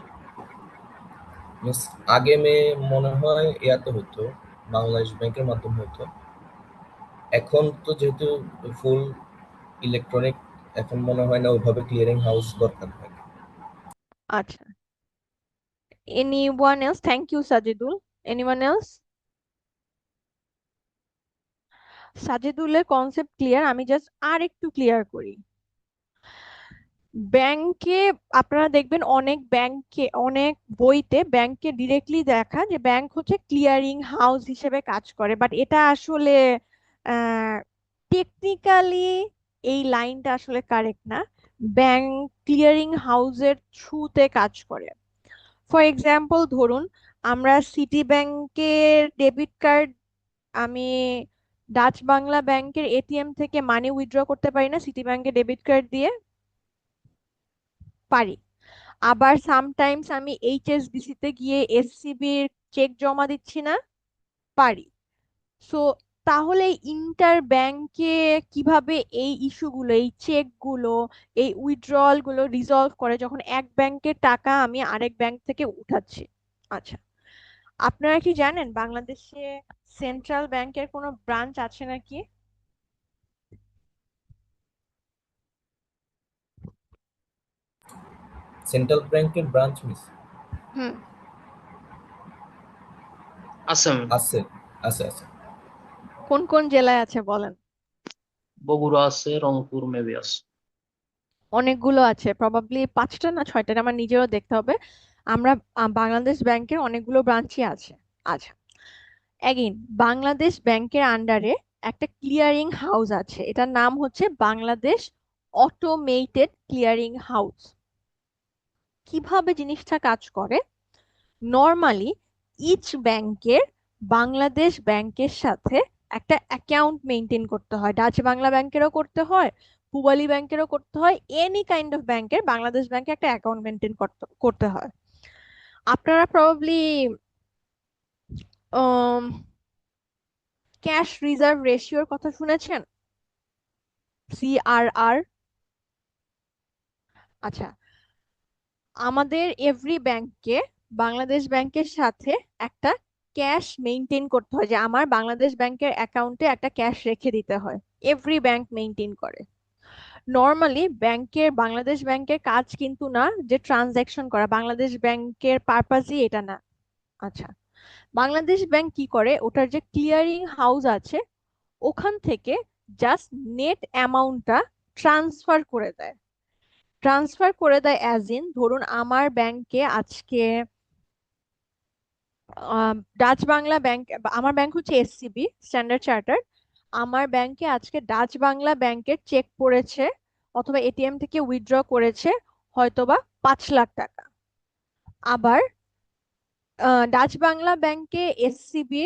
Speaker 5: Miss আগে মনে হয় ইয়াতে হতো, বাংলাদেশ ব্যাংকের মাধ্যমে হতো। এখন তো যেহেতু ফুল ইলেকট্রনিক, এখন মনে হয় না ওইভাবে ক্লিয়ারিং হাউস দরকার হয়।
Speaker 2: আচ্ছা, anyone else? Thank you, Sajidul. Anyone else? সাজিদুলের কনসেপ্ট ক্লিয়ার, আমি জাস্ট আর একটু ক্লিয়ার করি। ব্যাংকে আপনারা দেখবেন অনেক বইতে ব্যাংকে ডিরেক্টলি দেখা যে ব্যাংক হচ্ছে ক্লিয়ারিং হাউস হিসেবে কাজ করে, বাট এটা আসলে টেকনিক্যালি এই লাইনটা আসলে কারেক্ট না। ব্যাংক ক্লিয়ারিং হাউসের থ্রুতে কাজ করে। ফর এক্সাম্পল ধরুন, আমরা সিটি ব্যাংকের ডেবিট কার্ড, আমি ডাচ বাংলা ব্যাংকের এটিএম থেকে মানি উইথড্র করতে পারি না সিটি ব্যাংকের ডেবিট কার্ড দিয়ে? পারি। আবার সামটাইমস আমি এইচএসবিসি তে গিয়ে এসসিবির চেক জমা দিচ্ছি না? পারি। সো তাহলে ইন্টার ব্যাংকে কিভাবে এই ইস্যুগুলো, এই চেক গুলো, এই উইথড্রয়াল গুলো রিজলভ করে যখন এক ব্যাংকের টাকা আমি আরেক ব্যাংক থেকে উঠাচ্ছি? আচ্ছা, আপনারা কি জানেন বাংলাদেশে সেন্ট্রাল ব্যাংকের কোনো ব্রাঞ্চ আছে নাকি?
Speaker 5: সেন্ট্রাল ব্যাংকের ব্রাঞ্চ মিস
Speaker 2: হুম।
Speaker 10: আসাম,
Speaker 5: আছে আছে আছে।
Speaker 2: কোন কোন জেলায় আছে বলেন?
Speaker 10: বগুড়া আছে, রংপুর মেবি আছে।
Speaker 2: অনেকগুলো আছে, প্রবাবলি 5টা না 6টা, আমার নিজেরও দেখতে হবে। আমরা বাংলাদেশ ব্যাংকের অনেকগুলো ব্রাঞ্চই আছে। আচ্ছা, এগেইন বাংলাদেশ ব্যাংকের আন্ডারে একটা ক্লিয়ারিং হাউস আছে, এটার নাম হচ্ছে বাংলাদেশ অটোমেটেড ক্লিয়ারিং হাউস। কিভাবে জিনিসটা কাজ করে? নর্মালি ইচ ব্যাংকের বাংলাদেশ ব্যাংকের সাথে একটা অ্যাকাউন্ট মেনটেন করতে হয়। ডাচ বাংলা ব্যাংকেরও করতে হয়, পূবালী ব্যাংকেরও করতে হয়, এনি কাইন্ড অফ ব্যাংকের বাংলাদেশ ব্যাংকে একটা অ্যাকাউন্ট মেনটেন করতে হয়। আপনারা প্রবাবলি ক্যাশ রিজার্ভ রেশিওর কথা শুনেছেন, সিআরআর? আচ্ছা, আমাদের এভরি ব্যাংকে বাংলাদেশ ব্যাংকের সাথে একটা ক্যাশ মেনটেন করতে হয়, যে আমার বাংলাদেশ ব্যাংকের অ্যাকাউন্টে একটা ক্যাশ রেখে দিতে হয়। এভরি ব্যাংক মেনটেন করে। নর্মালি বাংলাদেশ ব্যাংকের কাজ কিন্তু না যে ট্রানজাকশন করা, বাংলাদেশ ব্যাংকের পারপাসই এটা না। আচ্ছা, বাংলাদেশ ব্যাংক কি করে, ওটার যে ক্লিয়ারিং হাউস আছে ওখান থেকে জাস্ট নেট অ্যামাউন্টটা ট্রান্সফার করে দেয়। অ্যাজ ইন ধরুন আমার ব্যাংকে আজকে ডাচ বাংলা ব্যাংক, আমার ব্যাংক হচ্ছে এসসিবি স্ট্যান্ডার্ড চার্টার্ড, আমার ব্যাংকে আজকে ডাচ বাংলা ব্যাংকের চেক পড়েছে অথবা এটিএম থেকে উইথড্র করেছে হয়তোবা 5 লাখ টাকা। আবার ডাচ বাংলা ব্যাংকে এসসিবি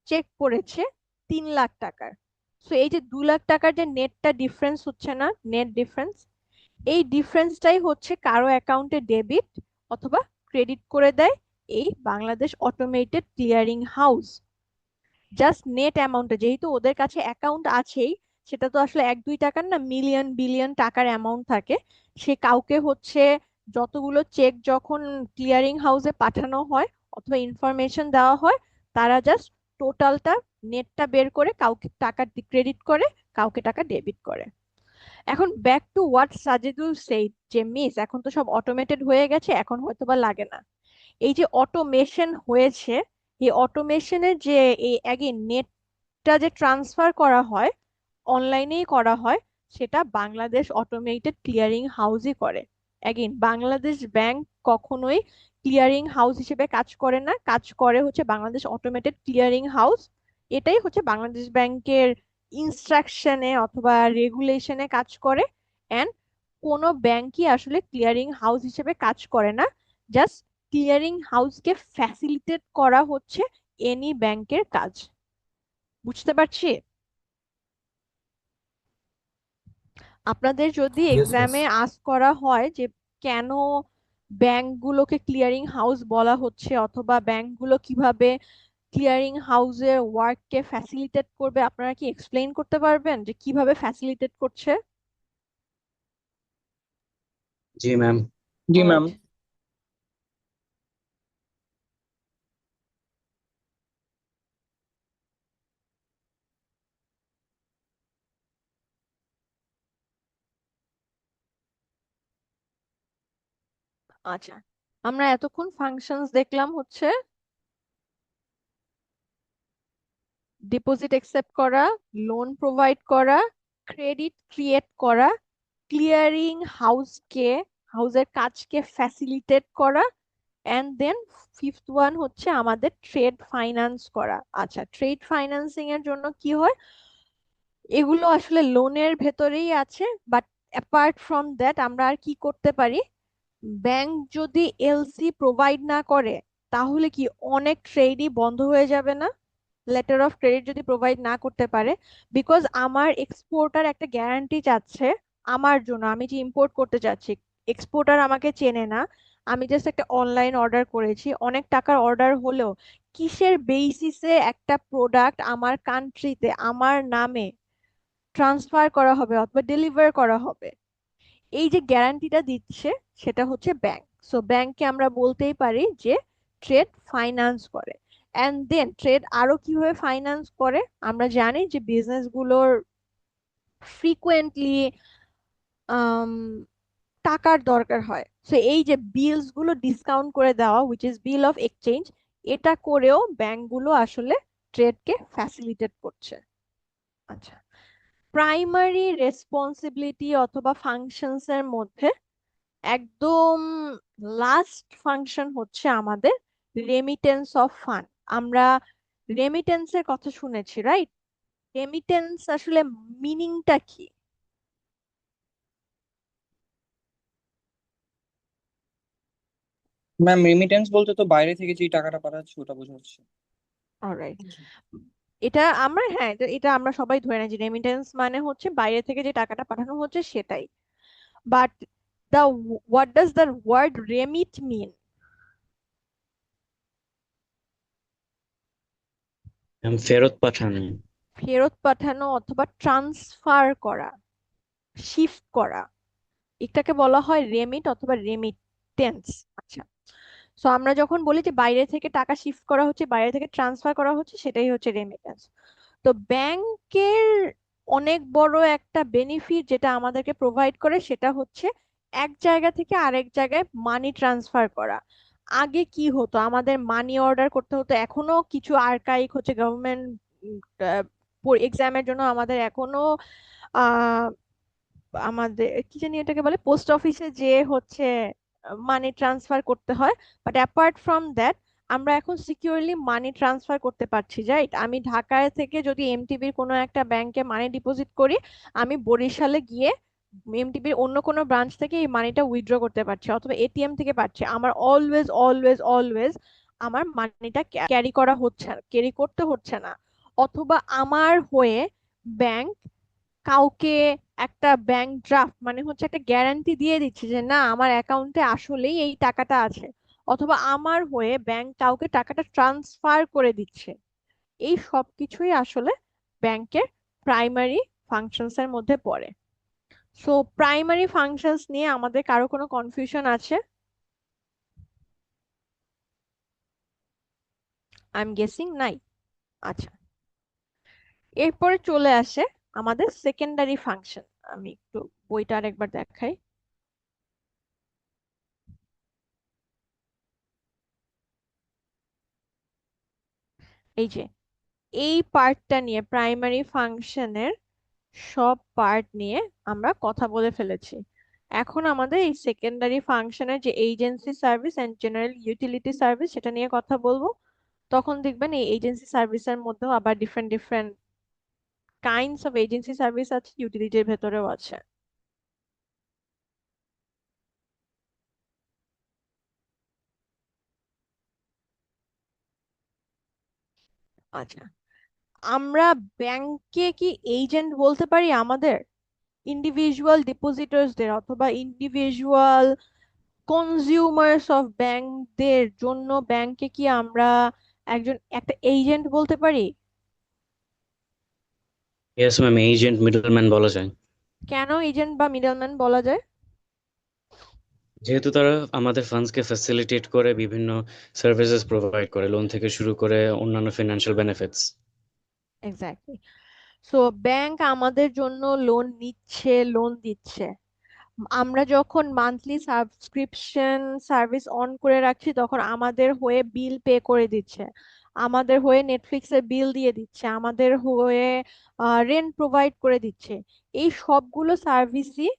Speaker 2: চেক পড়েছে 3 লাখ টাকার। সো এই যে 2 লাখ টাকার যে নেটটা ডিফারেন্স হচ্ছে না, নেট ডিফারেন্স, এই ডিফারেন্সটাই হচ্ছে কারো অ্যাকাউন্টে ডেবিট অথবা ক্রেডিট করে দেয় এই Bangladesh automated clearing house. Just net অ্যামাউন্টে, যেহেতু ওদের কাছে অ্যাকাউন্ট আছেই, সেটা তো আসলে 1-2 টাকার না, মিলিয়ন বিলিয়ন টাকার অ্যামাউন্ট থাকে। সে কাউকে হচ্ছে যতগুলো চেক যখন ক্লিয়ারিং হাউসে পাঠানো হয় অথবা ইনফরমেশন দেওয়া হয়, তারা জাস্ট টোটালটা নেটটা বের করে কাউকে টাকা ক্রেডিট করে, কাউকে টাকা ডেবিট করে। এখন back to what Sajedul said, যে মিস এখন তো সব অটোমেটেড হয়ে গেছে, এখন হয়তো বা লাগে না। এই যে অটোমেশন হয়েছে, এই অটোমেশনের যে এই অ্যাগেন নেটটা যে ট্রান্সফার করা হয়, অনলাইনেই করা হয়, সেটা বাংলাদেশ অটোমেটেড ক্লিয়ারিং হাউসই করে। অ্যাগেন বাংলাদেশ ব্যাংক কখনোই ক্লিয়ারিং হাউস হিসেবে কাজ করে না, কাজ করে হচ্ছে বাংলাদেশ অটোমেটেড ক্লিয়ারিং হাউস। এটাই হচ্ছে বাংলাদেশ ব্যাংকের ইনস্ট্রাকশনে অথবা রেগুলেশনে কাজ করে। এন্ড কোনো ব্যাংকই আসলে ক্লিয়ারিং হাউস হিসেবে কাজ করে না, জাস্ট ক্লিয়ারিং হাউসকে ফ্যাসিলিটেট করা হচ্ছে এনি ব্যাংকের কাজ। বুঝতে পারছি? আপনাদের যদি
Speaker 5: Yes, miss.
Speaker 2: এক্সামে আস্ক করা হয় যে কেন ব্যাংকগুলোকে ক্লিয়ারিং হাউস বলা হচ্ছে অথবা ব্যাংকগুলো কিভাবে ক্লিয়ারিং হাউসের ওয়ার্ককে ফ্যাসিলিটেট করবে, আপনারা কি এক্সপ্লেইন করতে পারবেন যে কিভাবে ফ্যাসিলিটেট করছে?
Speaker 8: জি ম্যাম।
Speaker 1: জি ম্যাম।
Speaker 2: Alright. আচ্ছা, আমরা এতক্ষণ ফাংশনস দেখলাম হচ্ছে ডিপোজিট অ্যাকসেপ্ট করা, লোন প্রোভাইড করা, ক্রেডিট ক্রিয়েট করা, ক্লিয়ারিং হাউসের কাজকে ফ্যাসিলিটেট করা, এন্ড দেন ফিফথ ওয়ান হচ্ছে আমাদের ট্রেড ফাইন্যান্স করা। আচ্ছা, ট্রেড ফাইন্যান্সিং এর জন্য কি হয়, এগুলো আসলে লোনের ভেতরেই আছে, বাট অ্যাপার্ট ফ্রম দ্যাট আমরা আর কি করতে পারি, ব্যাংক যদি এলসি প্রোভাইড না করে তাহলে কি অনেক ট্রেডই বন্ধ হয়ে যাবে না? লেটার অফ ক্রেডিট যদি প্রোভাইড না করতে পারে, বিকজ আমার এক্সপোর্টার একটা গ্যারান্টি চাচ্ছে আমার জন্য, আমি যে ইম্পোর্ট করতে চাচ্ছি, এক্সপোর্টার আমাকে চেনে না, আমি জাস্ট একটা অনলাইন অর্ডার করেছি, অনেক টাকার অর্ডার হলেও কিসের বেসিসে একটা প্রোডাক্ট আমার কান্ট্রিতে আমার নামে ট্রান্সফার করা হবে অথবা ডেলিভার করা হবে, এই যে গ্যারান্টিটা দিচ্ছে সেটা হচ্ছে ব্যাংক। সো ব্যাংককে আমরা বলতেই পারি যে ট্রেড ফাইন্যান্স করে। এন্ড দেন ট্রেড আরো কিভাবে ফাইন্যান্স করে, আমরা জানি যে বিজনেস গুলোর ফ্রিকুয়েন্টলি টাকার দরকার হয়, সো এই যে বিলস গুলো ডিসকাউন্ট করে দেওয়া, which is bill of exchange, এটা করেও ব্যাংকগুলো আসলে ট্রেডকে ফ্যাসিলিটেট করছে। আচ্ছা, প্রাইমারি রেসপন্সিবিলিটি অথবা ফাংশনস এর মধ্যে একদম লাস্ট ফাংশন হচ্ছে আমাদের রেমিটেন্স অফ ফান্ড। আমরা রেমিটেন্সের কথা শুনেছি, রাইট? রেমিটেন্স আসলে মিনিংটা কি?
Speaker 1: ম্যাম রেমিটেন্স বলতে তো বাইরে থেকে যে টাকাটা পাঠাচ্ছে ওটা বোঝাচ্ছে।
Speaker 2: অলরাইট, এটা আমরা, হ্যাঁ, এটা আমরা সবাই ধরে নিই যে রেমিটেন্স মানে হচ্ছে বাইরে থেকে যে টাকাটা পাঠানো হচ্ছে সেটাই। But the what does the word remit mean?
Speaker 8: ফেরত পাঠানো।
Speaker 2: ফেরত পাঠানো অথবা ট্রান্সফার করা, শিফট করা, এটাকে বলা হয় রেমিট অথবা রেমিটেন্স। আচ্ছা, সো আমরা যখন বলি যে বাইরে থেকে টাকা শিফট করা হচ্ছে, বাইরে থেকে ট্রান্সফার করা হচ্ছে, সেটাই হচ্ছে রেমিটেন্স। তো ব্যাংকের অনেক বড় একটা বেনিফিট যেটা আমাদেরকে প্রোভাইড করে সেটা হচ্ছে এক জায়গা থেকে আরেক জায়গায় মানি ট্রান্সফার করা। আগে কি হতো, আমাদের মানি অর্ডার করতে হতো, এখনো কিছু আর্কাইক হচ্ছে গভর্নমেন্ট এক্সামের জন্য আমাদের এখনো আহ আমাদের কি জানি এটাকে বলে, পোস্ট অফিসে যে হচ্ছে মানি ট্রান্সফার করতে হয়। বাট অ্যাপার্ট ফ্রম দ্যাট আমরা এখন সিকিউরলি মানি ট্রান্সফার করতে পারছি, রাইট? আমি ঢাকায় থেকে যদি এমটিবির কোনো একটা ব্যাংকে মানি ডিপোজিট করি, আমি বরিশালে গিয়ে এমটিবির অন্য কোনো ব্রাঞ্চ থেকে এই মানিটা উইথড্র করতে পারছি অথবা এটিএম থেকে পাচ্ছি। আমার অলওয়েজ অলওয়েজ অলওয়েজ আমার মানিটা ক্যারি করা হচ্ছে না, ক্যারি করতে হচ্ছে না। অথবা আমার হয়ে ব্যাংক কাউকে একটা ব্যাংক ড্রাফট মানে হচ্ছে একটা গ্যারান্টি দিয়ে দিচ্ছে যে না আমার অ্যাকাউন্টে আসলেই এই টাকাটা আছে, অথবা আমার হয়ে ব্যাংক কাউকে টাকাটা ট্রান্সফার করে দিচ্ছে। এই সব কিছুই আসলে ব্যাংকের প্রাইমারি ফাংশনস এর মধ্যে পড়ে। সো প্রাইমারি ফাংশনস নিয়ে আমাদের কারো কোনো কনফিউশন আছে? আই এম গেসিং নাই। আচ্ছা, এরপরে চলে আসে আমাদের সেকেন্ডারি ফাংশন। আমি একটু বইটা আরেকবার দেখাই। এই যে এই পার্টটা নিয়ে, প্রাইমারি ফাংশনের সব পার্ট নিয়ে আমরা কথা বলে ফেলেছি। এখন আমাদের এই সেকেন্ডারি ফাংশনের যে agency service and general utility service সেটা নিয়ে কথা বলবো। তখন দেখবেন এই এজেন্সি সার্ভিসের মধ্যেও আবার different different kinds of agency service আছে, ইউটিলিটির ভেতরেও আছে। আচ্ছা, আমরা ব্যাংকে কি এজেন্ট বলতে পারি আমাদের ইন্ডিভিজুয়াল ডিপোজিটরসদের অথবা ইন্ডিভিজুয়াল কনজিউমার্স অফ ব্যাংকদের জন্য ব্যাংকে কি আমরা একটা এজেন্ট বলতে পারি?
Speaker 8: ইয়েস ম্যাম, এজেন্ট মিডলম্যান বলা যায়,
Speaker 2: কেন এজেন্ট বা মিডলম্যান বলা যায়?
Speaker 8: যেহেতু তারা আমাদের ফান্ডসকে ফ্যাসিলিটেট করে, বিভিন্ন সার্ভিসেস প্রোভাইড করে, লোন থেকে শুরু করে অন্যান্য financial benefits.
Speaker 2: Exactly. So bank আমাদের জন্য লোন নিচ্ছে, লোন দিচ্ছে। আমরা যখন মান্থলি সাবস্ক্রিপশন সার্ভিস অন করে রাখছি তখন আমাদের হয়ে বিল পে করে দিচ্ছে, আমাদের হয়ে নেটফ্লিক্সের বিল দিয়ে দিচ্ছে, আমাদের হয়ে রেন্ট প্রোভাইড করে দিচ্ছে। এই সবগুলো সার্ভিসই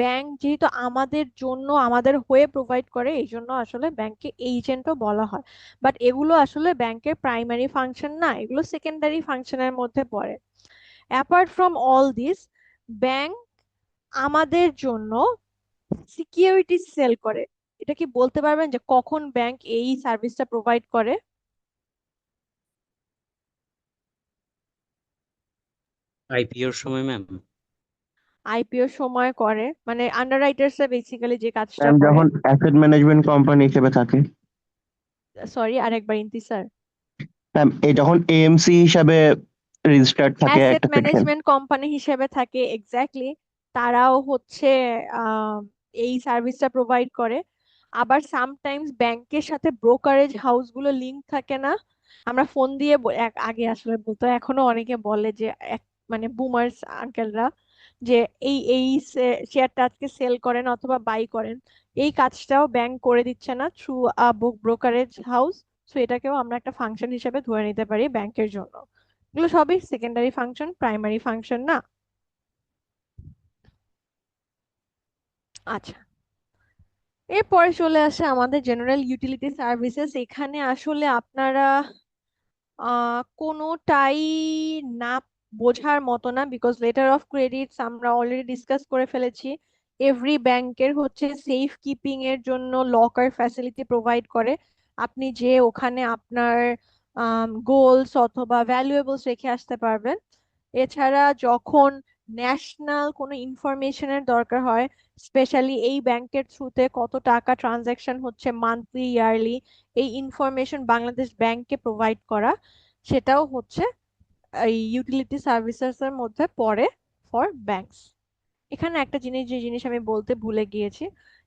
Speaker 2: ব্যাংক যেহেতু আমাদের জন্য আমাদের হয়ে প্রোভাইড করে, এই জন্য আসলে ব্যাংকে এজেন্টও বলা হয়। বাট এগুলো আসলে ব্যাংকের প্রাইমারি ফাংশন না, এগুলো সেকেন্ডারি ফাংশনের মধ্যে পড়ে। Apart from all this, bank আমাদের জন্য সিকিউরিটি সেল করে। এটা কি বলতে পারবেন যে কখন ব্যাংক এই সার্ভিসটা প্রোভাইড করে?
Speaker 8: আইপিওর সময় ম্যাম।
Speaker 2: আইপিও সময় করে, মানে আন্ডাররাইটার্সরা বেসিক্যালি যে কাজটা
Speaker 11: ম্যাম
Speaker 2: করে।
Speaker 11: যখন অ্যাসেট ম্যানেজমেন্ট কোম্পানি হিসেবে থাকে।
Speaker 2: সরি, আরেকবার ইন্তিসার।
Speaker 11: ম্যাম এই যখন এএমসি হিসাবে রেজিস্টার্ড থাকে
Speaker 2: অ্যাসেট
Speaker 11: একটা সেকশন।
Speaker 2: ম্যানেজমেন্ট কোম্পানি হিসেবে থাকে, এক্স্যাক্টলি। তারাও হচ্ছে আহ, এই সার্ভিসটা প্রোভাইড করে। আবার সামটাইমস ব্যাংকের সাথে ব্রোকারেজ হাউসগুলো লিংক থাকে না? আমরা ফোন দিয়ে আগে আসলে বলতো, এখনো অনেকে বলে যে মানে বুমার্স আঙ্কেলরা যে এই এই শেয়ারটা আজকে সেল করেন অথবা বাই করেন। এই কাজটাও ব্যাংক করে দিচ্ছে না through a book brokerage house. So এটাকেও আমরা একটা ফাংশন হিসেবে ধরে নিতে পারি ব্যাংকের জন্য। এগুলো সবই সেকেন্ডারি ফাংশন, প্রাইমারি ফাংশন না। আচ্ছা, এরপরে চলে আসে আমাদের জেনারেল ইউটিলিটি সার্ভিসেস। এখানে আসলে আপনারা কোনোটাই না বোঝার মতো না, বিকজ লেটার অফ ক্রেডিটস আমরা অলরেডি ডিসকাস করে ফেলেছি। এভরি ব্যাংকের হচ্ছে সেফ কিপিং এর জন্য লকার ফ্যাসিলিটি প্রোভাইড করে। আপনি যে ওখানে আপনার গোলস অথবা ভ্যালুয়েবলস রেখে আসতে পারবেন। এছাড়া যখন ন্যাশনাল কোনো ইনফরমেশনের দরকার হয়, স্পেশালি এই ব্যাংকের থ্রুতে কত টাকা ট্রানজাকশন হচ্ছে মান্থলি, ইয়ারলি, এই ইনফরমেশন বাংলাদেশ ব্যাংককে প্রোভাইড করা, সেটাও হচ্ছে এই ইউটিলিটি সার্ভিসেস এর মধ্যে পড়ে ফর ব্যাংকস। এখানে একটা জিনিস, যে জিনিস আমি বলতে ভুলে গিয়েছি,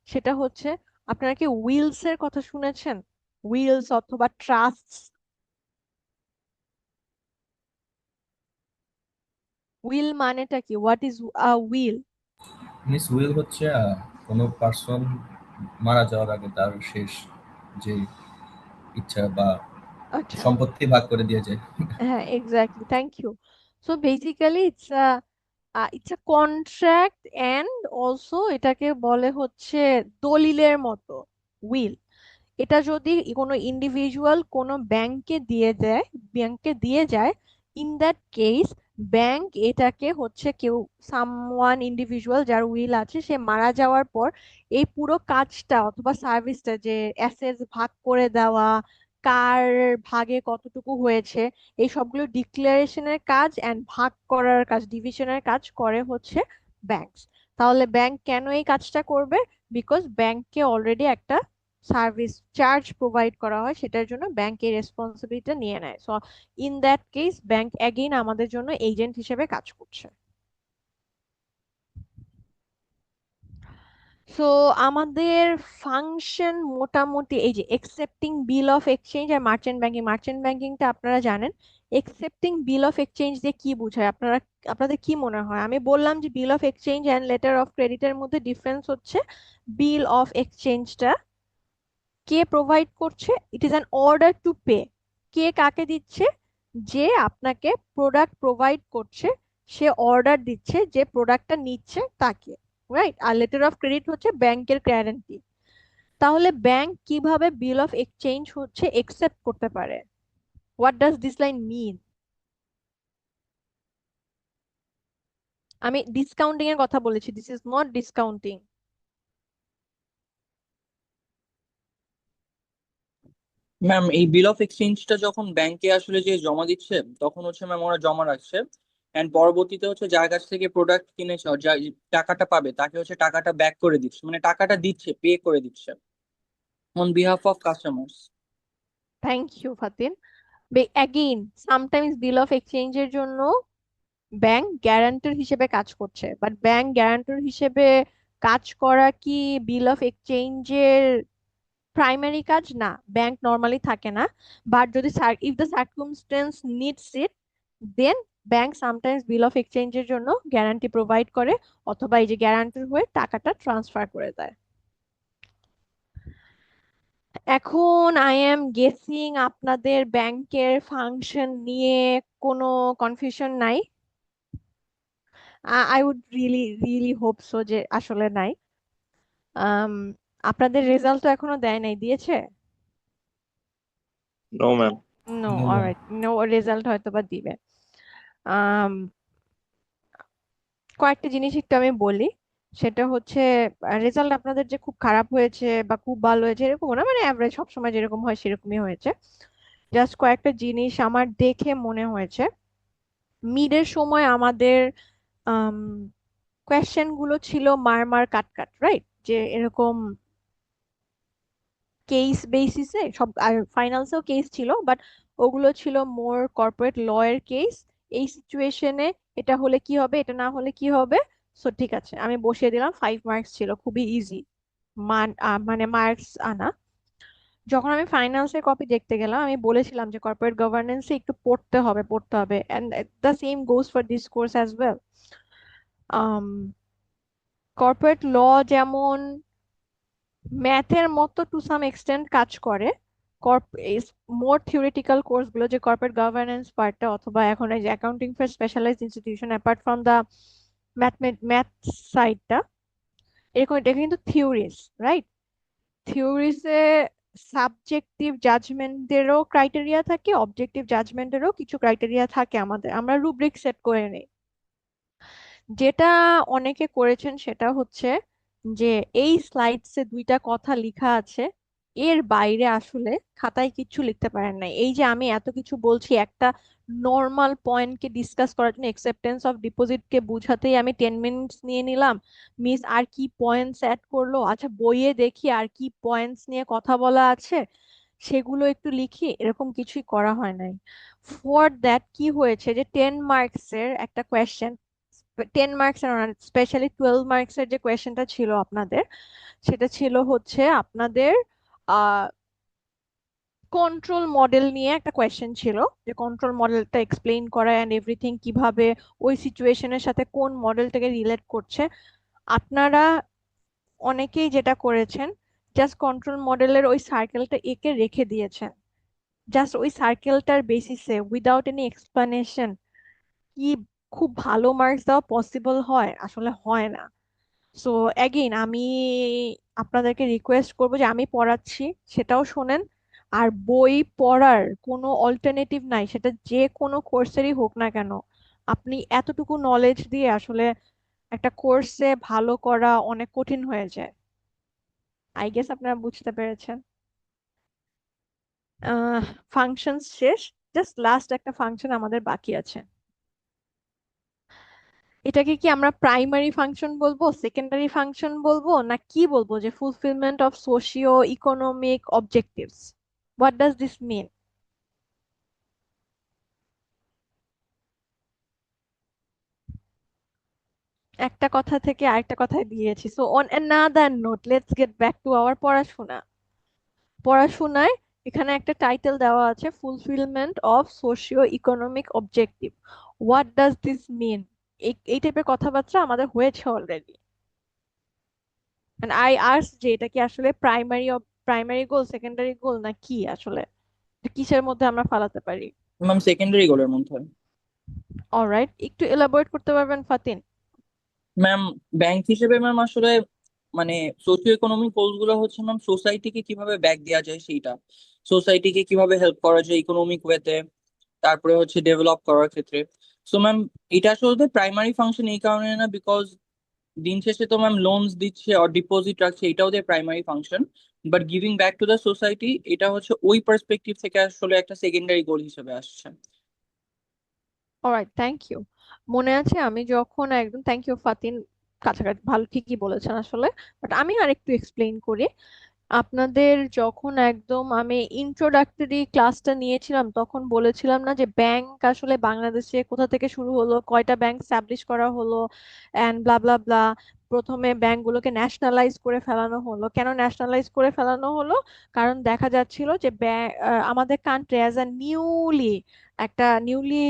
Speaker 2: সেটা হচ্ছে আপনারা কি উইলস এর কথা শুনেছেন? উইলস অথবা ট্রাস্টস। উইল মানেটা কি? What is a will?
Speaker 5: Miss will হচ্ছে কোনো পার্সন মারা যাওয়ার আগে তার শেষ যে ইচ্ছা বা
Speaker 2: আচ্ছা,
Speaker 5: সম্পত্তি ভাগ করে দিয়ে যায়।
Speaker 2: হ্যাঁ, exactly, thank you. So basically it's a contract and also এটাকে বলে হচ্ছে দলিলের মতো উইল। এটা যদি কোনো ইন্ডিভিজুয়াল কোনো ব্যাংকে দিয়ে যায়, ইন দ্যাট কেস ব্যাংক এটাকে হচ্ছে কেউ, সামওয়ান ইন্ডিভিজুয়াল যার উইল আছে, সে মারা যাওয়ার পর এই পুরো কাজটা অথবা সার্ভিসটা, যে অ্যাসেটস ভাগ করে দেওয়া, কার ভাগে কতটুকু হয়েছে, এই সবগুলো ডিক্লারেশনের কাজ এন্ড ভাগ করার কাজ, ডিভিশনের কাজ করে হচ্ছে ব্যাংক। তাহলে ব্যাংক কেন এই কাজটা করবে? বিকজ ব্যাংককে অলরেডি একটা সার্ভিস চার্জ প্রোভাইড করা হয়, সেটার জন্য ব্যাংক এই রেসপন্সিবিলিটি নিয়ে নেয়। So in that case bank again আমাদের জন্য এজেন্ট হিসেবে কাজ করছে। সো আমাদের ফাংশন মোটামুটি এই যে একসেপ্টিং বিল অফ এক্সচেঞ্জ আর মার্চেন্ট ব্যাংকিংটা আপনারা জানেন। একসেপ্টিং বিল অফ এক্সচেঞ্জ দিয়ে কি বোঝায় আপনাদের কি মনে হয়? আমি বললাম যে bill of exchange and letter of ক্রেডিটের মধ্যে ডিফারেন্স হচ্ছে বিল অফ এক্সচেঞ্জটা কে প্রোভাইড করছে, it is an order to pay. কে কাকে দিচ্ছে? যে আপনাকে প্রোডাক্ট প্রোভাইড করছে সে অর্ডার দিচ্ছে যে প্রোডাক্টটা নিচ্ছে তাকে, রাইট? আর লেটার অফ ক্রেডিট হচ্ছে ব্যাংকের গ্যারান্টি। তাহলে ব্যাংক কিভাবে বিল অফ এক্সচেঞ্জ হচ্ছে একসেপ্ট করতে পারে? What does this line mean? আমি ডিসকাউন্টিং এর কথা বলেছি, this is not discounting.
Speaker 1: Ma'am এই বিল অফ এক্সচেঞ্জটা যখন ব্যাংকে আসলে যে জমা দিচ্ছে তখন হচ্ছে ম্যাম ওরা জমা রাখছে, এন্ড পরবর্তীতে হচ্ছে যার কাছ থেকে প্রোডাক্ট কিনেছে আর যা টাকাটা পাবে তাকে হচ্ছে টাকাটা ব্যাক করে দিচ্ছে, মানে টাকাটা দিচ্ছে, পে করে দিচ্ছে on behalf of customers.
Speaker 2: Thank you Fatin. Again sometimes bill of এক্সচেঞ্জের জন্য ব্যাংক গ্যারান্টর হিসেবে কাজ করছে, বাট ব্যাংক গ্যারান্টর হিসেবে কাজ করা কি বিল অফ এক্সচেঞ্জের প্রাইমারি কাজ? না, ব্যাংক নর্মালি থাকে না। বাট যদি if the circumstances needs it, then bank sometimes bill of এক্সচেঞ্জের জন্য গ্যারান্টি প্রোভাইড করে, অথবা এই যে গ্যারান্টর হয়ে টাকাটা ট্রান্সফার করে দেয়। এখন আই এম গেসিং আপনাদের ব্যাংকের ফাংশন নিয়ে কোনো কনফিউশন নাই। I would really really hope so যে আসলে নাই। আম, আপনাদের রেজাল্ট তো এখনো দেয় নাই, দিয়েছে?
Speaker 4: No ma'am.
Speaker 2: No,
Speaker 5: No, ma'am.
Speaker 2: Alright, no result হয়তো বা দিবে। আম, কয়েকটা জিনিস একটু আমি বলি। সেটা হচ্ছে রেজাল্ট আপনাদের যে খুব খারাপ হয়েছে বা খুব ভালো হয়েছে এরকম না, মানে অ্যাভারেজ সবসময় যেরকম হয় সেরকমই হয়েছে। জাস্ট কয়েকটা জিনিস আমার দেখে মনে হয়েছে। মিডের সময় আমাদের কোয়েশ্চেন গুলো ছিল মার কাট কাট, রাইট? যে এরকম কেস বেসিসে সব, আর ফাইনালসেও কেস ছিল, বাট ওগুলো ছিল মোর কর্পোরেট ল এর কেস। এই সিচুয়েশনে এটা হলে কি হবে, এটা না হলে কি হবে। সো ঠিক আছে, আমি বসিয়ে দিলাম, 5 মার্কস ছিল, খুবই ইজি মানে মার্কস আনা। যখন আমি ফাইন্যান্সের কপি দেখতে গেলাম, আমি বলেছিলাম যে কর্পোরেট গভর্নেন্সে একটু পড়তে হবে and the same goes for this course as well. Corporate law যেমন ম্যাথের মতো টু সাম এক্সটেন্ট কাজ করে, মোর থিওরিটিক্যাল কোর্সগুলো যে কর্পোরেট গভর্নেন্স পার্টটা, অথবা এখন এই যে accounting for specialised institution, apart from the math সাইডটা, এরকম এটা কিন্তু থিওরিজ, রাইট? থিওরিজে সাবজেক্টিভ জাজমেন্টেরও ক্রাইটেরিয়া থাকে, অবজেক্টিভ জাজমেন্টেরও কিছু ক্রাইটেরিয়া থাকে। আমরা রুব্রিক সেট করে নেই। যেটা অনেকে করেছেন সেটা হচ্ছে যে এই স্লাইডসে দুইটা কথা লেখা আছে, এর বাইরে আসলে খাতায় কিছু লিখতে পারেন নাই। এই যে আমি এত কিছু বলছি একটা নর্মাল পয়েন্টকে ডিসকাস করার জন্য, একসেপ্টেন্স অফ ডিপোজিট কে বুঝাতেই আমি 10 মিনিটস নিয়ে নিলাম। মিস আর কি পয়েন্টস অ্যাড করলো, আচ্ছা বইয়ে দেখি আর কি পয়েন্টস নিয়ে কথা বলা আছে সেগুলো একটু লিখি, এরকম কিছুই করা হয় নাই। ফর দ্যাট কি হয়েছে যে 10 মার্কসের একটা কোয়েশ্চেন, 10 মার্কসের, স্পেশালি 12 মার্কসের যে কোয়েশ্চেনটা ছিল আপনাদের, সেটা ছিল হচ্ছে আপনাদের কন্ট্রোল মডেল নিয়ে একটা কোয়েশ্চেন ছিল, যে কন্ট্রোল মডেলটা এক্সপ্লেইন করা এন্ড এভরিথিং, কিভাবে ওই সিচুয়েশনের সাথে কোন মডেলটাকে রিলেট করছে। আপনারা অনেকেই যেটা করেছেন, জাস্ট কন্ট্রোল মডেলের ওই সার্কেলটা এঁকে রেখে দিয়েছেন, জাস্ট ওই সার্কেলটার বেসিসে উইদাউট এনি এক্সপ্লানেশন। কি খুব ভালো মার্কস দেওয়া পসিবল হয়? আসলে হয় না। সো অ্যাগেইন আমি আপনাদেরকে রিকোয়েস্ট করবো যে আমি পড়াচ্ছি সেটাও শোনেন, আর বই পড়ার কোনো অল্টারনেটিভ নাই, সেটা যে কোনো কোর্সেরই হোক না কেন। আপনি এতটুকু নলেজ দিয়ে আসলে একটা কোর্সে ভালো করা অনেক কঠিন হয়ে যায়। আই গেস আপনারা বুঝতে পেরেছেন। ফাংশন শেষ, জাস্ট লাস্ট একটা ফাংশন আমাদের বাকি আছে। এটাকে কি আমরা প্রাইমারি ফাংশন বলবো, সেকেন্ডারি ফাংশন বলবো, না কি বলবো, যে fulfilment of socio economic objectives? What does this mean? একটা কথা থেকে আরেকটা কথায় দিয়েছি। So on another note, let's get back to our পড়াশোনায় এখানে একটা টাইটেল দেওয়া আছে, fulfilment of socio economic objective. What does this mean? এই টাইপের কথাবার্তা আমাদের হয়েছে অলরেডি। আই আস্ক যে এটা কি আসলে প্রাইমারি গোল, সেকেন্ডারি গোল, না কি আসলে, কিসের মধ্যে আমরা ফালাতে পারি?
Speaker 1: ম্যাম সেকেন্ডারি গোলের মধ্যে।
Speaker 2: অলরাইট, একটু এলাবোরেট করতে পারবেন ফাতিন?
Speaker 1: ম্যাম ব্যাংক হিসেবে ম্যাম আসলে মানে সোশিও ইকোনমিক গোলস গুলো হচ্ছে ম্যাম সোসাইটিকে কিভাবে ব্যাক দেওয়া যায় সেইটা, সোসাইটিকে কিভাবে হেল্প করা যায় ইকোনমিক ওয়েতে, তারপরে হচ্ছে ডেভেলপ করার ক্ষেত্রে। সো ম্যাম এটা আসলে প্রাইমারি ফাংশন এই কারণে না, বিকজ দিন শেষে তো ম্যাম লোনস দিচ্ছে আর ডিপোজিট রাখছে, এটাও ওদের primary function. But giving back to the society এটা হচ্ছে ওই পার্সপেক্টিভ থেকে আসলে একটা সেকেন্ডারি গোল হিসেবে আসছে।
Speaker 2: Alright, thank you. মনে আছে আমি যখন একদম, থ্যাংক ইউ ফাতিন, কাছাকাছি ভালো ঠিকই বলেছেন আসলে, বাট আমি আরেকটু এক্সপ্লেইন করি। আপনাদের যখন একদম আমি ইন্ট্রোডাক্টরি ক্লাসটা নিয়েছিলাম তখন বলেছিলাম না যে ব্যাংক আসলে বাংলাদেশে কোথা থেকে শুরু হলো, কয়টা ব্যাংক স্টাবলিশ করা হলো, এন্ড ব্লা ব্লা ব্লা। প্রথমে ব্যাংকগুলোকে ন্যাশনালাইজ করে ফেলানো হলো। কেন ন্যাশনালাইজ করে ফেলানো হলো? কারণ দেখা যাচ্ছিল যে আমাদের country as a newly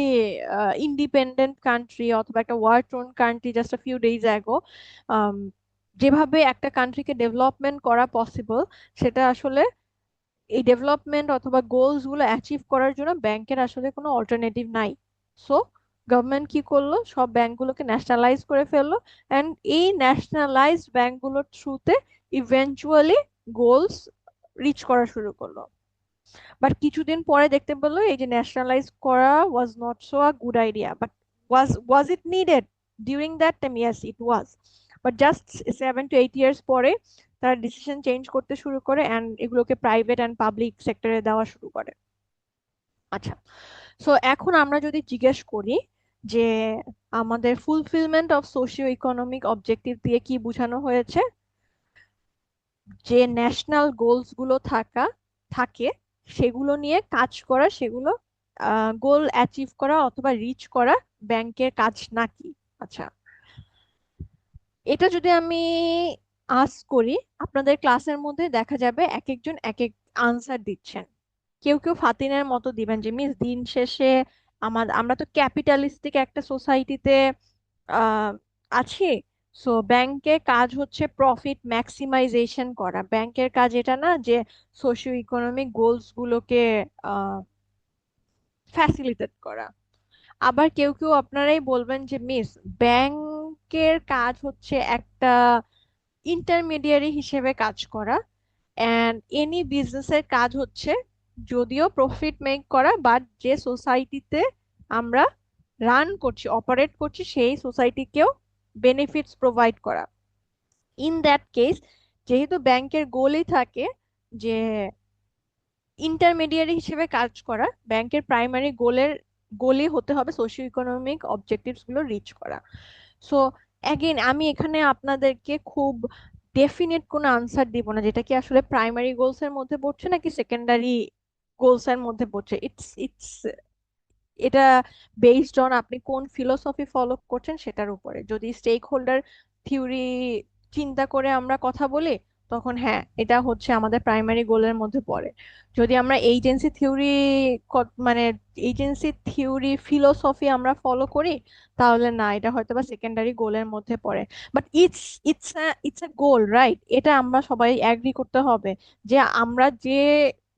Speaker 2: independent country অথবা একটা war torn country just a few days ago, যেভাবে একটা কান্ট্রিকে ডেভেলপমেন্ট করা পসিবল, সেটা আসলে এই ডেভেলপমেন্ট অথবা গোলস গুলো অ্যাচিভ করার জন্য ব্যাংকের আসলে কোনো অল্টারনেটিভ নাই। সো গভর্নমেন্ট কি করলো, সব ব্যাংকগুলোকে ন্যাশনালাইজ করে ফেললো, এন্ড এই ন্যাশনালাইজড ব্যাংকগুলোর থ্রুতে ইভেন্চুয়ালি গোলস রিচ করা শুরু করলো। বাট কিছুদিন পরে দেখতে পেলো এই যে ন্যাশনালাইজ করা was not so a good idea. But was it needed during that time? Yes, it was. But just 7 to 8 years পরে তারা ডিসিশন চেঞ্জ করতে শুরু করে এন্ড এগুলোকে প্রাইভেট এন্ড পাবলিক সেক্টরে দেওয়া শুরু করে। আচ্ছা, সো এখন আমরা যদি জিজ্ঞেস করি যে আমাদের fulfilment of socio economic objective দিয়ে কি বোঝানো হয়েছে, যে ন্যাশনাল গোলস গুলো থাকে সেগুলো নিয়ে কাজ করা, সেগুলো গোল অ্যাচিভ করা অথবা রিচ করা ব্যাংকের কাজ নাকি? আচ্ছা, এটা যদি আমি আস্ক করি, আপনাদের ক্লাসের মধ্যে দেখা যাবে এক একজন এক এক আনসার দিচ্ছেন। কেউ কেউ ফাতিনের মতো দিবেন যে মিস দিন শেষে আমরা তো ক্যাপিটালিস্টিক একটা সোসাইটিতে আহ আছি। সো ব্যাংকের কাজ হচ্ছে প্রফিট ম্যাক্সিমাইজেশন করা, ব্যাংকের কাজ এটা না যে সোশিও ইকোনমিক গোলস গুলোকে ফ্যাসিলিটেট করা। আবার কেউ কেউ আপনারাই বলবেন যে মিস ব্যাংকের কাজ হচ্ছে একটা ইন্টারমিডিয়ারি হিসেবে কাজ করা, এন্ড এনি বিজনেসের কাজ হচ্ছে যদিও প্রফিট মেক করা, বাট যে সোসাইটিতে আমরা রান করছি, অপারেট করছি, সেই সোসাইটিকেও বেনিফিটস প্রোভাইড করা। ইন দ্যাট কেস, যেহেতু ব্যাংকের গোলই থাকে যে ইন্টারমিডিয়ারি হিসেবে কাজ করা, ব্যাংকের প্রাইমারি গোলই হতে হবে সোশিও ইকোনমিক অবজেক্টিভস গুলো রিচ করা। সো অ্যাগেন আমি এখানে আপনাদেরকে খুব ডেফিনেট কোনো আনসার দিব না যেটা কি আসলে প্রাইমারি গোলস এর মধ্যে পড়ছে নাকি সেকেন্ডারি গোলস এর মধ্যে পড়ছে। ইটস এটা বেসড অন আপনি কোন ফিলোসফি ফলো করছেন সেটার উপরে। যদি স্টেক হোল্ডার থিওরি চিন্তা করে আমরা কথা বলি, তখন হ্যাঁ এটা হচ্ছে আমাদের প্রাইমারি গোলের মধ্যে পড়ে। যদি আমরা মানে এজেন্সি থিওরি ফিলোসফি আমরা ফলো করি, তাহলে না, এটা হয়তো বা সেকেন্ডারি গোলের মধ্যে পড়ে। But it's a goal, right? এটা আমরা সবাই অ্যাগ্রি করতে হবে যে আমরা যে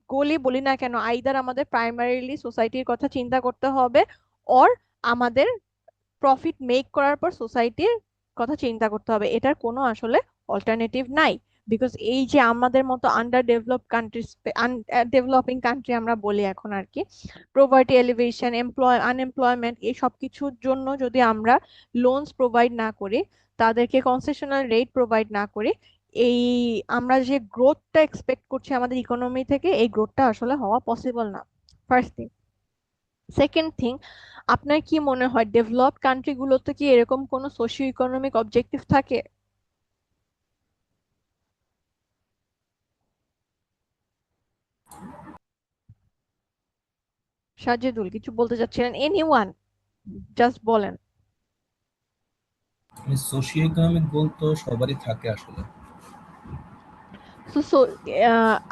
Speaker 2: গোলই বলি না কেন, আইদার আমাদের প্রাইমারিলি সোসাইটির কথা চিন্তা করতে হবে, অর আমাদের প্রফিট মেক করার পর সোসাইটির কথা চিন্তা করতে হবে। এটার কোনো আসলে অল্টারনেটিভ নাই। বিকজ এই যে আমাদের মতো under develop countries, developing country আমরা বলি এখন আর কি, প্রভার্টি এলিভেশন, আনএমপ্লয়মেন্ট, এই সব কিছুর জন্য যদি আমরা লোনস প্রোভাইড না করি, তাদেরকে কনসেশনাল রেট প্রোভাইড না করি, এই আমরা যে গ্রোথটা এক্সপেক্ট করছি আমাদের ইকোনমি থেকে, এই গ্রোথটা আসলে হওয়া পসিবল না, ফার্স্ট থিং। সেকেন্ড থিং, আপনার কি মনে হয় ডেভেলপড কান্ট্রিগুলোতে কি এরকম কোনো সোশিও ইকোনমিক অবজেক্টিভ থাকে? সাজেদুল কিছু বলতে চাচ্ছিলেন? এনিওয়ান, জাস্ট বলেন।
Speaker 5: সোশিও ইকোনমিক গোল তো সবারই থাকে আসলে।
Speaker 2: So, so,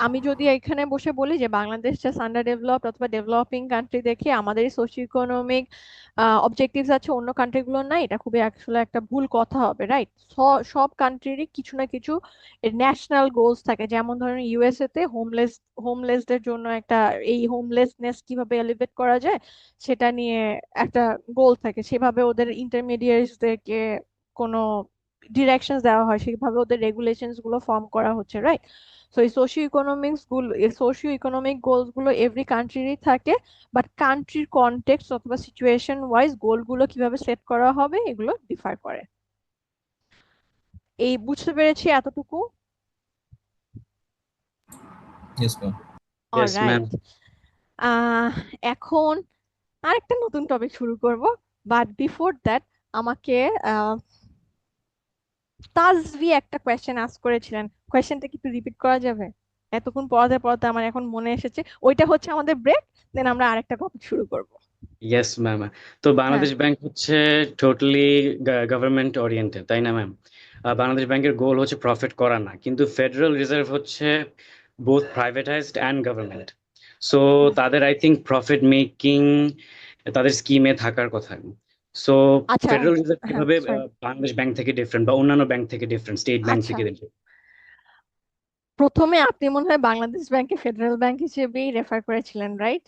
Speaker 2: আমি যদি এখানে বসে বলি যে বাংলাদেশ জাস্ট আন্ডার ডেভেলপড অথবা ডেভেলপিং কান্ট্রি দেখে আমাদের সোশিও ইকোনমিক অবজেক্টিভস আছে, অন্য কান্ট্রিগুলোর নাই, এটা খুবই আসলে একটা ভুল কথা হবে, রাইট? সব কান্ট্রিরই কিছু না কিছু ন্যাশনাল গোলস থাকে। যেমন ধরেন ইউএসএ তে হোমলেসদের জন্য একটা, এই হোমলেসনেস কিভাবে এলিভেট করা যায় সেটা নিয়ে একটা গোল থাকে, সেভাবে ওদের ইন্টারমিডিয়েটসদেরকে কোনো ডিরেকশন দেওয়া হয়, সেভাবে ওদের রেগুলেশনস গুলো ফর্ম করা হচ্ছে, রাইট? সো এই সোশিও ইকোনমিক গোলস গুলো এভরি কান্ট্রিরই থাকে, বাট কান্ট্রির কনটেক্সট অথবা সিচুয়েশন ওয়াইজ গোলগুলো কিভাবে সেট করা হবে এগুলো ডিফার করে। এই বুঝতে পেরেছি এতটুকু?
Speaker 5: Yes ma'am.
Speaker 8: Yes, ma'am.
Speaker 2: Alright, এখন আরেকটা নতুন টপিক শুরু করব, বাট বিফোর দ্যাট আমাকে তাজভি একটা কোয়েশ্চেন আস্ক করেছিলেন, কোয়েশ্চেনটা কি একটু রিপিট করা যাবে? এতক্ষণ পড়াতে পড়াতে আমার এখন মনে এসেছে। ওইটা হচ্ছে আমাদের ব্রেক, দেন আমরা আরেকটা টপিক শুরু করব।
Speaker 8: Yes, ma'am. তো
Speaker 2: হ্যাঁ,
Speaker 8: বাংলাদেশ ব্যাংক হচ্ছে টোটালি গভর্নমেন্ট ওরিয়েন্টেড, তাই না ম্যাম? বাংলাদেশ ব্যাংকের গোল হচ্ছে প্রফিট করা না, কিন্তু ফেডারেল রিজার্ভ হচ্ছে বোথ প্রাইভেটাইজড অ্যান্ড গভর্নমেন্ট। সো তাদের আই থিঙ্ক প্রফিট মেকিং তাদের স্কিমে থাকার কথা। সো
Speaker 2: আচ্ছা,
Speaker 8: ফেডারেল রিজার্ভ
Speaker 2: হ্যাঁ,
Speaker 8: কিভাবে
Speaker 2: sorry,
Speaker 8: বাংলাদেশ ব্যাংক থেকে ডিফারেন্ট বা অন্যান্য ব্যাংক থেকে ডিফারেন্ট, স্টেট ব্যাংক
Speaker 2: আচ্ছা,
Speaker 8: থেকে ডিফারেন্ট?
Speaker 2: প্রথমে আপনি মনে হয় বাংলাদেশ ব্যাংকে ফেডারেল ব্যাংক হিসেবেই রেফার করেছিলেন, রাইট?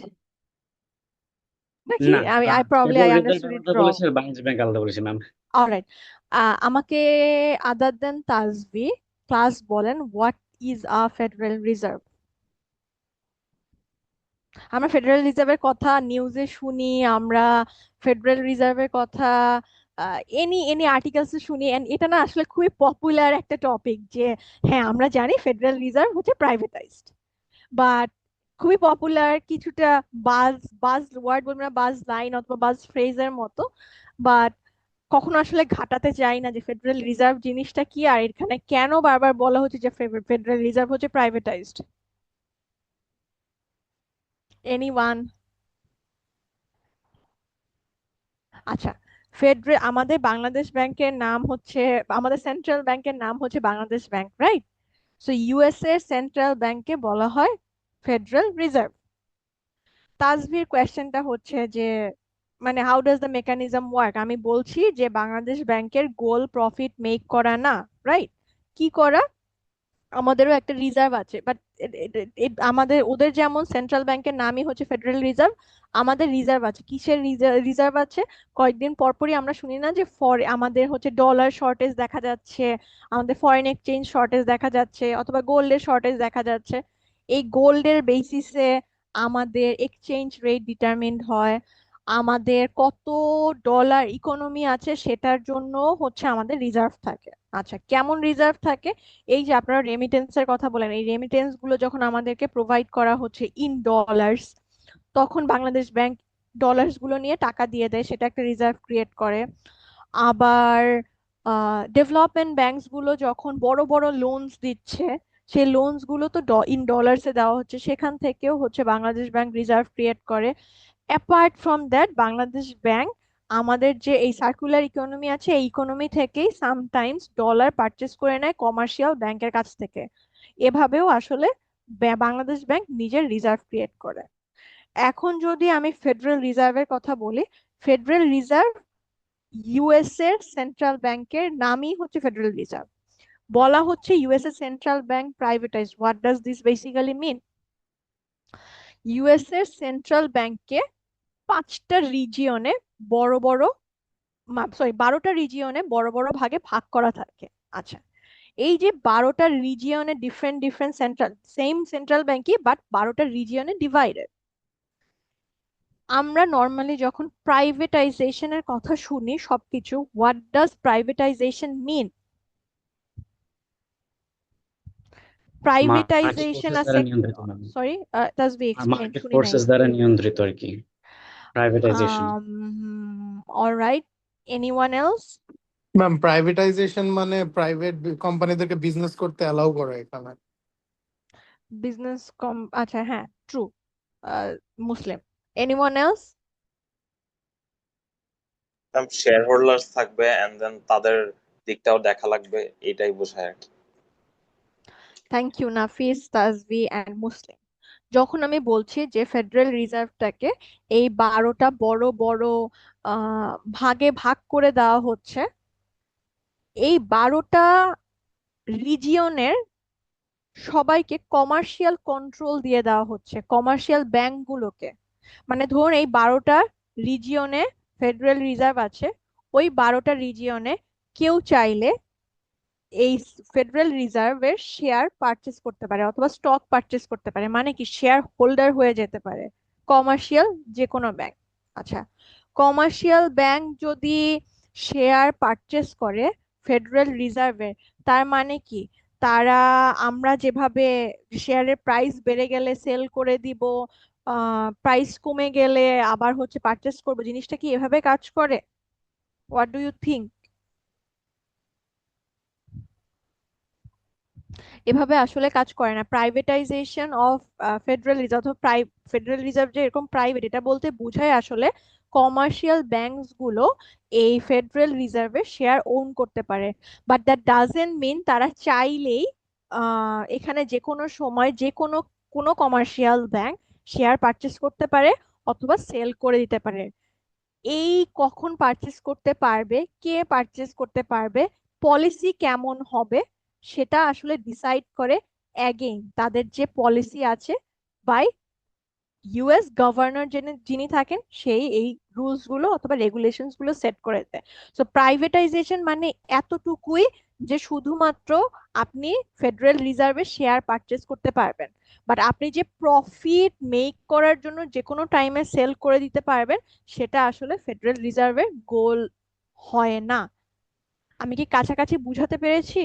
Speaker 2: নাকি
Speaker 8: না,
Speaker 2: I probably
Speaker 8: federal
Speaker 2: I
Speaker 8: reserve
Speaker 2: understood ইট
Speaker 8: আলাদা
Speaker 2: রং?
Speaker 8: বলেছে আর বাংলাদেশ ব্যাংক আলাদা বলেছে ম্যাম।
Speaker 2: অলরাইট, আমাকে আদার দেন তাজভি ক্লাস বলেন, what is a federal reserve? আমরা ফেডারেল রিজার্ভের কথা নিউজে শুনি, আমরা ফেডারেল রিজার্ভের কথা এনি এনি আর্টিকেলসে শুনি, and এটা না আসলে খুবই পপুলার একটা টপিক যে হ্যাঁ আমরা জানি ফেডারেল রিজার্ভ হচ্ছে প্রাইভেটাইজড, বাট খুবই পপুলার, কিছুটা বাজ বাজ ওয়ার্ড বলবো না, বাজ লাইন অথবা বাজ ফ্রেজের মতো, বাট কখনো আসলে ঘাটাতে চাই না যে ফেডারেল রিজার্ভ জিনিসটা কি আর এখানে কেন বারবার বলা হচ্ছে যে ফেডারেল রিজার্ভ হচ্ছে প্রাইভেটাইজড। এনিওয়ান? আচ্ছা, আমাদের বাংলাদেশ ব্যাংকের নাম হচ্ছে, আমাদের সেন্ট্রাল ব্যাংকের নাম হচ্ছে Bangladesh bank, right? So US এর সেন্ট্রাল ব্যাংকে বলা হয় ফেডারেল রিজার্ভ। তাজভির কোয়েশ্চেনটা হচ্ছে যে মানে how does the mechanism work? আমি বলছি যে বাংলাদেশ ব্যাংকের গোল প্রফিট মেক করা না, রাইট? কি করা? আমাদেরও একটা রিজার্ভ আছে, বাট আমাদের ওদের যেমন সেন্ট্রাল ব্যাংকের নামই হচ্ছে ফেডারেল রিজার্ভ, আমাদের রিজার্ভ আছে। কিসের রিজার্ভ আছে? কয়েকদিন পরপরই আমরা শুনি না যে আমাদের হচ্ছে ডলার শর্টেজ দেখা যাচ্ছে, আমাদের ফরেন এক্সচেঞ্জ শর্টেজ দেখা যাচ্ছে, অথবা গোল্ডের শর্টেজ দেখা যাচ্ছে। এই গোল্ডের বেসিসে আমাদের এক্সচেঞ্জ রেট ডিটারমিন্ড হয়, আমাদের কত ডলার ইকোনমি আছে সেটার জন্য হচ্ছে আমাদের রিজার্ভ থাকে। আচ্ছা, কেমন রিজার্ভ থাকে? এই যে আপনারা রেমিটেন্সের কথা বলেন, এই রেমিটেন্স গুলো যখন আমাদেরকে প্রোভাইড করা হচ্ছে ইন ডলার্স, তখন বাংলাদেশ ব্যাংক ডলার্স গুলো নিয়ে টাকা দিয়ে দেয়, সেটা একটা রিজার্ভ ক্রিয়েট করে। আবার ডেভেলপমেন্ট ব্যাংকস গুলো যখন বড় বড় লোনস দিচ্ছে, সেই লোনস গুলো তো ইন ডলার্সে দেওয়া হচ্ছে, সেখান থেকেও হচ্ছে বাংলাদেশ ব্যাংক রিজার্ভ ক্রিয়েট করে। Apart from that, Bangladesh bank আমাদের যে এই সার্কুলার ইকোনমি আছে, এই ইকোনমি থেকেই সামটাইমস ডলার পারচেস করে নেয় কমার্শিয়াল ব্যাংকের কাছ থেকে। এভাবেও আসলে বাংলাদেশ ব্যাংক নিজের রিজার্ভ ক্রিয়েট করে। এখন যদি আমি ফেডারেল রিজার্ভের কথা বলি, ফেডারেল রিজার্ভ ইউএস এর সেন্ট্রাল ব্যাংকের নামই হচ্ছে ফেডারেল রিজার্ভ। বলা হচ্ছে ইউএস এর central bank privatise. What does this basically mean? US এর সেন্ট্রাল ব্যাংকে 5টা রিজিয়নে বড় বড়, সরি 12টা রিজিয়নে বড় বড় ভাগে ভাগ করা থাকে। আচ্ছা, এই যে 12টা রিজিয়নে different different central, same central ব্যাংকই বাট 12টা রিজিয়নে ডিভাইডেড। আমরা নর্মালি যখন প্রাইভেটাইজেশনের কথা শুনি সবকিছু, what does privatization mean?
Speaker 8: Market
Speaker 2: privatization
Speaker 8: forces দ্বারা নিয়ন্ত্রিত ma'am,
Speaker 2: sorry Tajbi explain
Speaker 8: market
Speaker 2: শুনি নাই
Speaker 8: ফোর্সেস দ্বারা নিয়ন্ত্রিত আর কি privatization.
Speaker 2: Alright, anyone else?
Speaker 12: Ma'am privatization মানে প্রাইভেট কোম্পানিদেরকে বিজনেস করতে অ্যালাউ করা এখানে।
Speaker 2: বিজনেস কম, আচ্ছা হ্যাঁ true. Muslim, anyone else?
Speaker 4: Share holders থাকবে এন্ড দেন তাদের দিকটাও দেখা লাগবে, এটাই বোঝায় আর কি।
Speaker 2: থ্যাংক ইউ নাফিস, তাজবি অ্যান্ড মুসলিম। যখন আমি বলছি যে ফেডারেল রিজার্ভটাকে এই 12টা বড় বড় ভাগে ভাগ করে দেওয়া হচ্ছে, এই 12টা রিজিয়নের সবাইকে কমার্শিয়াল কন্ট্রোল দিয়ে দেওয়া হচ্ছে, কমার্শিয়াল ব্যাংকগুলোকে। মানে ধরুন এই 12টা রিজিয়নে ফেডারেল রিজার্ভ আছে, ওই 12টা রিজিয়নে কেউ চাইলে এই ফেডারেল রিজার্ভের শেয়ার পারচেস করতে পারে অথবা স্টক পারচেস করতে পারে, মানে কি শেয়ার হোল্ডার হয়ে যেতে পারে কমার্শিয়াল যে কোনো ব্যাংক। আচ্ছা, কমার্শিয়াল ব্যাংক যদি শেয়ার পারচেস করে ফেডারেল রিজার্ভের, তার মানে কি তারা আমরা যেভাবে শেয়ারের প্রাইস বেড়ে গেলে সেল করে দিব, প্রাইস কমে গেলে আবার হচ্ছে পারচেস করবো, জিনিসটা কি এভাবে কাজ করে? What do you think? এভাবে আসলে কাজ করে না। প্রাইভেটাইজেশন অফ ফেডারেল রিজার্ভ অথবা ফেডারেল রিজার্ভ যে এরকম প্রাইভেট, এটা বলতে বোঝায় আসলে কমার্শিয়াল ব্যাংকস গুলো এই ফেডারেল রিজার্ভের শেয়ার ওন করতে পারে। বাট দ্যাট ডাজেন্ট মিন তারা চাইলেই এখানে যে কোনো সময় যে কোনো কোনো কমার্শিয়াল ব্যাংক শেয়ার পারচেস করতে পারে অথবা সেল করে দিতে পারে। এই কখন পারচেস করতে পারবে, কে পারচেস করতে পারবে, পলিসি কেমন হবে, সেটা আসলে ডিসাইড করে অ্যাগেইন তাদের যে পলিসি আছে বাই ইউএস গভর্নর যিনি থাকেন, সেই এই রুলস গুলো অথবা রেগুলেশনস গুলো সেট করে দেয়। সো প্রাইভেটাইজেশন মানে এতটুকুই যে শুধুমাত্র আপনি ফেডারেল রিজার্ভের শেয়ার পারচেস করতে পারবেন, বাট আপনি যে প্রফিট মেক করার জন্য যে কোনো টাইমে সেল করে দিতে পারবেন, সেটা আসলে ফেডারেল রিজার্ভের গোল হয় না। আমি কি কাছাকাছি বুঝাতে পেরেছি?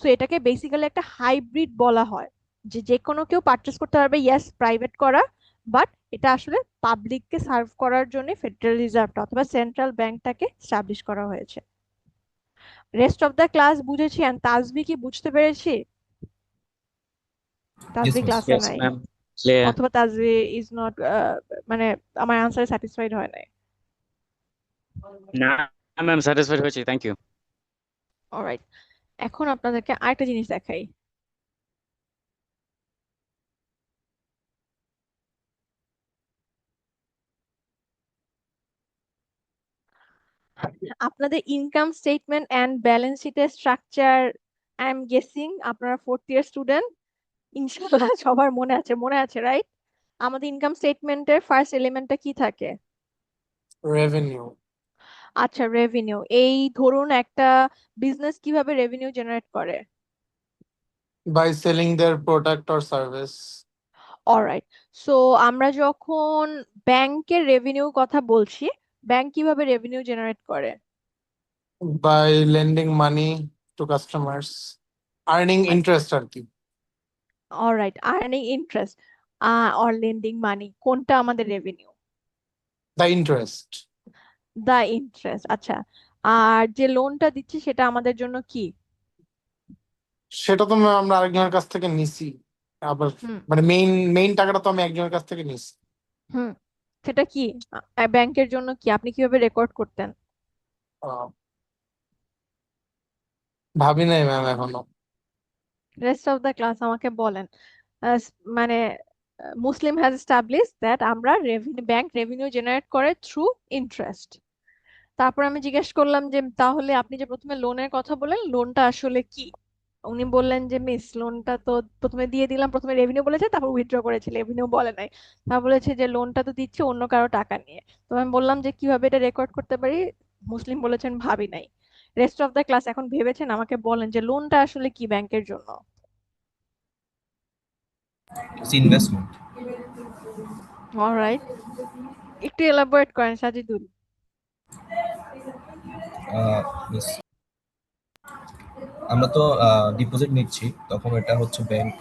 Speaker 2: তো এটাকে বেসিক্যালি একটা হাইব্রিড বলা হয়, যে যে কোনো কেউ পারচেস করতে পারবে, ইয়েস প্রাইভেট করা, বাট এটা আসলে পাবলিককে সার্ভ করার জন্য ফেডারেল রিজার্ভটা অথবা সেন্ট্রাল ব্যাংকটাকে এস্টাবলিশ করা হয়েছে। রেস্ট অফ দ্য ক্লাস বুঝেছি। এন্ড তাজবি কি বুঝতে পেরেছি? তাজবি
Speaker 5: miss.
Speaker 2: ক্লাসে
Speaker 8: ইয়েস
Speaker 2: নাই
Speaker 8: ম্যাম, ক্লিয়ার।
Speaker 2: অথবা তাজবি ইজ নট, মানে আমার আনসারে স্যাটিসফাইড হয় নাই।
Speaker 8: না ম্যাম, স্যাটিসফাইড হয়েছি, থ্যাংক ইউ।
Speaker 2: অলরাইট, এখন আপনাদেরকে আরেকটা জিনিস দেখাই। আপনাদের ইনকাম স্টেটমেন্ট এন্ড ব্যালেন্স শিটের স্ট্রাকচার, আই এম গেসিং আপনারা 4th ইয়ার স্টুডেন্ট, ইনশাআল্লাহ সবার মনে আছে রাইট? আমাদের ইনকাম স্টেটমেন্টের ফার্স্ট এলিমেন্টটা কি থাকে?
Speaker 12: রেভিনিউ।
Speaker 2: আচ্ছা, রেভিনিউ। এই ধরুন একটা বিজনেস কিভাবে রেভিনিউ জেনারেট করে?
Speaker 12: By selling their product or service.
Speaker 2: Alright, so আমরা যখন ব্যাংকের রেভিনিউ কথা বলছি, ব্যাংক কিভাবে রেভিনিউ জেনারেট করে?
Speaker 12: By lending money to customers, earning interest আর কি।
Speaker 2: Alright, earning interest or lending money, কোনটা আমাদের revenue?
Speaker 12: The interest.
Speaker 2: The interest. আচ্ছা, আর যে লোনটা দিচ্ছি সেটা আমাদের জন্য কি?
Speaker 12: সেটা তো আমরা আরেকজনের কাছ থেকে নিছি, আবার
Speaker 2: হুম
Speaker 12: মানে মেইন টাকাটা তো আমি একজনের কাছ থেকে নিছি।
Speaker 2: হুম সেটা কি? ব্যাংকের জন্য কি আপনি কিভাবে রেকর্ড করতেন?
Speaker 12: আহ, ভাবি নাই ম্যাম এখনো।
Speaker 2: রেস্ট অফ দ্য ক্লাস আমাকে বলেন। মানে মুসলিম হ্যাজ এস্টাবলিশ দ্যাট আমরা ব্যাংক রেভিনিউ জেনারেট করে থ্রু ইন্টারেস্ট। তারপর আমি জিজ্ঞেস করলাম যে তাহলে আপনি যে প্রথমে লোনের কথা বললেন, লোনটা আসলে কি? উনি বললেন যে মিস, লোনটা তো প্রথমে দিয়ে দিলাম, প্রথমে রেভিনিউ বলেছে তারপর উইথড্র করেছে, রেভিনিউ বলে নাই। তারপর বলেছে যে লোনটা তো দিচ্ছে অন্য কারো টাকা নিয়ে। তো আমি বললাম যে কিভাবে এটা রেকর্ড করতে পারি? মুসলিম বলেছেন ভাবি নাই। রেস্ট অফ দ্য ক্লাস এখন ভেবেছেন, আমাকে বলেন যে লোনটা আসলে কি ব্যাংকের জন্য?
Speaker 5: ইনভেস্টমেন্ট।
Speaker 2: অলরাইট, একটু এলাবোরেট করেন সাজিদুল।
Speaker 5: মিস আমরা তো ডিপোজিট নিচ্ছি, তখন এটা হচ্ছে ব্যাংক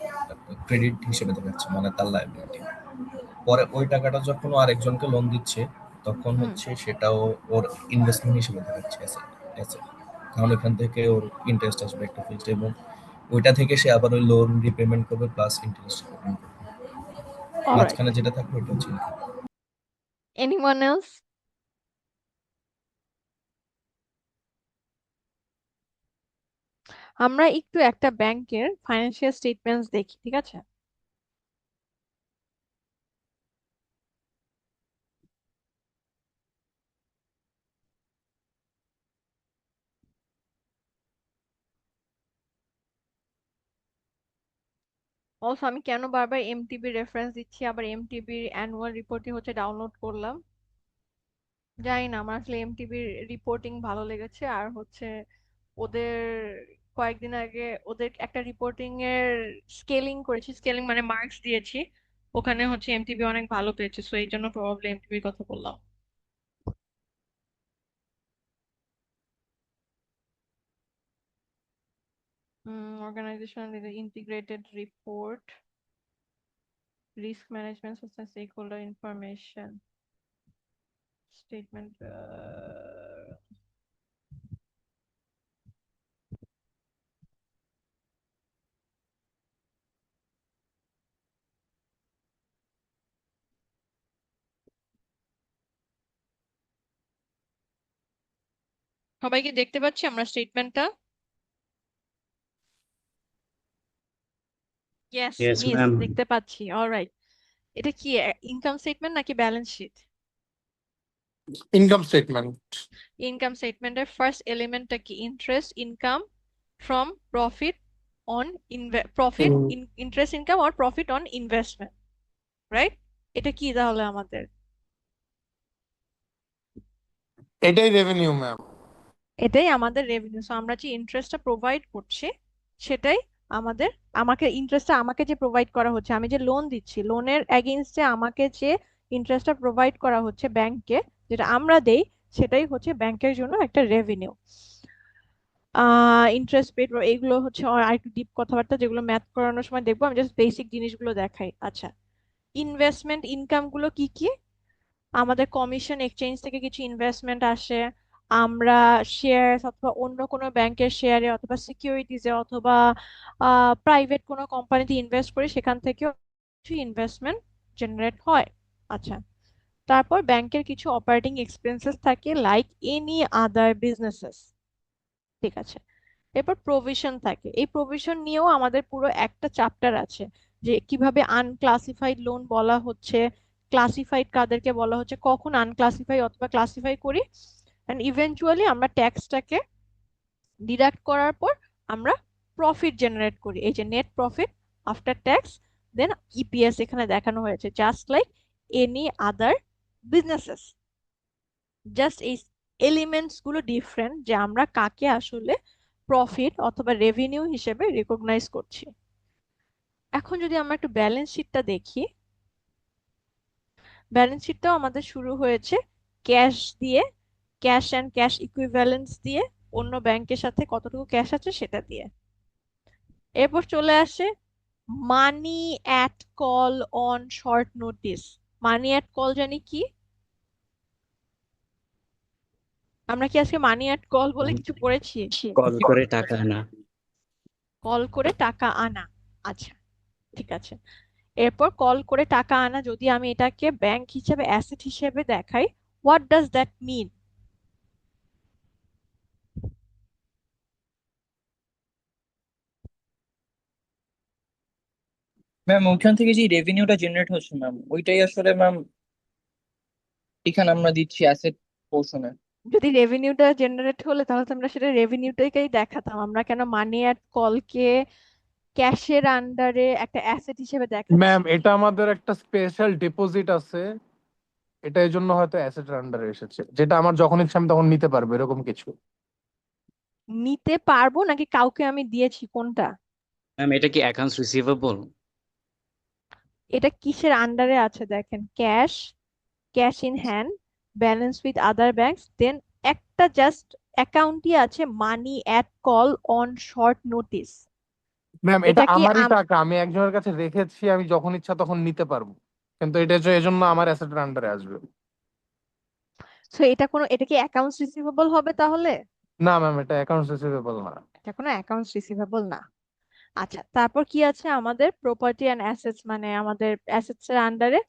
Speaker 5: ক্রেডিট হিসেবে দেখাচ্ছে, মানে তার লায়াবিলিটি। পরে ওই টাকাটা যখন ও আরেকজনকে লোন দিচ্ছে, তখন
Speaker 2: হুম
Speaker 5: হচ্ছে সেটাও ওর ইনভেস্টমেন্ট হিসেবে দেখাচ্ছে, অ্যাসেট অ্যাসেট। কারণ এখান থেকে ওর ইন্টারেস্ট আসবে একটা ফিক্সড, এবং ওইটা থেকে সে আবার ওই লোন রিপেমেন্ট করবে প্লাস ইন্টারেস্ট পেমেন্ট করবে।
Speaker 2: অলরাইট,
Speaker 5: মাঝখানে যেটা থাকবে ওটা হচ্ছে income।
Speaker 2: Anyone else? আমরা একটু একটা ব্যাংকের ফাইন্যান্সিয়াল স্টেটমেন্টস দেখি, ঠিক আছে? অলসো আমি কেন বারবার এমটিবি রেফারেন্স দিচ্ছি, আবার এমটিবির অ্যানুয়াল রিপোর্টই হচ্ছে ডাউনলোড করলাম, জানি না, আমার আসলে এমটিবির রিপোর্টিং ভালো লেগেছে। আর হচ্ছে ওদের কয়েকদিন আগে ওদের একটা রিপোর্টিং এর স্কেলিং করেছি, স্কেলিং মানে মার্কস দিয়েছি, ওখানে হচ্ছে এমটিবি অনেক ভালো পেয়েছে, সো এই জন্য প্রবাবলি এমটিবির কথা বললাম। Organisation integrated report, risk management, stakeholder information statement. সবাইকে দেখতে পাচ্ছি আমরা স্টেটমেন্টটা? Yes
Speaker 8: Yes,
Speaker 2: miss,
Speaker 8: ma'am.
Speaker 2: দেখতে পাচ্ছি। অলরাইট, এটা কি ইনকাম স্টেটমেন্ট নাকি balance sheet?
Speaker 12: Income statement.
Speaker 2: Income স্টেটমেন্টের ফার্স্ট এলিমেন্টটা কি? Interest income from profit on profit,
Speaker 12: In
Speaker 2: interest income or profit on investment, right? এটা কি তাহলে আমাদের?
Speaker 12: এটাই রেভিনিউ ম্যাম।
Speaker 2: এটাই আমাদের রেভিনিউ। সো আমরা যে ইন্টারেস্টটা প্রোভাইড করছি সেটাই আমাদের, আমাকে ইন্টারেস্টটা আমাকে যে প্রোভাইড করা হচ্ছে, আমি যে লোন দিচ্ছি, লোনের এগেইনস্টে আমাকে যে ইন্টারেস্টটা প্রোভাইড করা হচ্ছে ব্যাংককে, যেটা আমরা দেই, সেটাই হচ্ছে ব্যাংকের জন্য একটা রেভিনিউ। ইন্টারেস্ট পেড, এইগুলো হচ্ছে আর একটু ডিপ কথাবার্তা, যেগুলো ম্যাথ করানোর সময় দেখবো। আমি জাস্ট বেসিক জিনিসগুলো দেখাই। আচ্ছা, ইনভেস্টমেন্ট ইনকাম গুলো কি কি? আমাদের কমিশন এক্সচেঞ্জ থেকে কিছু ইনভেস্টমেন্ট আসে, আমরা শেয়ার অথবা অন্য কোনো ব্যাংকের শেয়ারে অথবা সিকিউরিটিজে অথবা প্রাইভেট কোনো কোম্পানিতে ইনভেস্ট করি, সেখান থেকেও কিছু ইনভেস্টমেন্ট জেনারেট হয়। আচ্ছা, তারপর ব্যাংকের কিছু অপারেটিং এক্সপেন্সেস থাকে লাইক এনি আদার বিজনেসেস, ঠিক আছে? এরপর প্রভিশন থাকে, এই প্রভিশন নিয়েও আমাদের পুরো একটা চ্যাপ্টার আছে, যে কিভাবে আনক্লাসিফাইড লোন বলা হচ্ছে, ক্লাসিফাইড কাদেরকে বলা হচ্ছে, কখন আনক্লাসিফাই অথবা ক্লাসিফাই করি, এন্ড ইভেন্চুয়ালি আমরা ট্যাক্সটাকে ডিডাক্ট করার পর আমরা প্রফিট জেনারেট করি, এই যে নেট প্রফিট আফটার ট্যাক্স, দেন ইপিএস এখানে দেখানো হয়েছে, just like any other businesses. Just এই এলিমেন্টস গুলো ডিফারেন্ট, যে আমরা কাকে আসলে প্রফিট অথবা রেভিনিউ হিসেবে রেকগনাইজ করছি। এখন যদি আমরা একটু ব্যালেন্স শিটটা দেখি, ব্যালেন্স শিটটাও আমাদের শুরু হয়েছে ক্যাশ দিয়ে, ক্যাশ অ্যান্ড ক্যাশ ইকুইভ্যালেন্স দিয়ে, অন্য ব্যাংকের সাথে কতটুকু ক্যাশ আছে সেটা দিয়ে। এরপর চলে আসে মানি at call on short notice. Money at call জানি কি? আমরা কি আজকে মানি অ্যাট কল বলে কিছু পড়েছি?
Speaker 8: কল করে টাকা আনা।
Speaker 2: কল করে টাকা আনা, আচ্ছা ঠিক আছে। এরপর কল করে টাকা আনা, যদি আমি এটাকে ব্যাংক হিসেবে অ্যাসেট হিসেবে দেখাই, what does that mean?
Speaker 1: Ma'am ওইখান থেকে যে রেভিনিউটা জেনারেট হচ্ছে ম্যাম, ওইটাই আসলে ম্যাম এখানে আমরা দিচ্ছি অ্যাসেট পোর্শনে।
Speaker 2: যদি রেভিনিউটা জেনারেট হলে তাহলে তো আমরা সেটা রেভিনিউটাকেই দেখাতাম, আমরা কেন মানি অ্যাট কলকে ক্যাশের আন্ডারে একটা অ্যাসেট হিসেবে দেখাচ্ছি?
Speaker 12: ম্যাম এটা আমাদের একটা স্পেশাল ডিপোজিট আছে, এটা এই জন্য হয়তো অ্যাসেটের আন্ডারে এসেছে, যেটা আমার যখন ইচ্ছা আমি তখন নিতে পারবো, এরকম কিছু।
Speaker 2: নিতে পারবো নাকি কাউকে আমি দিয়েছি, কোনটা?
Speaker 8: ম্যাম এটা কি অ্যাকাউন্টস রিসিভেবল?
Speaker 2: এটা কিসের আন্ডারে আছে দেখেন, cash, cash in hand, balance with other banks, then একটা জাস্ট অ্যাকাউন্টই আছে money at call on short notice.
Speaker 12: Ma'am এটা
Speaker 2: এটা কি
Speaker 12: আমারই টাকা, আমি একজনের কাছে রেখেছি, আমি যখন ইচ্ছা তখন নিতে পারবো, কিন্তু এটা এজন্য আমার অ্যাসেটের আন্ডারে আসবে।
Speaker 2: এটা কি অ্যাকাউন্টস রিসিভেবল হবে তাহলে?
Speaker 12: না ম্যাম, এটা অ্যাকাউন্টস রিসিভেবল না।
Speaker 2: এটা কোনো অ্যাকাউন্টস রিসিভেবল না। আচ্ছা, তারপর কি আছে আমাদের? প্রপার্টি অ্যান্ড অ্যাসেটস, মানে আমাদের অ্যাসেটস এর আন্ডারে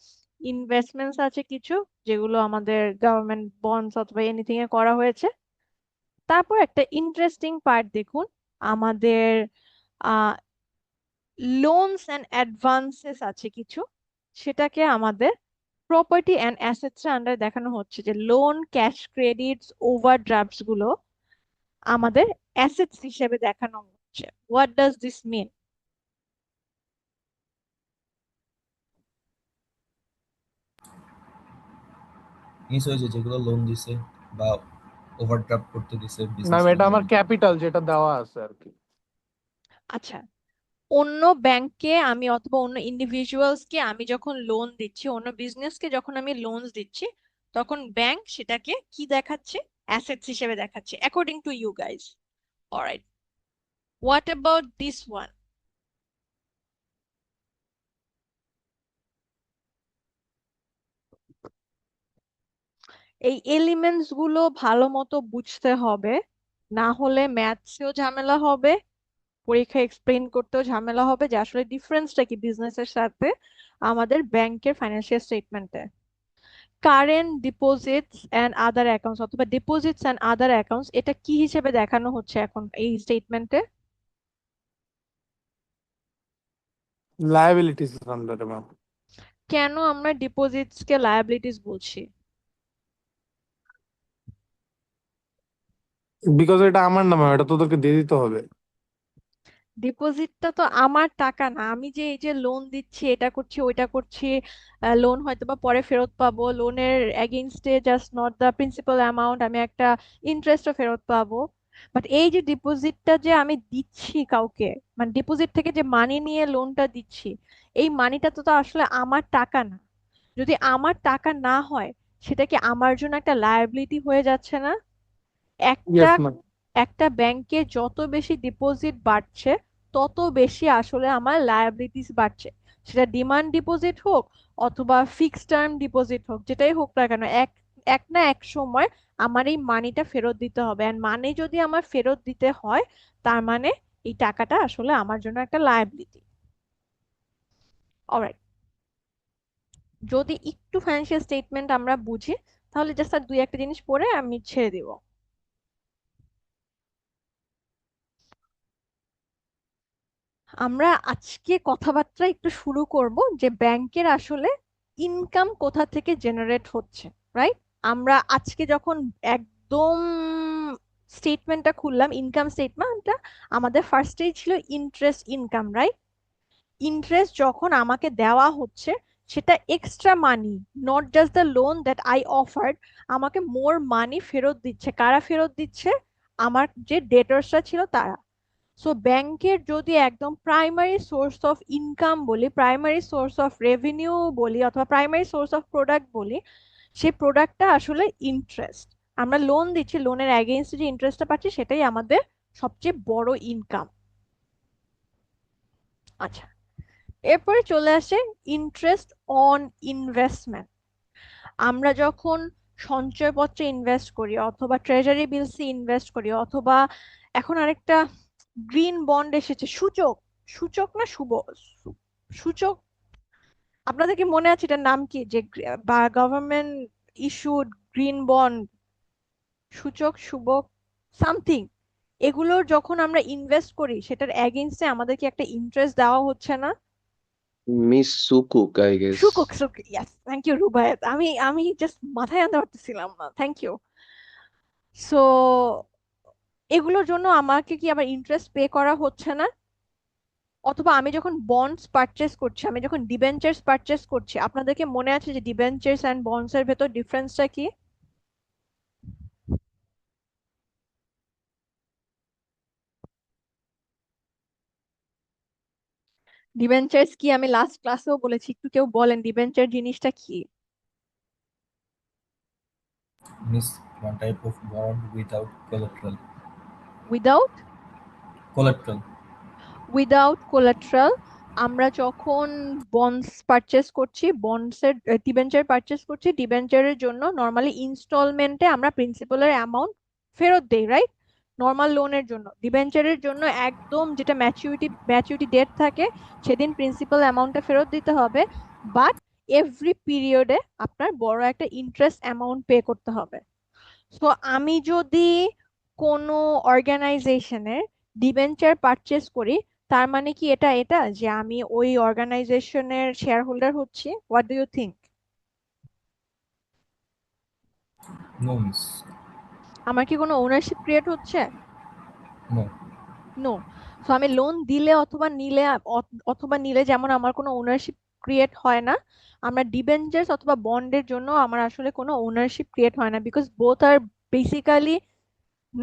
Speaker 2: ইনভেস্টমেন্টস আছে কিছু, যেগুলো আমাদের গভর্নমেন্ট বন্ডস অথবা এনিথিং এ করা হয়েছে। তারপর একটা ইন্টারেস্টিং পার্ট দেখুন, আমাদের লোনস অ্যান্ড অ্যাডভান্সেস আছে কিছু, সেটাকে আমাদের প্রপার্টি অ্যান্ড অ্যাসেটস এর আন্ডারে দেখানো হচ্ছে যে লোন, ক্যাশ ক্রেডিটস, ওভারড্রাফটস গুলো আমাদের অ্যাসেটস হিসেবে দেখানো হচ্ছে। What does this mean?
Speaker 5: Miss হয়েছে যেগুলো লোন দিছে বা ওভারড্রাফট করতে দিছে
Speaker 12: ম্যাম
Speaker 5: বিজনেস
Speaker 12: এটা আমার ক্যাপিটাল যেটা দেওয়া আছে আর কি।
Speaker 2: আচ্ছা, অন্য ব্যাংকে আমি অথবা অন্য ইন্ডিভিজুয়ালসকে আমি যখন লোন দিচ্ছি, অন্য বিজনেসকে যখন আমি লোনস দিচ্ছি, তখন ব্যাংক সেটাকে কি দেখাচ্ছে? অ্যাসেটস হিসেবে দেখাচ্ছে, according to you guys. Alright, what about this one? এই এলিমেন্টস গুলো ভালো মতো বুঝতে হবে, না হলে ম্যাথসেও ঝামেলা হবে, পরীক্ষায় এক্সপ্লেইন করতেও ঝামেলা হবে যে আসলে ডিফারেন্সটা কি বিজনেসের সাথে আমাদের ব্যাংকের ফাইন্যান্সিয়াল স্টেটমেন্টে। Current deposits and other accounts অথবা ডিপোজিটস এন্ড আদার অ্যাকাউন্টস, এটা কি হিসেবে দেখানো হচ্ছে এখন এই স্টেটমেন্টে?
Speaker 12: লায়াবিলিটিস আন্ডারে ম্যাম।
Speaker 2: কেন আমরা ডিপোজিটস কে লায়াবিলিটিস বলছি?
Speaker 12: বিকজ এটা আমার না ম্যাম, এটা তোদেরকে দিয়ে দিতে হবে।
Speaker 2: ডিপোজিটটা তো আমার টাকা না, আমি যে এই যে লোন দিচ্ছি, এটা করছি, ওইটা করছি, লোন হয়তো বা পরে ফেরত পাবো, লোনের এগেইনস্টে just not the principal amount, আমি একটা ইন্টারেস্টও ফেরত পাবো। বাট এই যে ডিপোজিটটা যে আমি দিচ্ছি কাউকে, মানে ডিপোজিট থেকে যে মানি নিয়ে লোনটা দিচ্ছি, এই মানিটা তো আসলে আমার টাকা না। যদি আমার টাকা না হয়, সেটা কি আমার জন্য একটা লায়াবিলিটি হয়ে যাচ্ছে না? একটা
Speaker 12: ইয়েস ম্যাম।
Speaker 2: একটা ব্যাংকে যত বেশি ডিপোজিট বাড়ছে, তত বেশি আসলে আমার লায়াবিলিটিস বাড়ছে। সেটা ডিমান্ড ডিপোজিট হোক অথবা ফিক্সড টার্ম ডিপোজিট হোক, যেটাই হোক না কেন, এক এক না এক সময় আমার এই মানিটা ফেরত দিতে হবে। এন্ড মানি যদি আমার ফেরত দিতে হয়, তার মানে এই টাকাটা আসলে আমার জন্য একটা লায়াবিলিটি। অলরাইট, যদি একটু ফাইন্যান্সিয়াল স্টেটমেন্ট আমরা বুঝি, তাহলে জাস্ট আর দুই একটা জিনিস পড়ে আমি ছেড়ে দিব। আমরা আজকে কথাবার্তা একটু শুরু করব যে ব্যাংকের আসলে ইনকাম কোথা থেকে জেনারেট হচ্ছে, রাইট? আমরা আজকে যখন একদম স্টেটমেন্টটা খুললাম, ইনকাম স্টেটমেন্টটা, আমাদের ফার্স্টেই ছিল ইন্টারেস্ট ইনকাম, রাইট? ইন্টারেস্ট যখন আমাকে দেওয়া হচ্ছে, সেটা extra money, not just the loan that I offered, আমাকে মোর মানি ফেরত দিচ্ছে। কারা ফেরত দিচ্ছে? আমার যে ডেটরসরা ছিল তারা। সো ব্যাংকের যদি একদম প্রাইমারি সোর্স অফ ইনকাম বলি, প্রাইমারি সোর্স অফ রেভিনিউ বলি, অথবা প্রাইমারি সোর্স অফ প্রোডাক্ট বলি, সেই প্রোডাক্টটা আসলে ইন্টারেস্ট। আমরা লোন দিচ্ছি, লোনের এগেইনস্টে যে ইন্টারেস্টটা পাচ্ছি, সেটাই আমাদের সবচেয়ে বড় ইনকাম। আচ্ছা, এরপরে চলে আসে ইন্টারেস্ট অন ইনভেস্টমেন্ট। আমরা যখন সঞ্চয়পত্রে ইনভেস্ট করি অথবা ট্রেজারি বিলসে ইনভেস্ট করি, অথবা এখন আরেকটা গ্রিন বন্ড এসেছে, সূচক, সূচক না শুভ, সূচক, আপনাদের কি মনে আছে এটার নাম কি, যে বা গভর্নমেন্ট ইস্যুড গ্রিন বন্ড, সূচক, শুভ, সামথিং, এগুলোর যখন আমরা ইনভেস্ট করি, সেটার এগেইনস্টে আমাদের কি একটা ইন্টারেস্ট দেওয়া হচ্ছে না?
Speaker 3: মিস সুকুক আই গেস।
Speaker 2: সুকুক, সুকুক, ইয়েস, থ্যাংক ইউ রুবায়েত, আমি আমি জাস্ট মাথায় আনতে পারতেছিলাম না, থ্যাংক ইউ। সো এগুলোর জন্য আমাকে কি আবার ইন্টারেস্ট পে করা হচ্ছে না? অথবা আমি যখন বন্ডস পারচেস করছি, আমি যখন ডিবেঞ্চার্স পারচেস করছি, আপনাদেরকে মনে আছে যে ডিবেঞ্চার্স এন্ড বন্ডস এর ভেতর ডিফারেন্সটা কি? ডিবেঞ্চার্স কি আমি লাস্ট ক্লাসেও বলেছি, একটু কেউ বলেন ডিবেঞ্চার জিনিসটা কি?
Speaker 5: Miss one type of bond without collateral.
Speaker 2: Without
Speaker 5: Collateral.
Speaker 2: Without collateral আমরা যখন বন্ডস পারচেস করছি, বন্ডসের ডিবেঞ্চার পারচেস করছি, ডিবেঞ্চারের জন্য নর্মালি ইনস্টলমেন্টে আমরা প্রিন্সিপালের অ্যামাউন্ট ফেরত দেই, রাইট? নর্মাল লোনের জন্য। ডিবেঞ্চারের জন্য একদম যেটা ম্যাচুরিটি ডেট থাকে সেদিন প্রিন্সিপাল অ্যামাউন্টটা ফেরত দিতে হবে, বাট এভরি পিরিয়ডে আপনার বড় একটা ইন্টারেস্ট অ্যামাউন্ট পে করতে হবে। সো আমি যদি কোনো অর্গানাইজেশনের ডিবেঞ্চার পারচেস করি, তার মানে কি এটা যে আমি ওই অর্গানাইজেশনের শেয়ার হোল্ডার হচ্ছি? What do you think?
Speaker 5: No, miss.
Speaker 2: আমার কি কোনো ওনারশিপ ক্রিয়েট হচ্ছে?
Speaker 5: No.
Speaker 2: নো। সো আমি লোন দিলে অথবা নিলে যেমন আমার কোনো ওনারশিপ ক্রিয়েট হয় না, আমরা ডিবেঞ্চার্স অথবা বন্ডের জন্য আমার আসলে কোনো ওনারশিপ ক্রিয়েট হয় না, because both are basically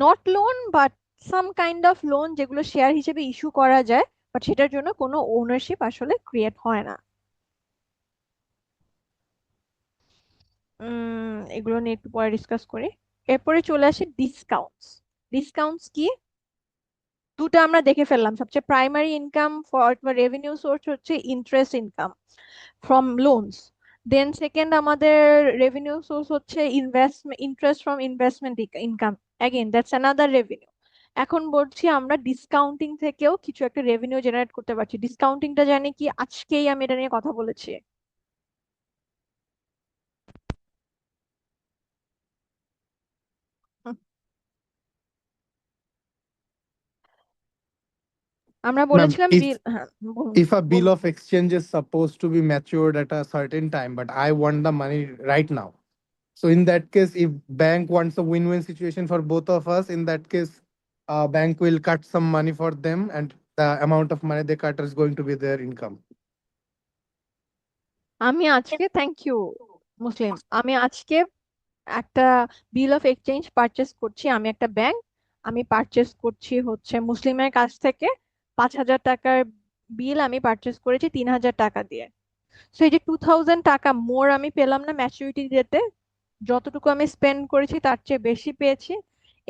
Speaker 2: not loan but some kind of loan, যেগুলো শেয়ার হিসেবে ইস্যু করা যায়, বাট সেটার জন্য কোনো ওনারশিপ আসলে ক্রিয়েট হয় না। এগুলো নিয়ে একটু পরে ডিসকাস করি। এরপরে চলে আসে ডিসকাউন্টস। ডিসকাউন্টস কি? দুটো আমরা দেখে ফেললাম। সবচেয়ে প্রাইমারি ইনকাম অথবা রেভিনিউ সোর্স হচ্ছে interest income from loans. Then second আমাদের রেভিনিউ সোর্স হচ্ছে interest from investment income. Again that's another revenue. এখন বলছি আমরা ডিসকাউন্টিং থেকেও কিছু একটা রেভিনিউ জেনারেট করতে পারছি। ডিসকাউন্টিংটা জানি কি? আজকেই আমি এটা নিয়ে কথা বলেছি। হুম, আমরা
Speaker 12: Ma'am,
Speaker 2: বলেছিলাম
Speaker 12: if
Speaker 2: বিল, হ্যাঁ বলুন
Speaker 12: if a bill
Speaker 2: বলুন।
Speaker 12: of exchange is supposed to be matured at a certain time, but I want the money right now. So in that case, if bank wants a win-win situation for both of us, in that case, bank will cut some money for them, and the amount of money they cut is going to be their income.
Speaker 2: আমি আজকে, thank you Muslim, আমি আজকে একটা বিল of exchange purchase করছি। আমি একটা bank, আমি purchase করছি হচ্ছে মুসলিমের কাছ থেকে 5,000 টাকার বিল আমি পারচেস করেছি 3,000 টাকা দিয়ে। সো এই যে 2,000 টাকা মোর আমি পেলাম না ম্যাচুরিটি ডেটে, যতটুকু আমি স্পেন্ড করেছি তার চেয়ে বেশি পেয়েছি।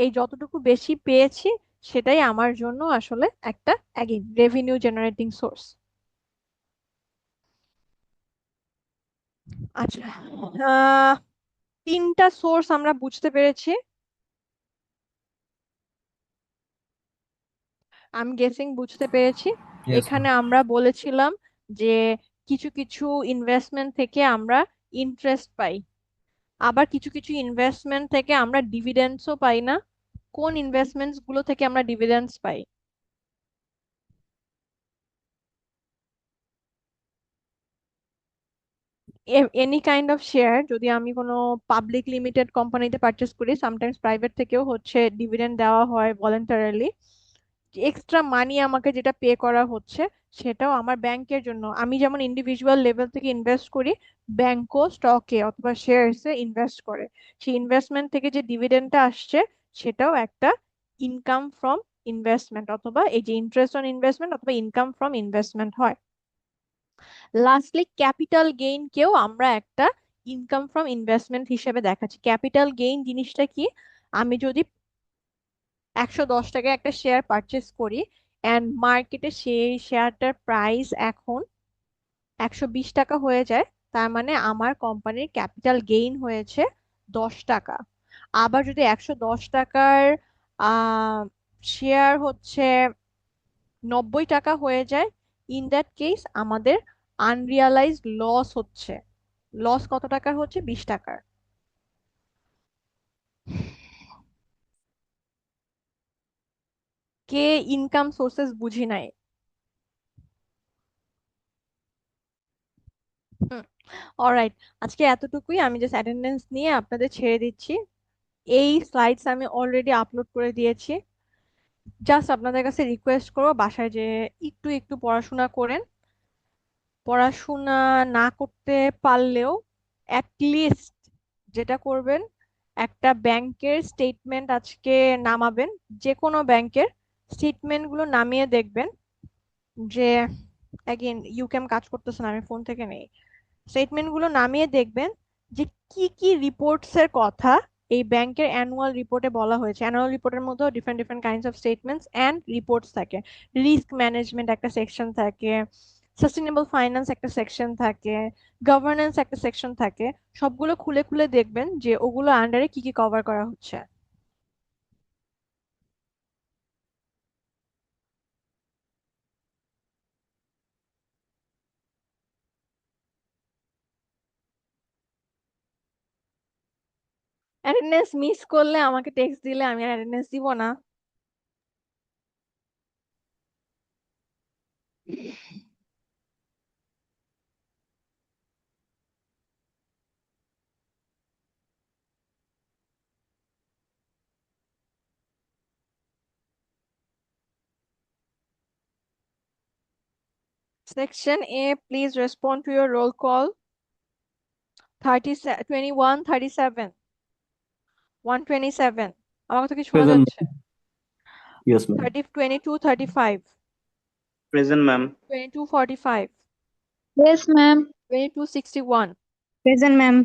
Speaker 2: এই যতটুকু বেশি পেয়েছি সেটাই আমার জন্য আসলে একটা অ্যাগেন রেভিনিউ জেনারেটিং সোর্স। আচ্ছা, তিনটা সোর্স আমরা বুঝতে পেরেছি। আমি গেসিং বুঝতে পেরেছি।
Speaker 5: Yes,
Speaker 2: এখানে
Speaker 5: ma'am.
Speaker 2: আমরা বলেছিলাম যে কিছু কিছু ইনভেস্টমেন্ট থেকে আমরা ইন্টারেস্ট পাই, আবার কিছু কিছু ইনভেস্টমেন্ট থেকে আমরা ডিভিডেন্ডসও পাই না। কোন ইনভেস্টমেন্টস গুলো থেকে আমরা ডিভিডেন্ডস পাই? এনি কাইন্ড অফ শেয়ার যদি আমি কোনো পাবলিক লিমিটেড কোম্পানিতে পারচেস করি, সামটাইমস প্রাইভেট থেকেও হচ্ছে ডিভিডেন্ড দেওয়া হয় ভলেন্টারিলি। এক্সট্রা মানি আমাকে যেটা পে করা হচ্ছে সেটাও আমার ব্যাংকের জন্য। আমি যেমন ইন্ডিভিজুয়াল লেভেল থেকে ইনভেস্ট করি, ব্যাংকও স্টকে অথবা শেয়ারসে ইনভেস্ট করে। সেই ইনভেস্টমেন্ট থেকে যে ডিভিডেন্ডটা আসছে সেটাও একটা ইনকাম ফ্রম ইনভেস্টমেন্ট, অথবা এই যে ইন্টারেস্ট অন ইনভেস্টমেন্ট অথবা ইনকাম ফ্রম ইনভেস্টমেন্ট হয়। লাস্টলি ক্যাপিটাল গেইন কেও আমরা একটা ইনকাম ফ্রম ইনভেস্টমেন্ট হিসেবে দেখাচ্ছি। ক্যাপিটাল গেইন জিনিসটা কি? আমি যদি 110 টাকায় একটা শেয়ার পারচেস করি এন্ড মার্কেটে সেই শেয়ারটার প্রাইস এখন 120 টাকা হয়ে যায়, তার মানে আমার কোম্পানির ক্যাপিটাল গেইন হয়েছে 10 টাকা। আবার যদি 110 টাকার শেয়ার হচ্ছে 90 টাকা হয়ে যায়, ইন দ্যাট কেস আমাদের আনরিয়ালাইজড লস হচ্ছে। লস কত টাকার হচ্ছে? 20 টাকার। কে ইনকাম সোর্সেস বুঝি নাই? অলরাইট, আজকে এতটুকুই। আমি জাস্ট অ্যাটেন্ডেন্স নিয়ে আপনাদের ছেড়ে দিচ্ছি। এই স্লাইডস আমি অলরেডি আপলোড করে দিয়েছি। জাস্ট আপনাদের কাছে রিকোয়েস্ট করবো বাসায় যে একটু একটু পড়াশোনা করেন। পড়াশোনা না করতে পারলেও লিস্ট যেটা করবেন, একটা ব্যাংকের স্টেটমেন্ট আজকে নামাবেন, যে কোনো ব্যাংকের স্টেটমেন্ট গুলো নামিয়ে দেখবেন যে, অ্যাগেন ইউকেম কাজ করতেছে না, আমি ফোন থেকে নেই। স্টেটমেন্ট গুলো নামিয়ে দেখবেন যে কি কি রিপোর্টস এর কথা এই ব্যাংকের অ্যানুয়াল রিপোর্টে বলা হয়েছে অ্যানুয়াল রিপোর্টের মধ্যেও different different kinds of statements and reports থাকে রিস্ক ম্যানেজমেন্ট একটা সেকশন থাকে সাস্টেনেবল ফাইন্যান্স একটা সেকশন থাকে গভর্নেন্স একটা সেকশন থাকে সবগুলো খুলে খুলে দেখবেন যে ওগুলো আন্ডারে কি কি কভার করা হচ্ছে অ্যাটেন্ডেন্স মিস করলে আমাকে টেক্সট দিলে আমি আর অ্যাটেন্ডেন্স দিব না Section A, please respond to your roll call. 21, 37. 127. আমার কথা কি শোনা
Speaker 3: Present.
Speaker 2: যাচ্ছে?
Speaker 3: Yes, ma'am.
Speaker 2: 22, 35.
Speaker 3: Present, ma'am.
Speaker 2: 22, 45.
Speaker 13: Yes, ma'am.
Speaker 2: 22, 61.
Speaker 13: Present, ma'am.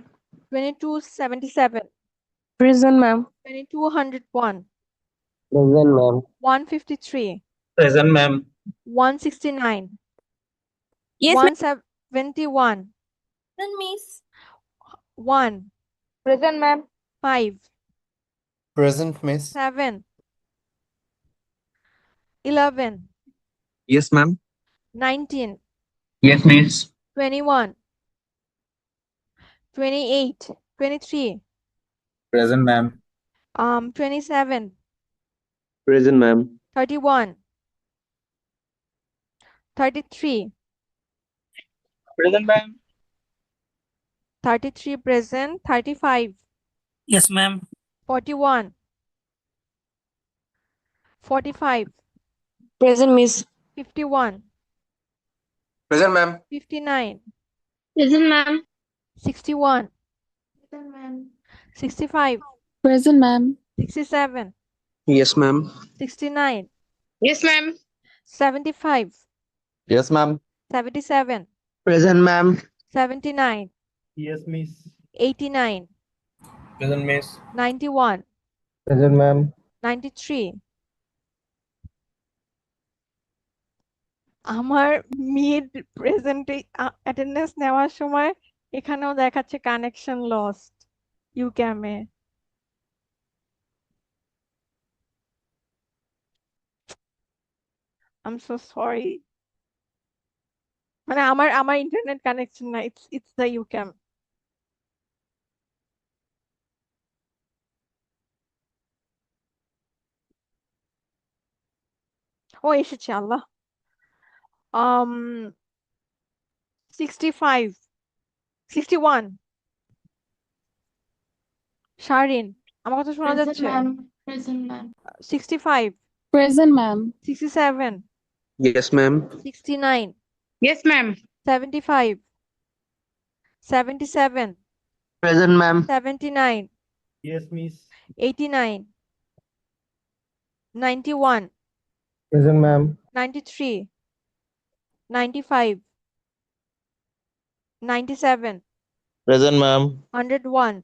Speaker 2: 22, 77.
Speaker 13: Present, ma'am.
Speaker 2: 22, 101.
Speaker 3: Present, ma'am.
Speaker 2: 153.
Speaker 3: Present, ma'am.
Speaker 2: 169.
Speaker 13: Yes, ma'am.
Speaker 2: 171.
Speaker 13: Present, miss.
Speaker 2: 1.
Speaker 13: Present, ma'am.
Speaker 2: 5.
Speaker 6: Present, miss.
Speaker 2: 7. 11.
Speaker 6: Yes, ma'am.
Speaker 2: 19.
Speaker 3: Yes, miss.
Speaker 2: 21. 28. 23.
Speaker 6: Present, ma'am.
Speaker 2: 27.
Speaker 3: Present, ma'am.
Speaker 2: 31. 33.
Speaker 3: Present, ma'am.
Speaker 2: 33 present. 35.
Speaker 3: Yes, ma'am.
Speaker 2: 41. 45.
Speaker 13: Present, miss.
Speaker 2: 51.
Speaker 6: Present, ma'am.
Speaker 2: 59.
Speaker 13: Present, ma'am.
Speaker 2: 61.
Speaker 13: Present, ma'am.
Speaker 2: 65.
Speaker 13: Present, ma'am.
Speaker 2: 67.
Speaker 3: Yes, ma'am.
Speaker 2: 69.
Speaker 13: Yes, ma'am.
Speaker 2: 75.
Speaker 6: Yes, ma'am.
Speaker 2: 77.
Speaker 3: Present, ma'am.
Speaker 2: 79.
Speaker 3: Yes, miss.
Speaker 2: 89.
Speaker 5: Present, miss.
Speaker 2: 91.
Speaker 3: Present, ma'am.
Speaker 2: 93. আমার mid প্রেজেন্টে attendance নেওয়ার সময় এখানেও দেখাচ্ছে connection lost ইউক্যামে I am so sorry মানে আমার আমার internet connection না ইটস দ্য ইউক্যাম ও এসেছে আল্লাহ 65 61 শারিন আমার কথা শোনা
Speaker 13: Present,
Speaker 2: যাচ্ছে
Speaker 13: ma'am. Present, ma'am.
Speaker 2: 65
Speaker 13: Present, ma'am.
Speaker 2: 67
Speaker 3: Yes, ma'am.
Speaker 2: 69
Speaker 13: Yes, ma'am.
Speaker 2: 75 77
Speaker 3: Present, ma'am.
Speaker 2: 79
Speaker 3: Yes, miss.
Speaker 2: 89 91
Speaker 3: Present, ma'am.
Speaker 2: 93 95 97
Speaker 4: Present, ma'am.
Speaker 2: 101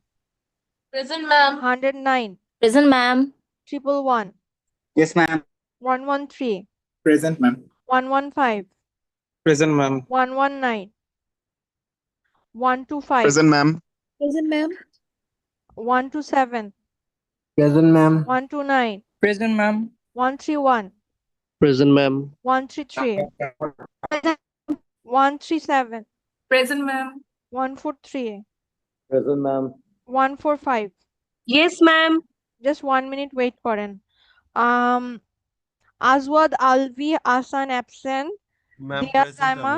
Speaker 13: Present, ma'am.
Speaker 2: 109
Speaker 13: Present, ma'am.
Speaker 2: 111
Speaker 3: Yes, ma'am.
Speaker 2: 113
Speaker 3: Present, ma'am.
Speaker 2: 115
Speaker 6: Present, ma'am.
Speaker 2: 119 125
Speaker 6: Present, ma'am.
Speaker 13: Present, ma'am.
Speaker 2: 127
Speaker 3: Present, ma'am.
Speaker 2: 129
Speaker 1: Present, ma'am.
Speaker 2: 131
Speaker 3: Present, ma'am.
Speaker 2: 133 137
Speaker 13: Present, ma'am.
Speaker 2: 143
Speaker 3: Present, ma'am.
Speaker 2: 145
Speaker 13: Yes, ma'am.
Speaker 2: just 1 minute wait করেন Aswad Alvi Asan absent Dia Saima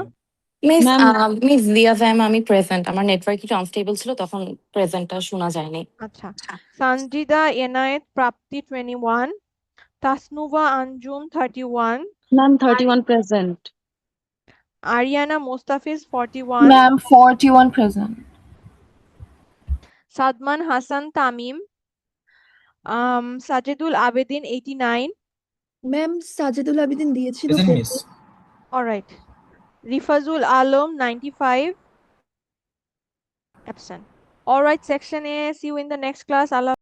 Speaker 14: miss
Speaker 13: Ma'am.
Speaker 14: Miss দিয়া ma'am আমি present আমার network একটু unstable ছিল তখন প্রেজেন্টটা শোনা যায়নি
Speaker 2: আচ্ছা Sanjida Enayat Prapti 21 Tasnuva Anjum 31
Speaker 13: Ma'am, 31 present.
Speaker 2: Ariana Mustafiz 41
Speaker 13: Ma'am, 41 present.
Speaker 2: Sadman Hassan Tamim Sajidul Abedin 89
Speaker 13: Ma'am, Sajidul Abidin দিয়েছিল
Speaker 5: Present, miss.
Speaker 2: all right Rifazul Alam 95 absent all right section A see you in the next class Allah